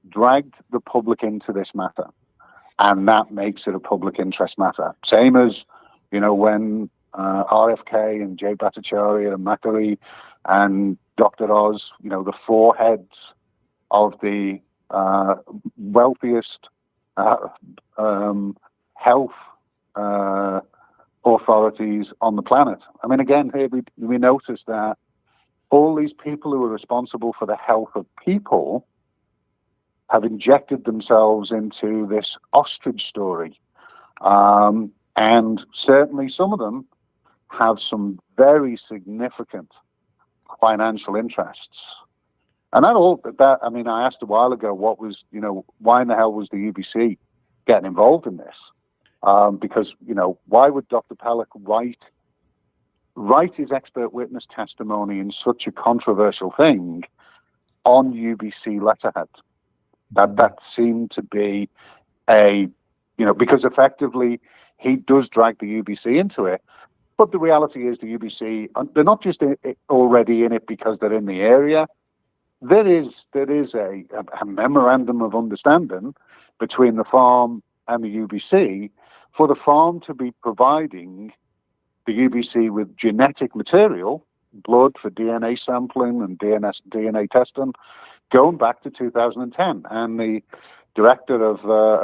dragged the public into this matter, and that makes it a public interest matter. Same as, when RFK and Jay Bhattacharya and Macquarie and Dr. Oz, the four heads of the wealthiest health authorities on the planet. I mean, again, here we notice that all these people who are responsible for the health of people have injected themselves into this ostrich story. And certainly some of them have some very significant financial interests. And I asked a while ago, why in the hell was the UBC getting involved in this? Because, why would Dr. Pellick write his expert witness testimony in such a controversial thing on UBC letterhead? That seemed to be because effectively he does drag the UBC into it. But the reality is the UBC, they're not just already in it because they're in the area. There is a memorandum of understanding between the farm and the UBC for the farm to be providing the UBC with genetic material, blood for DNA sampling and DNA testing, going back to 2010. And the director of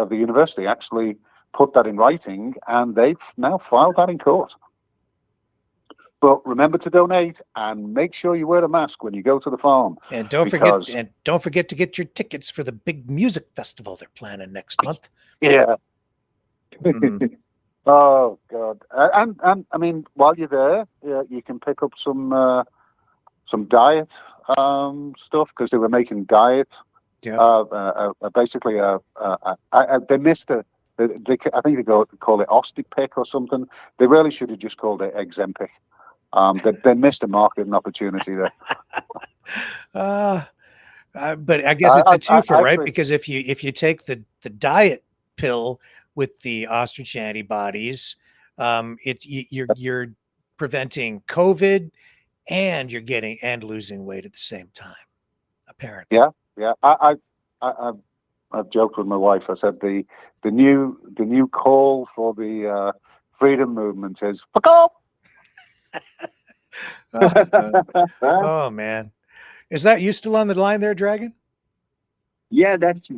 the university actually put that in writing, and they've now filed that in court. But remember to donate and make sure you wear a mask when you go to the farm. And don't forget to get your tickets for the big music festival they're planning next month. Yeah. Oh God. And I mean, while you're there, you can pick up some diet stuff, because they were making diet. Yeah. Basically, they missed I think they call it Ostrich pick or something. They really should have just called it Exempic. They missed a marketing opportunity there. But I guess it's a twofer, right? Because if you take the diet pill with the ostrich antibodies, you're preventing COVID, and you're getting and losing weight at the same time, apparently. Yeah. I've joked with my wife. I said the new call for the freedom movement is fuck off. Oh man, is that you still on the line there, Dragon? Yeah, that's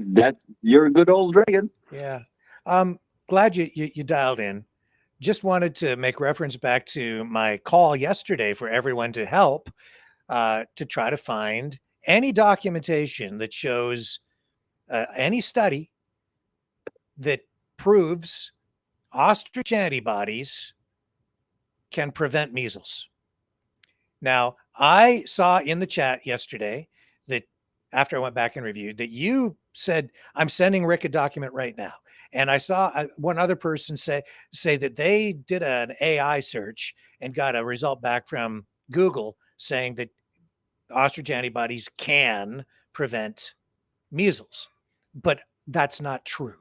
you're a good old dragon. Yeah. Glad you dialed in. Just wanted to make reference back to my call yesterday for everyone to help to try to find any documentation that shows any study that proves ostrich antibodies can prevent measles. Now, I saw in the chat yesterday that after I went back and reviewed, that you said, I'm sending Rick a document right now. And I saw one other person say that they did an AI search and got a result back from Google saying that ostrich antibodies can prevent measles, but that's not true.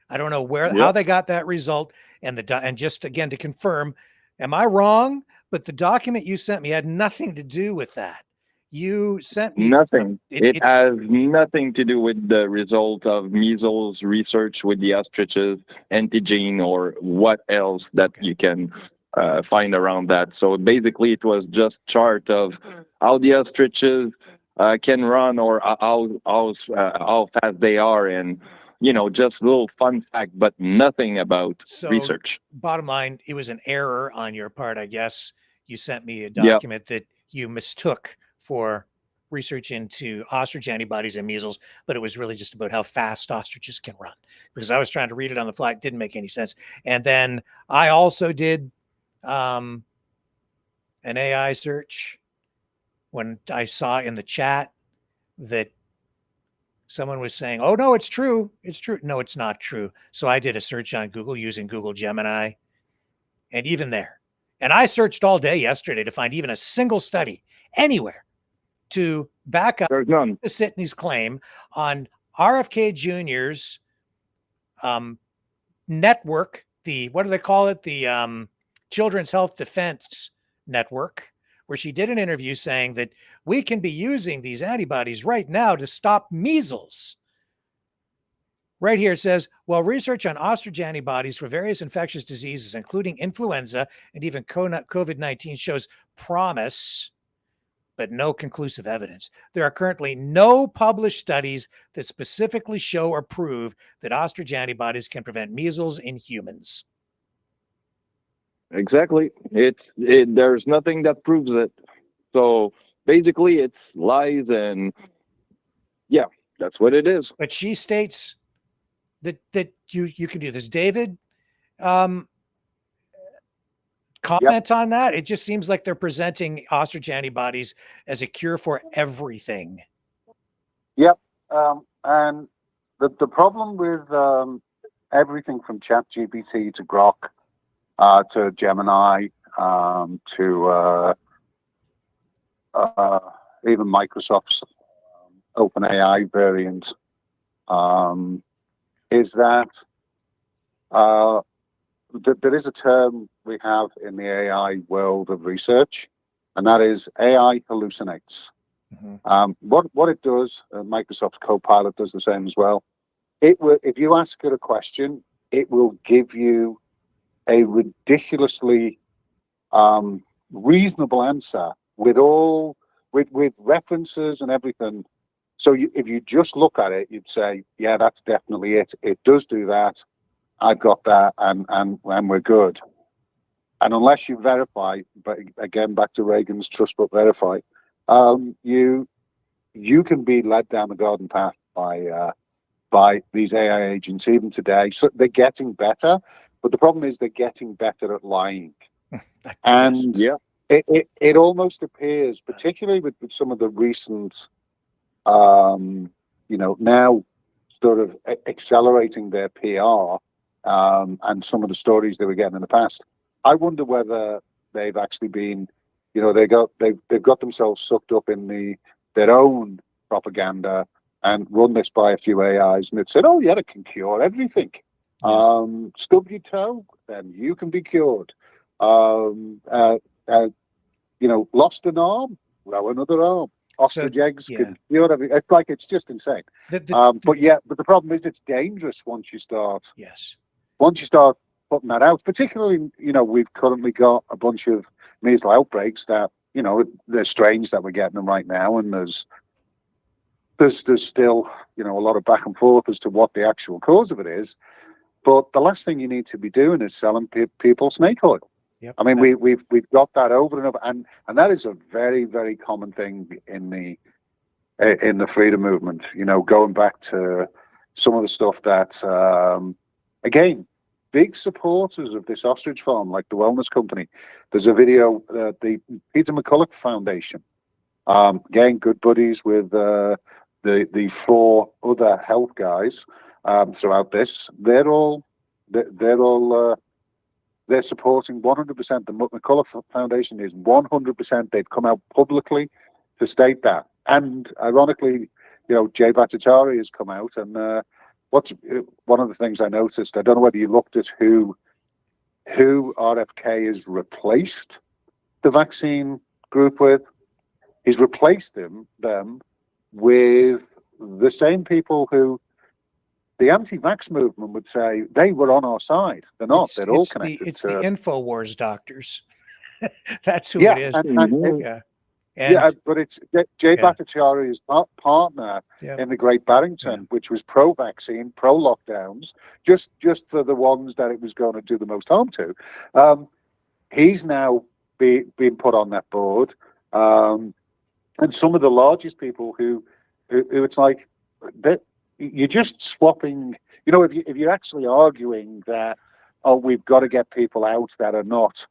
I don't know how they got that result. And just again to confirm, am I wrong? But the document you sent me had nothing to do with that. You sent me nothing. It has nothing to do with the result of measles research with the ostriches, antigen, or what else that you can find around that. So basically, it was just chart of how the ostriches can run or how fast they are, and just little fun fact, but nothing about research. Bottom line, it was an error on your part, I guess. You sent me a document that you mistook for research into ostrich antibodies and measles, but it was really just about how fast ostriches can run, because I was trying to read it on the fly. It didn't make any sense. And then I also did an AI search when I saw in the chat that someone was saying, oh, no, it's true. It's true. No, it's not true. So I did a search on Google using Google Gemini. And even there, and I searched all day yesterday to find even a single study anywhere to back up Sitney's claim on RFK Jr.'s network, what do they call it? The Children's Health Defense Network, where she did an interview saying that we can be using these antibodies right now to stop measles. Right here it says, well, research on ostrich antibodies for various infectious diseases, including influenza and even COVID-19, shows promise, but no conclusive evidence. There are currently no published studies that specifically show or prove that ostrich antibodies can prevent measles in humans. Exactly. There's nothing that proves it. So basically it's lies, and yeah, that's what it is. But she states that you can do this. David, comment on that? It just seems like they're presenting ostrich antibodies as a cure for everything. Yep. And the problem with everything from ChatGPT to Grok to Gemini to even Microsoft's OpenAI variant is that there is a term we have in the AI world of research, and that is AI hallucinates. What it does, Microsoft's Copilot does the same as well. It will, if you ask it a question, it will give you a ridiculously reasonable answer with references and everything. So if you just look at it, you'd say, yeah, that's definitely it. It does do that. I've got that, and we're good. And unless you verify, but again, back to Reagan's trust but verify, you can be led down the garden path by these AI agents even today. So they're getting better, but the problem is they're getting better at lying. And it almost appears, particularly with some of the recent, now sort of accelerating their PR and some of the stories they were getting in the past. I wonder whether they've actually been, they've got themselves sucked up in their own propaganda and run this by a few AIs, and it said, "Oh yeah, it can cure everything. Stub your toe, then you can be cured. Lost an arm, grow another arm. Ostrich eggs can cure everything." It's like, it's just insane. But the problem is it's dangerous once you start. Yes. Once you start putting that out, particularly, we've currently got a bunch of measles outbreaks that, they're strange that we're getting them right now, and there's still, a lot of back and forth as to what the actual cause of it is. But the last thing you need to be doing is selling people snake oil. Yep. I mean, we've got that over and over, and that is a very, very common thing in the freedom movement. Going back to some of the stuff that, again, big supporters of this ostrich farm, like the Wellness Company. There's a video, the Peter McCulloch Foundation. Again, good buddies with the four other health guys throughout this, they're supporting 100%. The McCullough Foundation is 100%. They've come out publicly to state that. And ironically, Jay Bhattacharya has come out, and what's one of the things I noticed, I don't know whether you looked at who RFK has replaced the vaccine group with. He's replaced them with the same people who the anti-vax movement would say they were on our side. They're not. They're all connected. It's the InfoWars doctors. That's who it is. But it's Jay Bhattacharya's partner in the Great Barrington, which was pro-vaccine, pro-lockdowns, just for the ones that it was going to do the most harm to. He's now being put on that board, and some of the largest people who it's like that. You're just swapping. If you're actually arguing that, we've got to get people out that are not,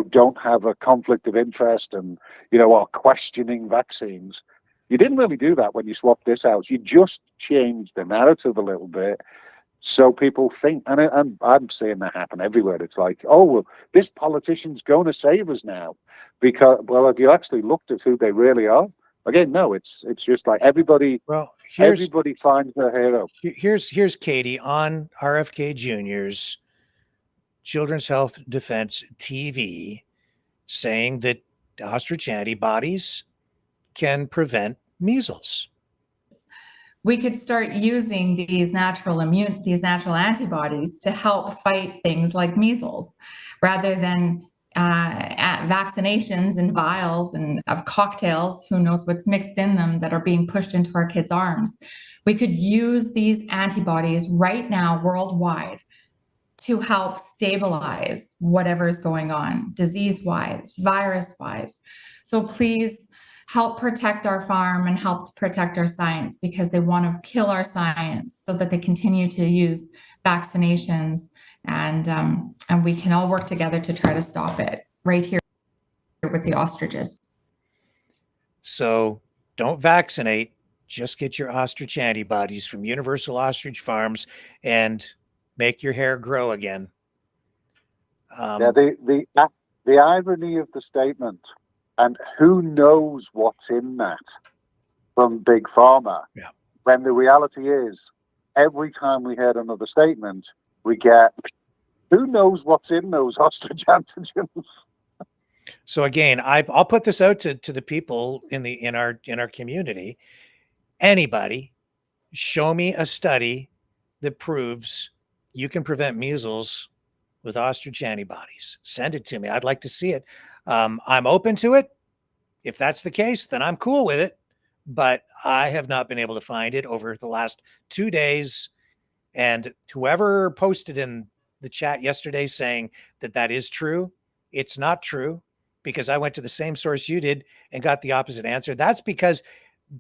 don't have a conflict of interest and, are questioning vaccines. You didn't really do that when you swapped this out. You just changed the narrative a little bit. So people think, and I'm seeing that happen everywhere. It's like, this politician's going to save us now. Because, if you actually looked at who they really are, again, no, it's just like everybody. Well, everybody finds their hero. Here's Katie on RFK Jr.'s Children's Health Defense TV saying that ostrich antibodies can prevent measles. We could start using these natural antibodies to help fight things like measles, rather than vaccinations and vials and of cocktails, who knows what's mixed in them, that are being pushed into our kids' arms. We could use these antibodies right now worldwide to help stabilize whatever is going on, disease-wise, virus-wise. So please help protect our farm and help to protect our science, because they want to kill our science so that they continue to use vaccinations, and we can all work together to try to stop it right here with the ostriches. So don't vaccinate, just get your ostrich antibodies from Universal Ostrich Farms and make your hair grow again. The irony of the statement, and who knows what's in that from Big Pharma, when the reality is, every time we heard another statement, we get, who knows what's in those ostrich antigens? So again, I'll put this out to the people in our community. Anybody, show me a study that proves you can prevent measles with ostrich antibodies. Send it to me. I'd like to see it. I'm open to it. If that's the case, then I'm cool with it. But I have not been able to find it over the last 2 days. And whoever posted in the chat yesterday saying that is true, it's not true, because I went to the same source you did and got the opposite answer. That's because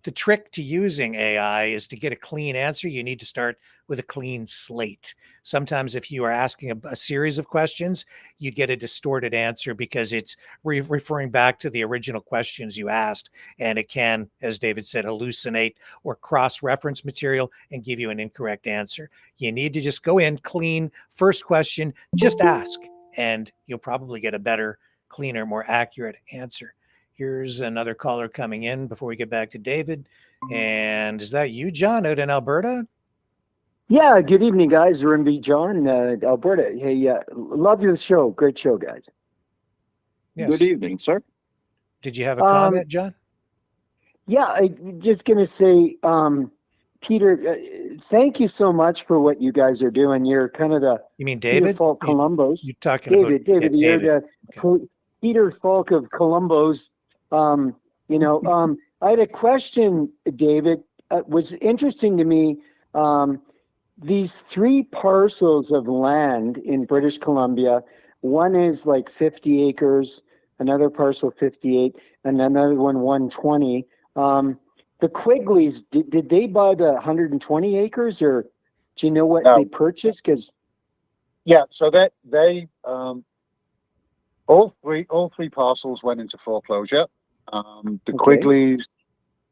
the trick to using AI is to get a clean answer. You need to start with a clean slate. Sometimes if you are asking a series of questions, you get a distorted answer because it's referring back to the original questions you asked. And it can, as David said, hallucinate or cross-reference material and give you an incorrect answer. You need to just go in clean, first question, just ask, and you'll probably get a better, cleaner, more accurate answer. Here's another caller coming in before we get back to David. And is that you, John, out in Alberta? Yeah, good evening, guys. RMB John, Alberta. Hey, love your show. Great show, guys. Yes. Good evening, sir. Did you have a comment, John? Yeah, I'm just going to say, Peter, thank you so much for what you guys are doing. You're kind of the You mean David? Peter Falk Columbus. You talking David, about David, you're the Peter Falk of Columbus. I had a question, David. Was interesting to me. These 3 parcels of land in British Columbia, one is like 50 acres, another parcel 58, and another one 120. The Quigleys, did they buy the 120 acres, or do you know what they purchased? Because so that they all three parcels went into foreclosure. The Quigleys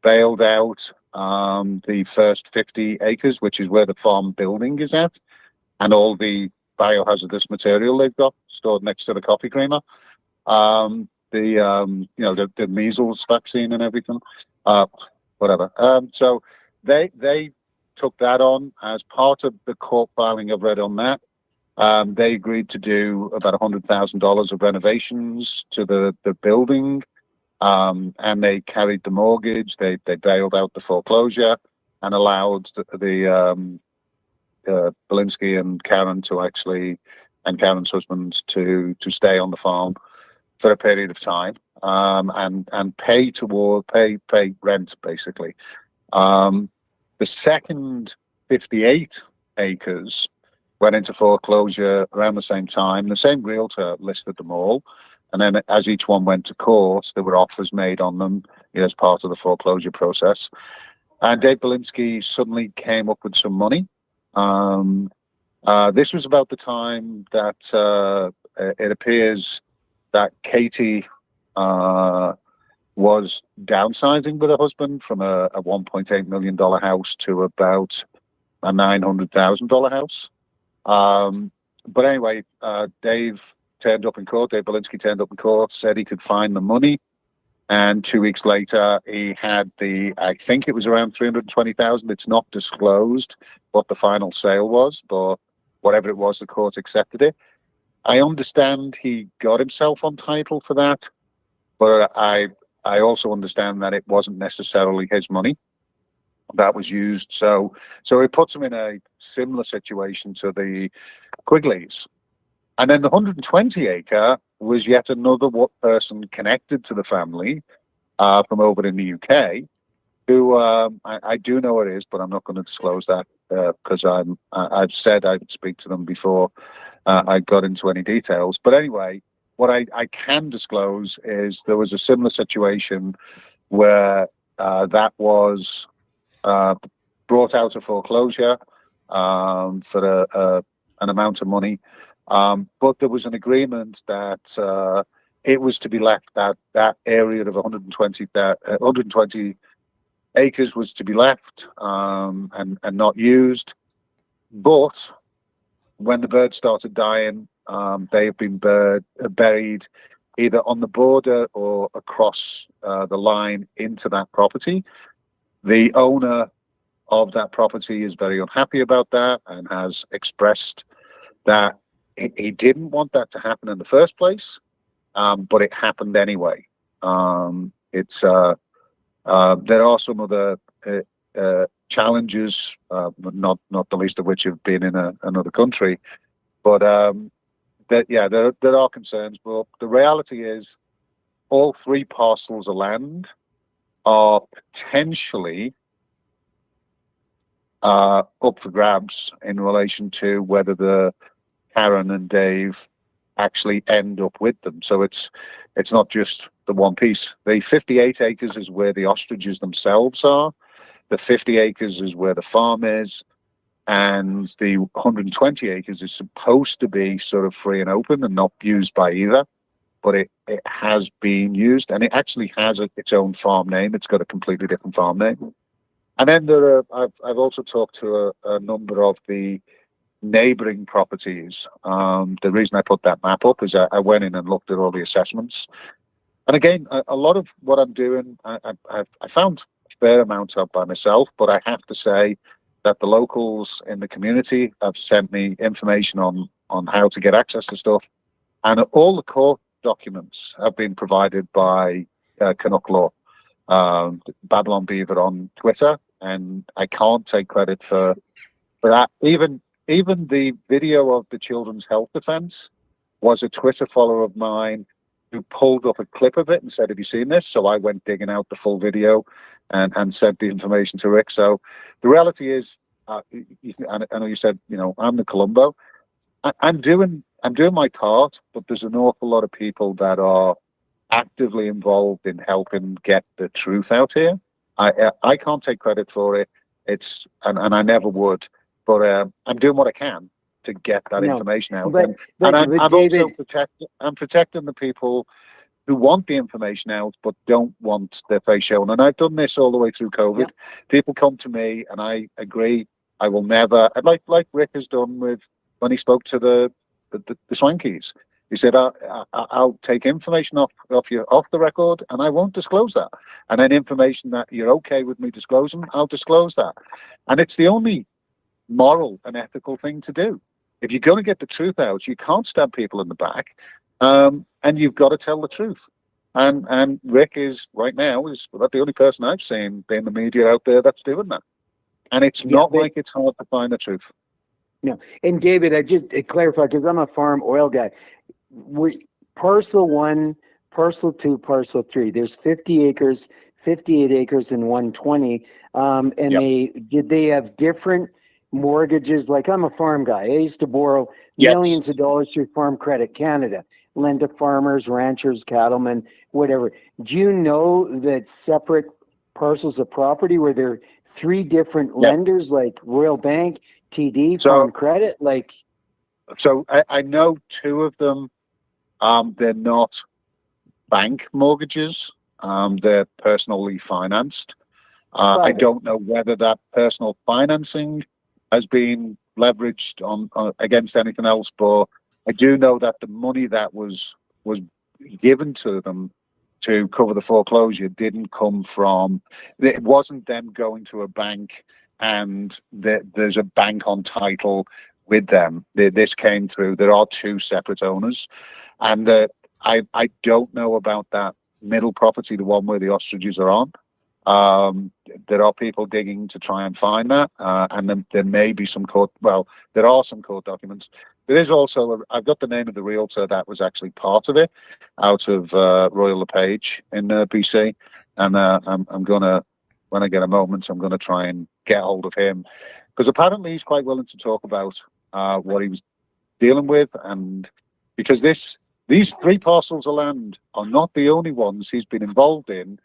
bailed out. the first 50 acres, which is where the farm building is at, and all the biohazardous material they've got stored next to the coffee creamer. The measles vaccine and everything, whatever. So they took that on as part of the court filing I've read on that. They agreed to do about $100,000 of renovations to the building, and they carried the mortgage. They bailed out the foreclosure and allowed the Belinsky and Karen and Karen's husband to stay on the farm for a period of time, and pay rent basically. The second 58 acres went into foreclosure around the same time. The same realtor listed them all, and then as each one went to court, there were offers made on them as part of the foreclosure process. And Dave Belinsky suddenly came up with some money. This was about the time that it appears that Katie was downsizing with her husband from a $1.8 million house to about a $900,000 house. But anyway, Dave Belinsky turned up in court, said he could find the money. And 2 weeks later, he had I think it was around $320,000. It's not disclosed what the final sale was, but whatever it was, the court accepted it. I understand he got himself on title for that, but I also understand that it wasn't necessarily his money that was used. So it puts him in a similar situation to the Quigleys. And then the 120 acre was yet another person connected to the family from over in the UK, who I do know it is, but I'm not going to disclose that because I've said I'd speak to them before I got into any details. But anyway, what I can disclose is there was a similar situation where that was brought out of foreclosure for an amount of money. But there was an agreement that it was to be left, that area of 120 acres was to be left and not used. But when the birds started dying, they have been buried either on the border or across the line into that property. The owner of that property is very unhappy about that and has expressed that he didn't want that to happen in the first place, but it happened anyway. There are some other challenges, not the least of which have been in another country, but there are concerns. But the reality is, all three parcels of land are potentially up for grabs in relation to whether the Karen and Dave actually end up with them. So it's not just the one piece. The 58 acres is where the ostriches themselves are. The 50 acres is where the farm is. And the 120 acres is supposed to be sort of free and open and not used by either. But it has been used, and it actually has its own farm name. It's got a completely different farm name. And then I've also talked to a number of the neighboring properties. The reason I put that map up is I went in and looked at all the assessments. And again, a lot of what I'm doing, I found a fair amount of by myself, but I have to say that the locals in the community have sent me information on how to get access to stuff. And all the court documents have been provided by Canuck Law, Babylon Beaver on Twitter, and I can't take credit for that. Even the video of the Children's Health Defense was a Twitter follower of mine who pulled up a clip of it and said, "Have you seen this?" So I went digging out the full video and sent the information to Rick. So the reality is, I know you said, I'm the Columbo. I'm doing my part, but there's an awful lot of people that are actively involved in helping get the truth out here. I can't take credit for it. And I never would, but I'm doing what I can to get that information out. But I'm David, also protecting the people who want the information out but don't want their face shown. And I've done this all the way through COVID. Yeah. People come to me, and I agree. I will never, like Rick has done with when he spoke to the Swankies. He said, I'll take information off the record, and I won't disclose that. And then information that you're okay with me disclosing, I'll disclose that. And it's the only moral and ethical thing to do. If you're going to get the truth out, you can't stab people in the back, and you've got to tell the truth. And Rick is right now is not the only person I've seen in the media out there that's doing that. And it's not like it's hard to find the truth. No. And David, I just to clarify, because I'm a farm oil guy. Was parcel 1, parcel 2, parcel 3? There's 50 acres, 58 acres, and 120. And did they have different mortgages? Like, I'm a farm guy. I used to borrow millions of dollars through Farm Credit Canada, lend to farmers, ranchers, cattlemen, whatever. Do you know that separate parcels of property where there are 3 different lenders, like Royal Bank, TD, Farm Credit? Like, so I know 2 of them. They're not bank mortgages. They're personally financed. I don't know whether that personal financing has been leveraged on against anything else, but I do know that the money that was given to them to cover the foreclosure didn't come from. It wasn't them going to a bank and there's a bank on title with them. This came through. There are 2 separate owners, and I don't know about that middle property, the one where the ostriches are on. There are people digging to try and find that, and then there may be some court. Well, there are some court documents. There is also. I've got the name of the realtor that was actually part of it, out of Royal LePage in BC, and I'm gonna, when I get a moment, I'm gonna try and get hold of him, because apparently he's quite willing to talk about what he was dealing with, and because these 3 parcels of land are not the only ones he's been involved in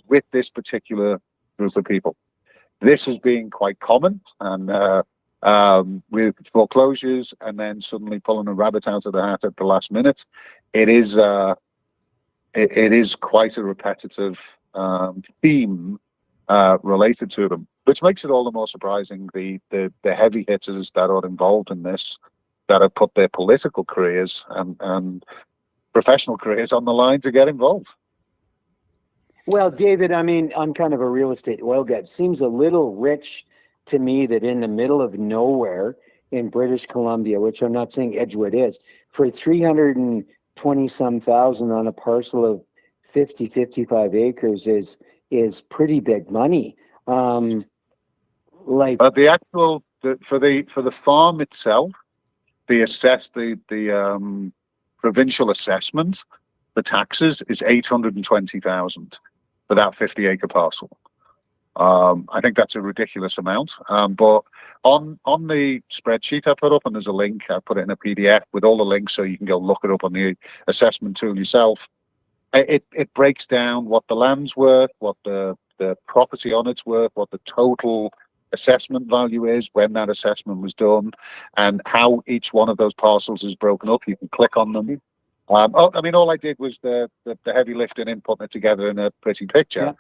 with this particular group of people. This has been quite common, and with foreclosures and then suddenly pulling a rabbit out of the hat at the last minute, it is quite a repetitive theme related to them, which makes it all the more surprising. The heavy hitters that are involved in this, that have put their political careers and professional careers on the line to get involved. well, David, I mean, I'm kind of a real estate oil guy. It seems a little rich to me that in the middle of nowhere in British Columbia, which I'm not saying Edgewood is, for 320 some thousand on a parcel of 55 acres is pretty big money. Like, But the actual for the farm itself, the provincial assessment, the taxes is 820,000 for that 50-acre parcel. I think that's a ridiculous amount. But on the spreadsheet I put up, and there's a link, I put it in a PDF with all the links so you can go look it up on the assessment tool yourself. It breaks down what the land's worth, what the property on it's worth, what the total assessment value is when that assessment was done, and how each one of those parcels is broken up. You can click on them. All I did was the heavy lifting and putting it together in a pretty picture. Yeah.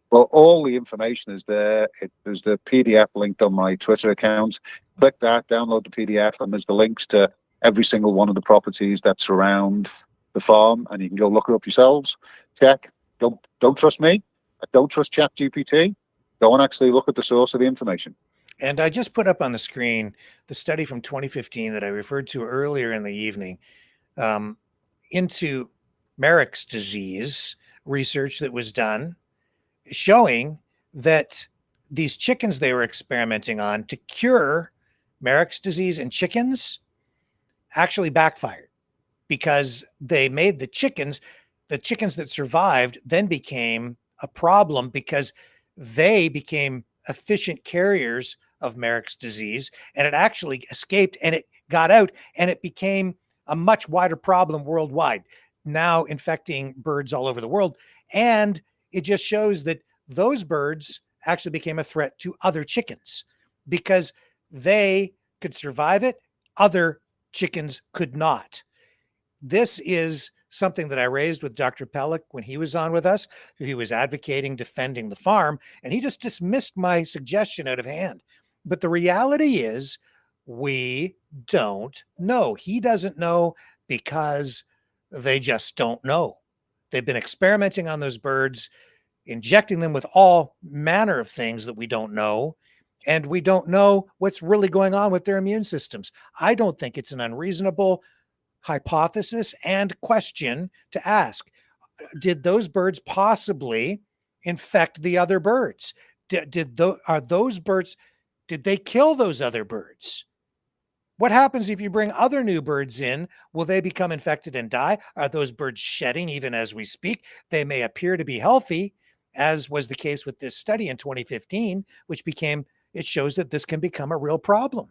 Well, all the information is there. There's the PDF linked on my Twitter account. Click that, download the PDF, and there's the links to every single one of the properties that surround the farm, and you can go look it up yourselves. Check. Don't trust me. Don't trust ChatGPT. Go and actually look at the source of the information. And I just put up on the screen the study from 2015 that I referred to earlier in the evening, into Maverick's disease research that was done, showing that these chickens they were experimenting on to cure Maverick's disease in chickens actually backfired, because they made the chickens that survived then became a problem because they became efficient carriers of Maverick's disease, and it actually escaped and it got out, and it became a much wider problem worldwide, now infecting birds all over the world. And it just shows that those birds actually became a threat to other chickens because they could survive it, other chickens could not. This is something that I raised with Dr. Pellick when he was on with us. He was advocating defending the farm, and he just dismissed my suggestion out of hand. But the reality is, we don't know. He doesn't know because they just don't know. They've been experimenting on those birds, injecting them with all manner of things that we don't know. And we don't know what's really going on with their immune systems. I don't think it's an unreasonable hypothesis and question to ask. Did those birds possibly infect the other birds? Are those birds, did they kill those other birds? What happens if you bring other new birds in? Will they become infected and die? Are those birds shedding even as we speak? They may appear to be healthy, as was the case with this study in 2015, which it shows that this can become a real problem.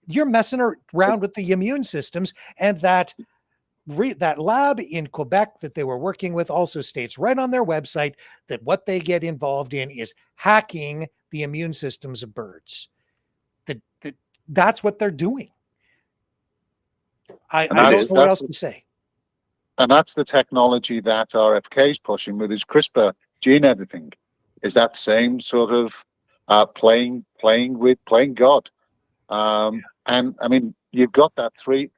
You're messing around with the immune systems, and that lab in Quebec that they were working with also states right on their website that what they get involved in is hacking the immune systems of birds. That's what they're doing. I don't know what else to say. And that's the technology that RFK is pushing with his CRISPR gene editing. Is that same sort of playing God? And I mean, you've got that three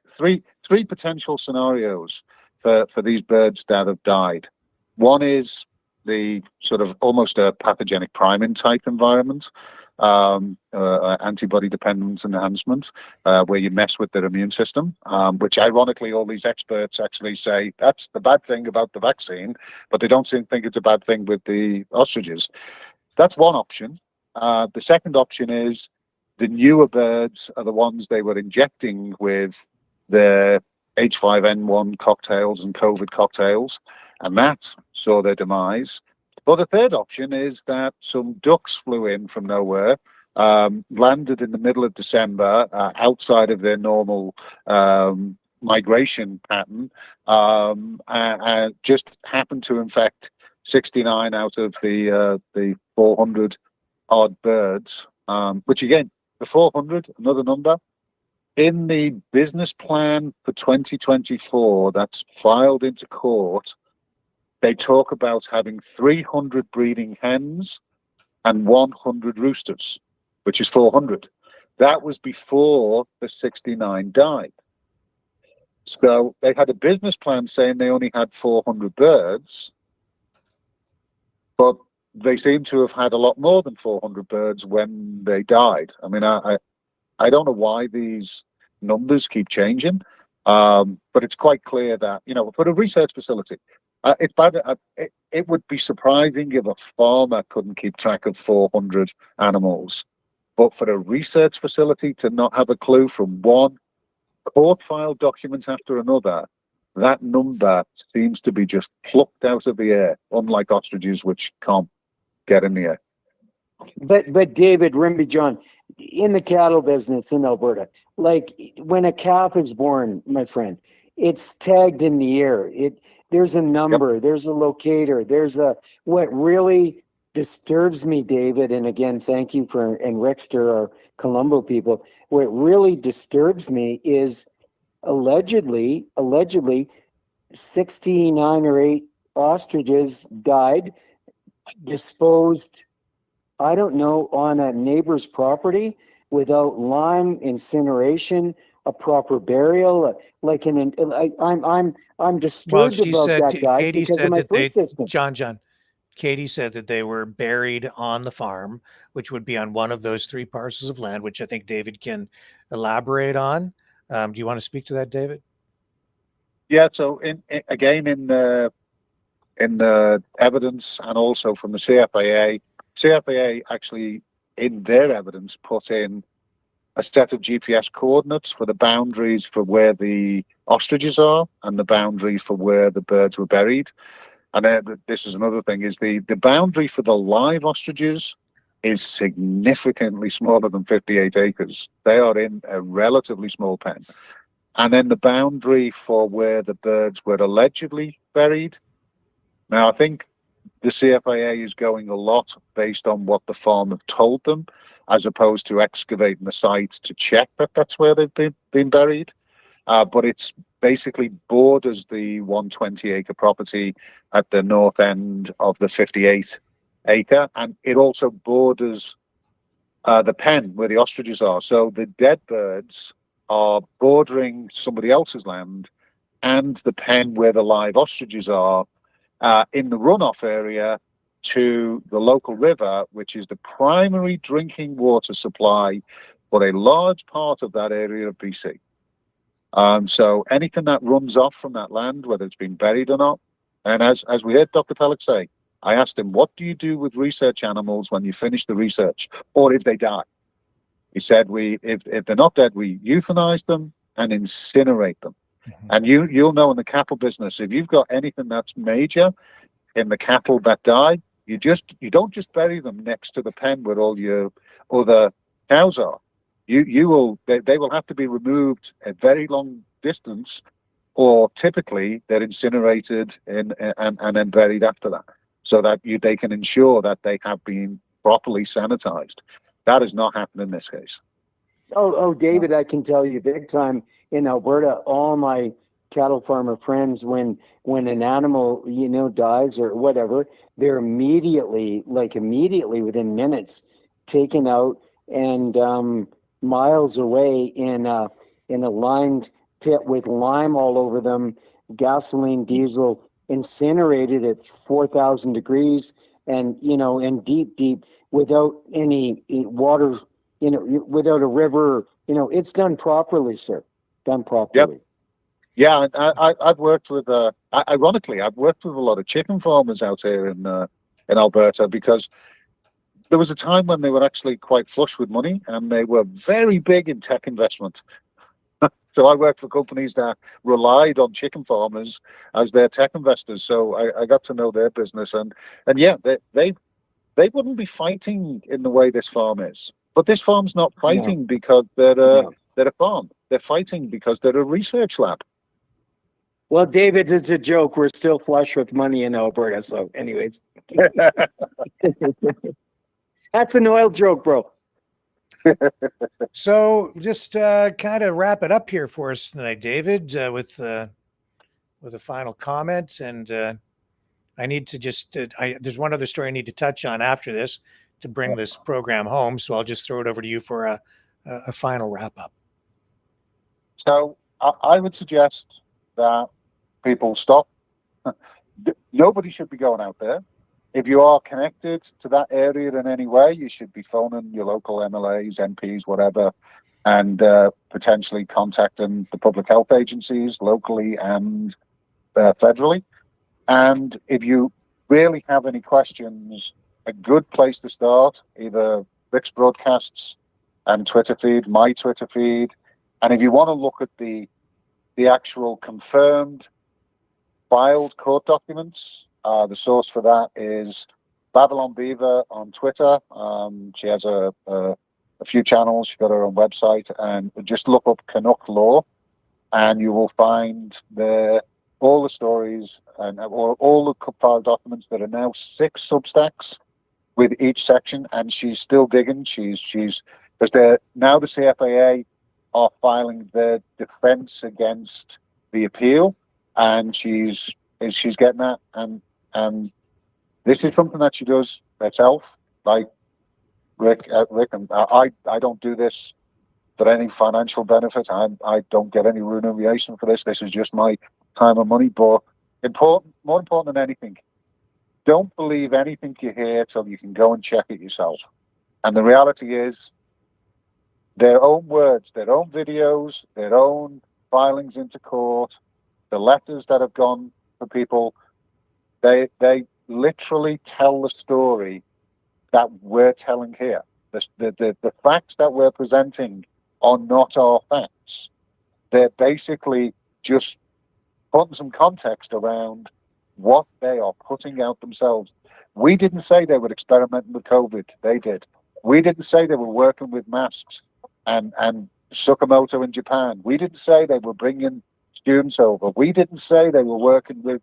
potential scenarios for these birds that have died. One is the sort of almost a pathogenic priming type environment, antibody dependent enhancement, where you mess with their immune system, which ironically all these experts actually say that's the bad thing about the vaccine, but they don't think it's a bad thing with the ostriches. That's one option. The second option is the newer birds are the ones they were injecting with the H5N1 cocktails and COVID cocktails, and that saw their demise. But the third option is that some ducks flew in from nowhere, landed in the middle of December, outside of their normal migration pattern, and just happened to infect 69 out of the 400 odd birds, which again, the 400, another number. In the business plan for 2024 that's filed into court, they talk about having 300 breeding hens and 100 roosters, which is 400. That was before the 69 died. So they had a business plan saying they only had 400 birds, but they seem to have had a lot more than 400 birds when they died. I mean, I don't know why these numbers keep changing, but it's quite clear that, you know, for a research facility, it would be surprising if a farmer couldn't keep track of 400 animals. But for a research facility to not have a clue from one court file document after another, that number seems to be just plucked out of the air, unlike ostriches, which can't get in the air. But David Rimby John, in the cattle business in Alberta, like when a calf is born, my friend, it's tagged in the air. There's a number, there's a locator, what really disturbs me, David, and again, thank you and Richter, our Colombo people. What really disturbs me is allegedly 69 or 8 ostriches died, disposed, I don't know, on a neighbor's property without lime, incineration, a proper burial. I'm disturbed about that, guy, Katie because said of my that food system. John, Katie said that they were buried on the farm, which would be on one of those 3 parcels of land, which I think David can elaborate on. Do you want to speak to that, David? Yeah. So in the evidence and also from the CFAA actually in their evidence put in a set of GPS coordinates for the boundaries for where the ostriches are and the boundaries for where the birds were buried. And this is another thing, is the boundary for the live ostriches is significantly smaller than 58 acres. They are in a relatively small pen. And then the boundary for where the birds were allegedly buried. Now, I think the CFAA is going a lot based on what the farmer told them, as opposed to excavating the sites to check that that's where they've been buried. But it's basically borders the 120-acre property at the north end of the 58-acre, and it also borders the pen where the ostriches are. So the dead birds are bordering somebody else's land and the pen where the live ostriches are in the runoff area to the local river, which is the primary drinking water supply for a large part of that area of BC. So anything that runs off from that land, whether it's been buried or not, and as we heard Dr. Felix say, I asked him, what do you do with research animals when you finish the research, or if they die? He said, if they're not dead, we euthanize them and incinerate them. And you'll know in the cattle business, if you've got anything that's major in the cattle that die, you don't just bury them next to the pen where all your other cows are. They will have to be removed a very long distance, or typically they're incinerated and then buried after that, so that they can ensure that they have been properly sanitized. That has not happened in this case. Oh, David, I can tell you big time in Alberta, all my cattle farmer friends, when an animal, dies or whatever, they're immediately within minutes taken out and miles away in a lined pit with lime all over them, gasoline, diesel, incinerated at 4,000 degrees and and deep without any water, without a river. It's done properly, sir. Done properly. Yep. Yeah, I've worked with. Ironically, I've worked with a lot of chicken farmers out here in Alberta, because there was a time when they were actually quite flush with money and they were very big in tech investment. So I worked for companies that relied on chicken farmers as their tech investors. So I got to know their business, and yeah, they wouldn't be fighting in the way this farm is. But this farm's not fighting because they're a farm. They're fighting because they're a research lab. Well, David, this is a joke. We're still flush with money in Alberta. So, anyways, that's an oil joke, bro. So, just kind of wrap it up here for us tonight, David, with a final comment. And I need to just there's one other story I need to touch on after this to bring this program home. So I'll just throw it over to you for a final wrap up. So I would suggest that people stop. Nobody should be going out there. If you are connected to that area in any way, you should be phoning your local MLAs, MPs, whatever, and potentially contacting the public health agencies locally and federally. And if you really have any questions, a good place to start, either Rick's broadcasts and Twitter feed, my Twitter feed. And if you want to look at the actual confirmed filed court documents, the source for that is Babylon Beaver on Twitter. She has a few channels. She's got her own website, and just look up Canuck Law, and you will find all the stories and all the filed documents. There are now 6 Substacks with each section, and she's still digging. She's because now the CFAA are filing their defense against the appeal, and she's getting that, and this is something that she does herself. Like Rick, and I don't do this for any financial benefit. I don't get any remuneration for this. This is just my time and money. But more important than anything, don't believe anything you hear till you can go and check it yourself. And the reality is, their own words, their own videos, their own filings into court, the letters that have gone for people, they literally tell the story that we're telling here. The facts that we're presenting are not our facts. They're basically just putting some context around what they are putting out themselves. We didn't say they were experimenting with COVID. They did. We didn't say they were working with masks and Sakamoto in Japan. We didn't say they were bringing students over. We didn't say they were working with,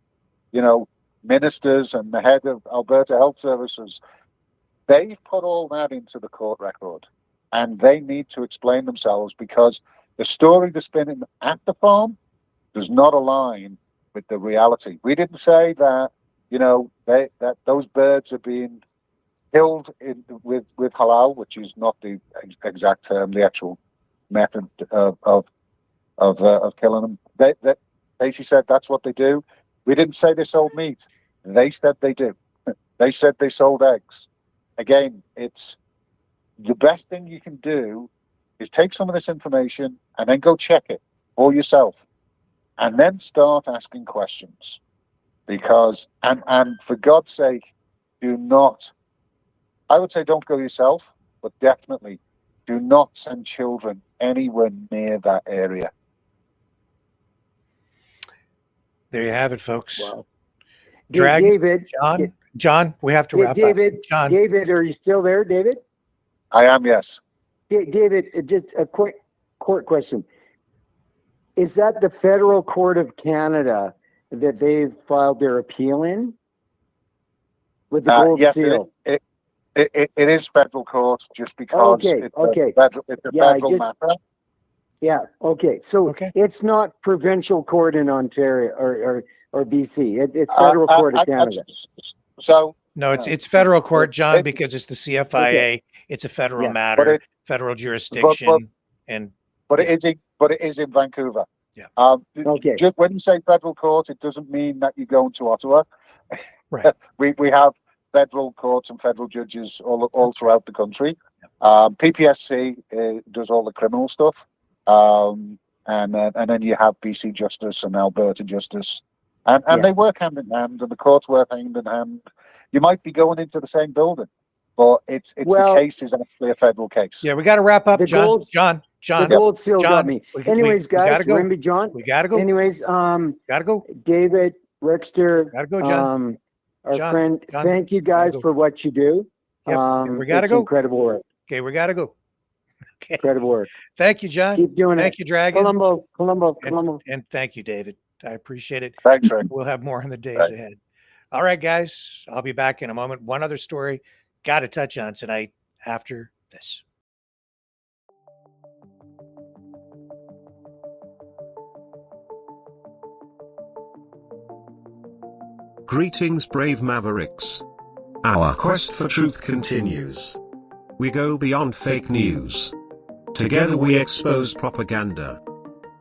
ministers and the head of Alberta Health Services. They put all that into the court record, and they need to explain themselves, because the story that's been at the farm does not align with the reality. We didn't say that, that those birds are being killed with halal, which is not the exact term, the actual method of killing them. She said that's what they do. We didn't say they sold meat. They said they do. They said they sold eggs. Again, it's the best thing you can do is take some of this information and then go check it for yourself, and then start asking questions. Because and for God's sake, do not. I would say don't go yourself, but definitely do not send children anywhere near that area. There you have it, folks. Wow. Dragon, David, John, we have to wrap David, up. John, David, are you still there, David? I am, yes. David, just a quick court question. Is that the Federal Court of Canada that they've filed their appeal in? With the gold yes, seal? It is federal court just because it's a federal matter. Yeah, okay. So it's not provincial court in Ontario or BC. It's federal court of Canada. No, it's federal court, John, because it's the CFIA. Okay. It's a federal matter, federal jurisdiction, but it is in Vancouver. Yeah. Okay. Just when you say federal court, it doesn't mean that you're going to Ottawa. Right. we have federal courts and federal judges all throughout the country. PPSC does all the criminal stuff, and then you have BC Justice and Alberta Justice, and they work hand in hand, and the courts work hand in hand. You might be going into the same building, but the case is actually a federal case. Yeah, we got to wrap up, John. The gold seal got me. Anyways, guys, go. remember, John? We got to go. Anyways, got to go. David, Rickster, got to go, John. Our friend, thank you guys for what you do. Yep. We got to go. Incredible work. Okay, we got to go. Okay. Incredible work. Thank you, John. Keep doing it. Thank you, Dragon. Colombo. And thank you, David. I appreciate it. Thanks, Rick. We'll have more in the days ahead. All right, guys. I'll be back in a moment. One other story got to touch on tonight after this. Greetings, brave Mavericks. Our quest for truth continues. We go beyond fake news. Together we expose propaganda.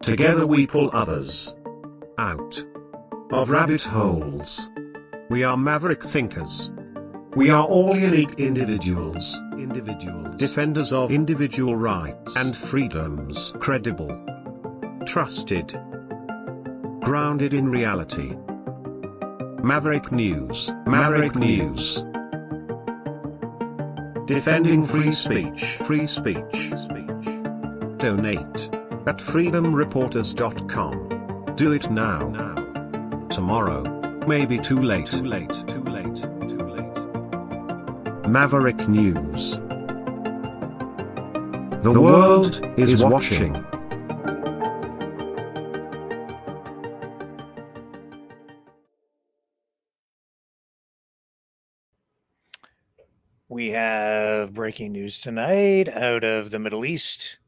Together we pull others out of rabbit holes. We are maverick thinkers. We are all unique individuals. Defenders of individual rights and freedoms. Credible. Trusted. Grounded in reality. Maverick News. Defending free speech. Donate at freedomreporters.com. Do it now. Tomorrow may be too late. Maverick News. The world is watching. We have breaking news tonight out of the Middle East.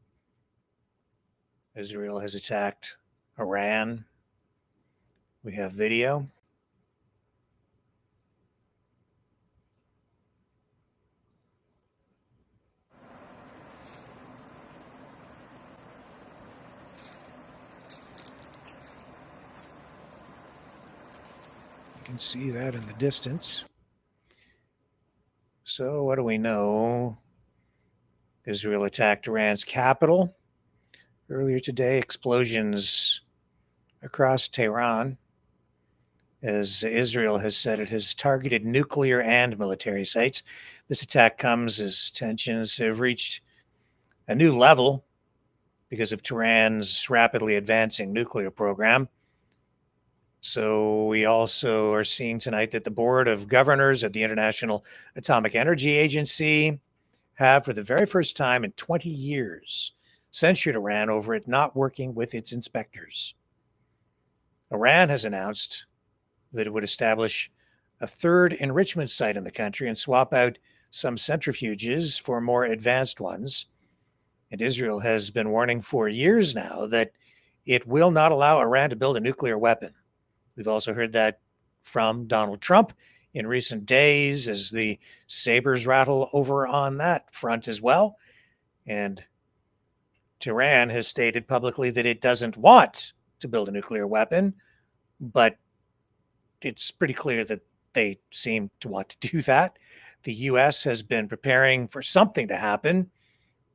Israel has attacked Iran. We have video. You can see that in the distance. So what do we know? Israel attacked Iran's capital. Earlier today, explosions across Tehran, as Israel has said it has targeted nuclear and military sites. This attack comes as tensions have reached a new level because of Tehran's rapidly advancing nuclear program. So we also are seeing tonight that the Board of Governors at the International Atomic Energy Agency have, for the very first time in 20 years, censured Iran over it not working with its inspectors. Iran has announced that it would establish a third enrichment site in the country and swap out some centrifuges for more advanced ones. And Israel has been warning for years now that it will not allow Iran to build a nuclear weapon. We've also heard that from Donald Trump in recent days as the sabers rattle over on that front as well. And Tehran has stated publicly that it doesn't want to build a nuclear weapon, but it's pretty clear that they seem to want to do that. The U.S. has been preparing for something to happen.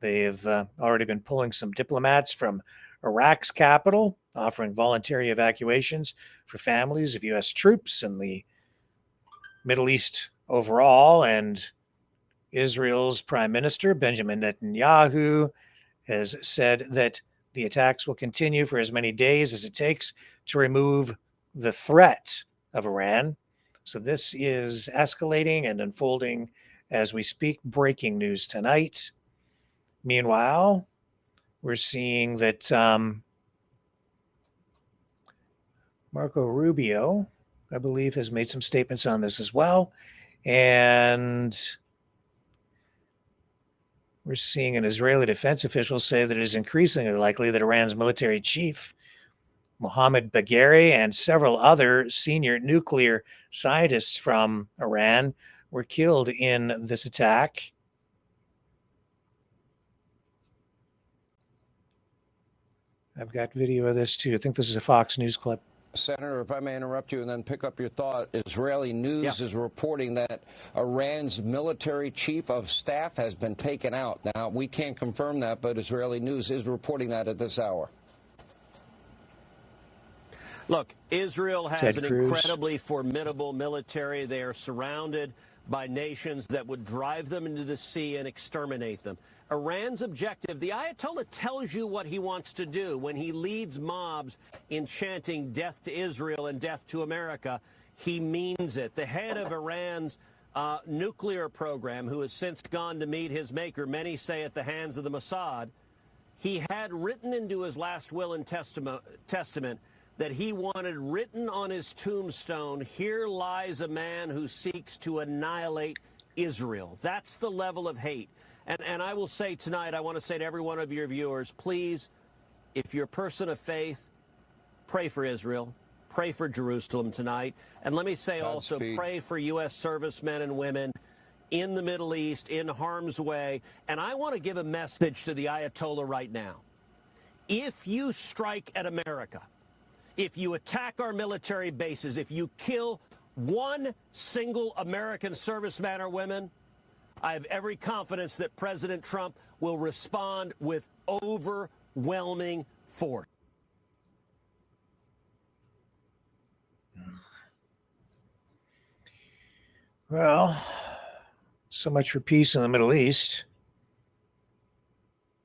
They have already been pulling some diplomats from Iraq's capital, offering voluntary evacuations for families of U.S. troops in the Middle East overall. And Israel's Prime Minister, Benjamin Netanyahu, has said that the attacks will continue for as many days as it takes to remove the threat of Iran. So this is escalating and unfolding as we speak. Breaking news tonight. Meanwhile, we're seeing that Marco Rubio, I believe, has made some statements on this as well. And we're seeing an Israeli defense official say that it is increasingly likely that Iran's military chief, Mohammad Bagheri, and several other senior nuclear scientists from Iran were killed in this attack. I've got video of this too. I think this is a Fox News clip. Senator, if I may interrupt you and then pick up your thought, Israeli news is reporting that Iran's military chief of staff has been taken out. Now, we can't confirm that, but Israeli news is reporting that at this hour. Look, Israel has an incredibly formidable military. They are surrounded by nations that would drive them into the sea and exterminate them. Iran's objective, the Ayatollah tells you what he wants to do when he leads mobs in chanting death to Israel and death to America. He means it. The head of Iran's nuclear program, who has since gone to meet his maker, many say at the hands of the Mossad, he had written into his last will and testament that he wanted written on his tombstone, "Here lies a man who seeks to annihilate Israel." That's the level of hate. And I will say tonight, I want to say to every one of your viewers, please, if you're a person of faith, pray for Israel, pray for Jerusalem tonight. And let me say also, pray for U.S. servicemen and women in the Middle East, in harm's way. And I want to give a message to the Ayatollah right now. If you strike at America, if you attack our military bases, if you kill one single American serviceman or woman, I have every confidence that President Trump will respond with overwhelming force. Well, so much for peace in the Middle East.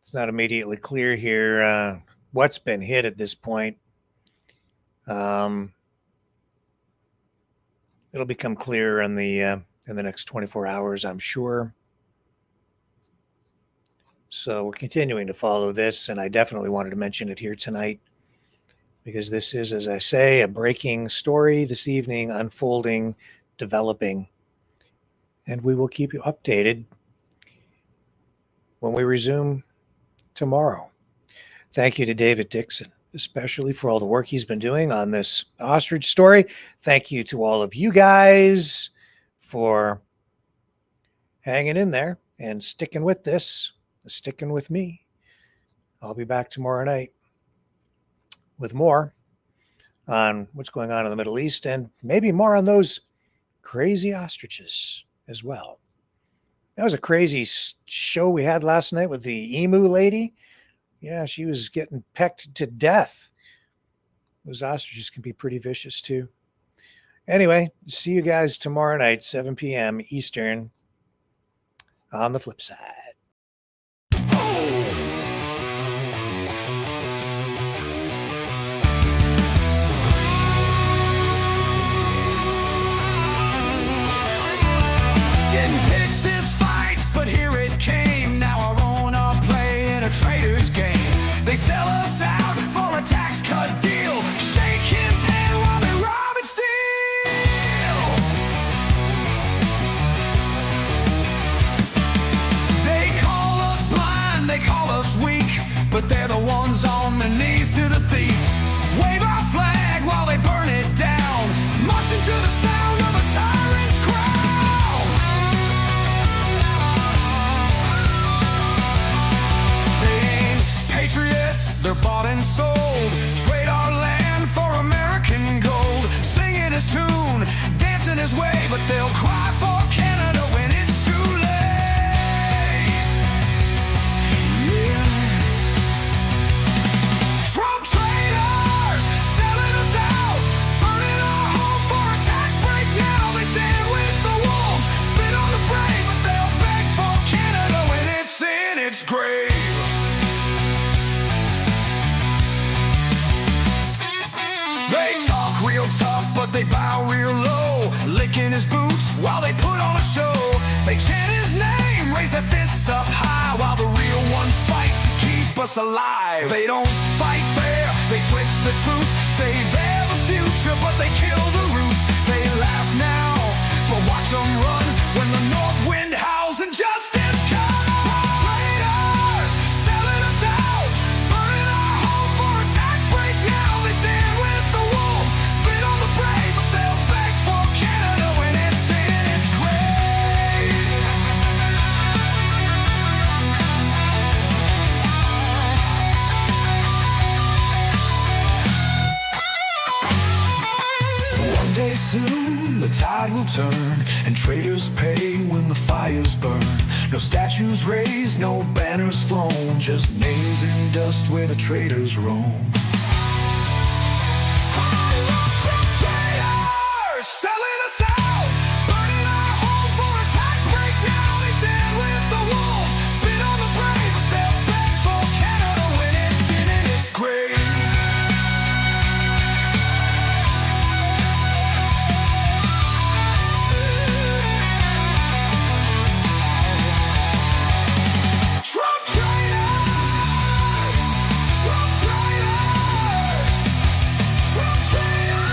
It's not immediately clear here what's been hit at this point. It'll become clear in the next 24 hours, I'm sure. So we're continuing to follow this, and I definitely wanted to mention it here tonight because this is, as I say, a breaking story this evening, unfolding, developing, and we will keep you updated when we resume tomorrow. Thank you to David Dixon, especially for all the work he's been doing on this ostrich story. Thank you to all of you guys for hanging in there and sticking with this, sticking with me. I'll be back tomorrow night with more on what's going on in the Middle East and maybe more on those crazy ostriches as well. That was a crazy show we had last night with the emu lady. Yeah, she was getting pecked to death. Those ostriches can be pretty vicious too. Anyway, see you guys tomorrow night, 7 p.m. Eastern, on the flip side. Didn't pick this fight, but here it came. Now I wanna play in a traitor's game. They sell us out for a tax cut deal. Shake his hand while they rob and steal. They call us blind, they call us weak, but they're the ones on their knees to the thief. its grave. They talk real tough, but they bow real low, licking his boots while they put on a show. They chant his name, raise their fists up high, while the real ones fight to keep us alive. They don't fight fair, they twist the truth, say they're the future, but they kill the roots. They laugh now, but watch them run when the north wind howls and justice comes. Traitors, selling us out, burning our home for a tax break now. They stand with the wolves, spit on the brave, but they'll beg for Canada when it's in its grave. One day soon, the tide will turn, and traitors pay when the fires burn. No statues raised, no banners flown, just names in dust where the traitors roam. Traitors, selling us out, burning our home for a tax break now. They stand with the wolves, spit on the brave, but they'll beg for Canada when it's in its grave. Trump traitors! Trump traitors! Trump traitors!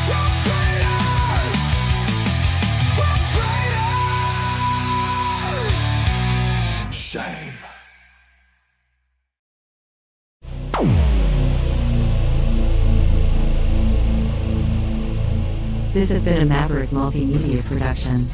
Trump traitors! Trump traitors! Shame. This has been a Maverick Multimedia production.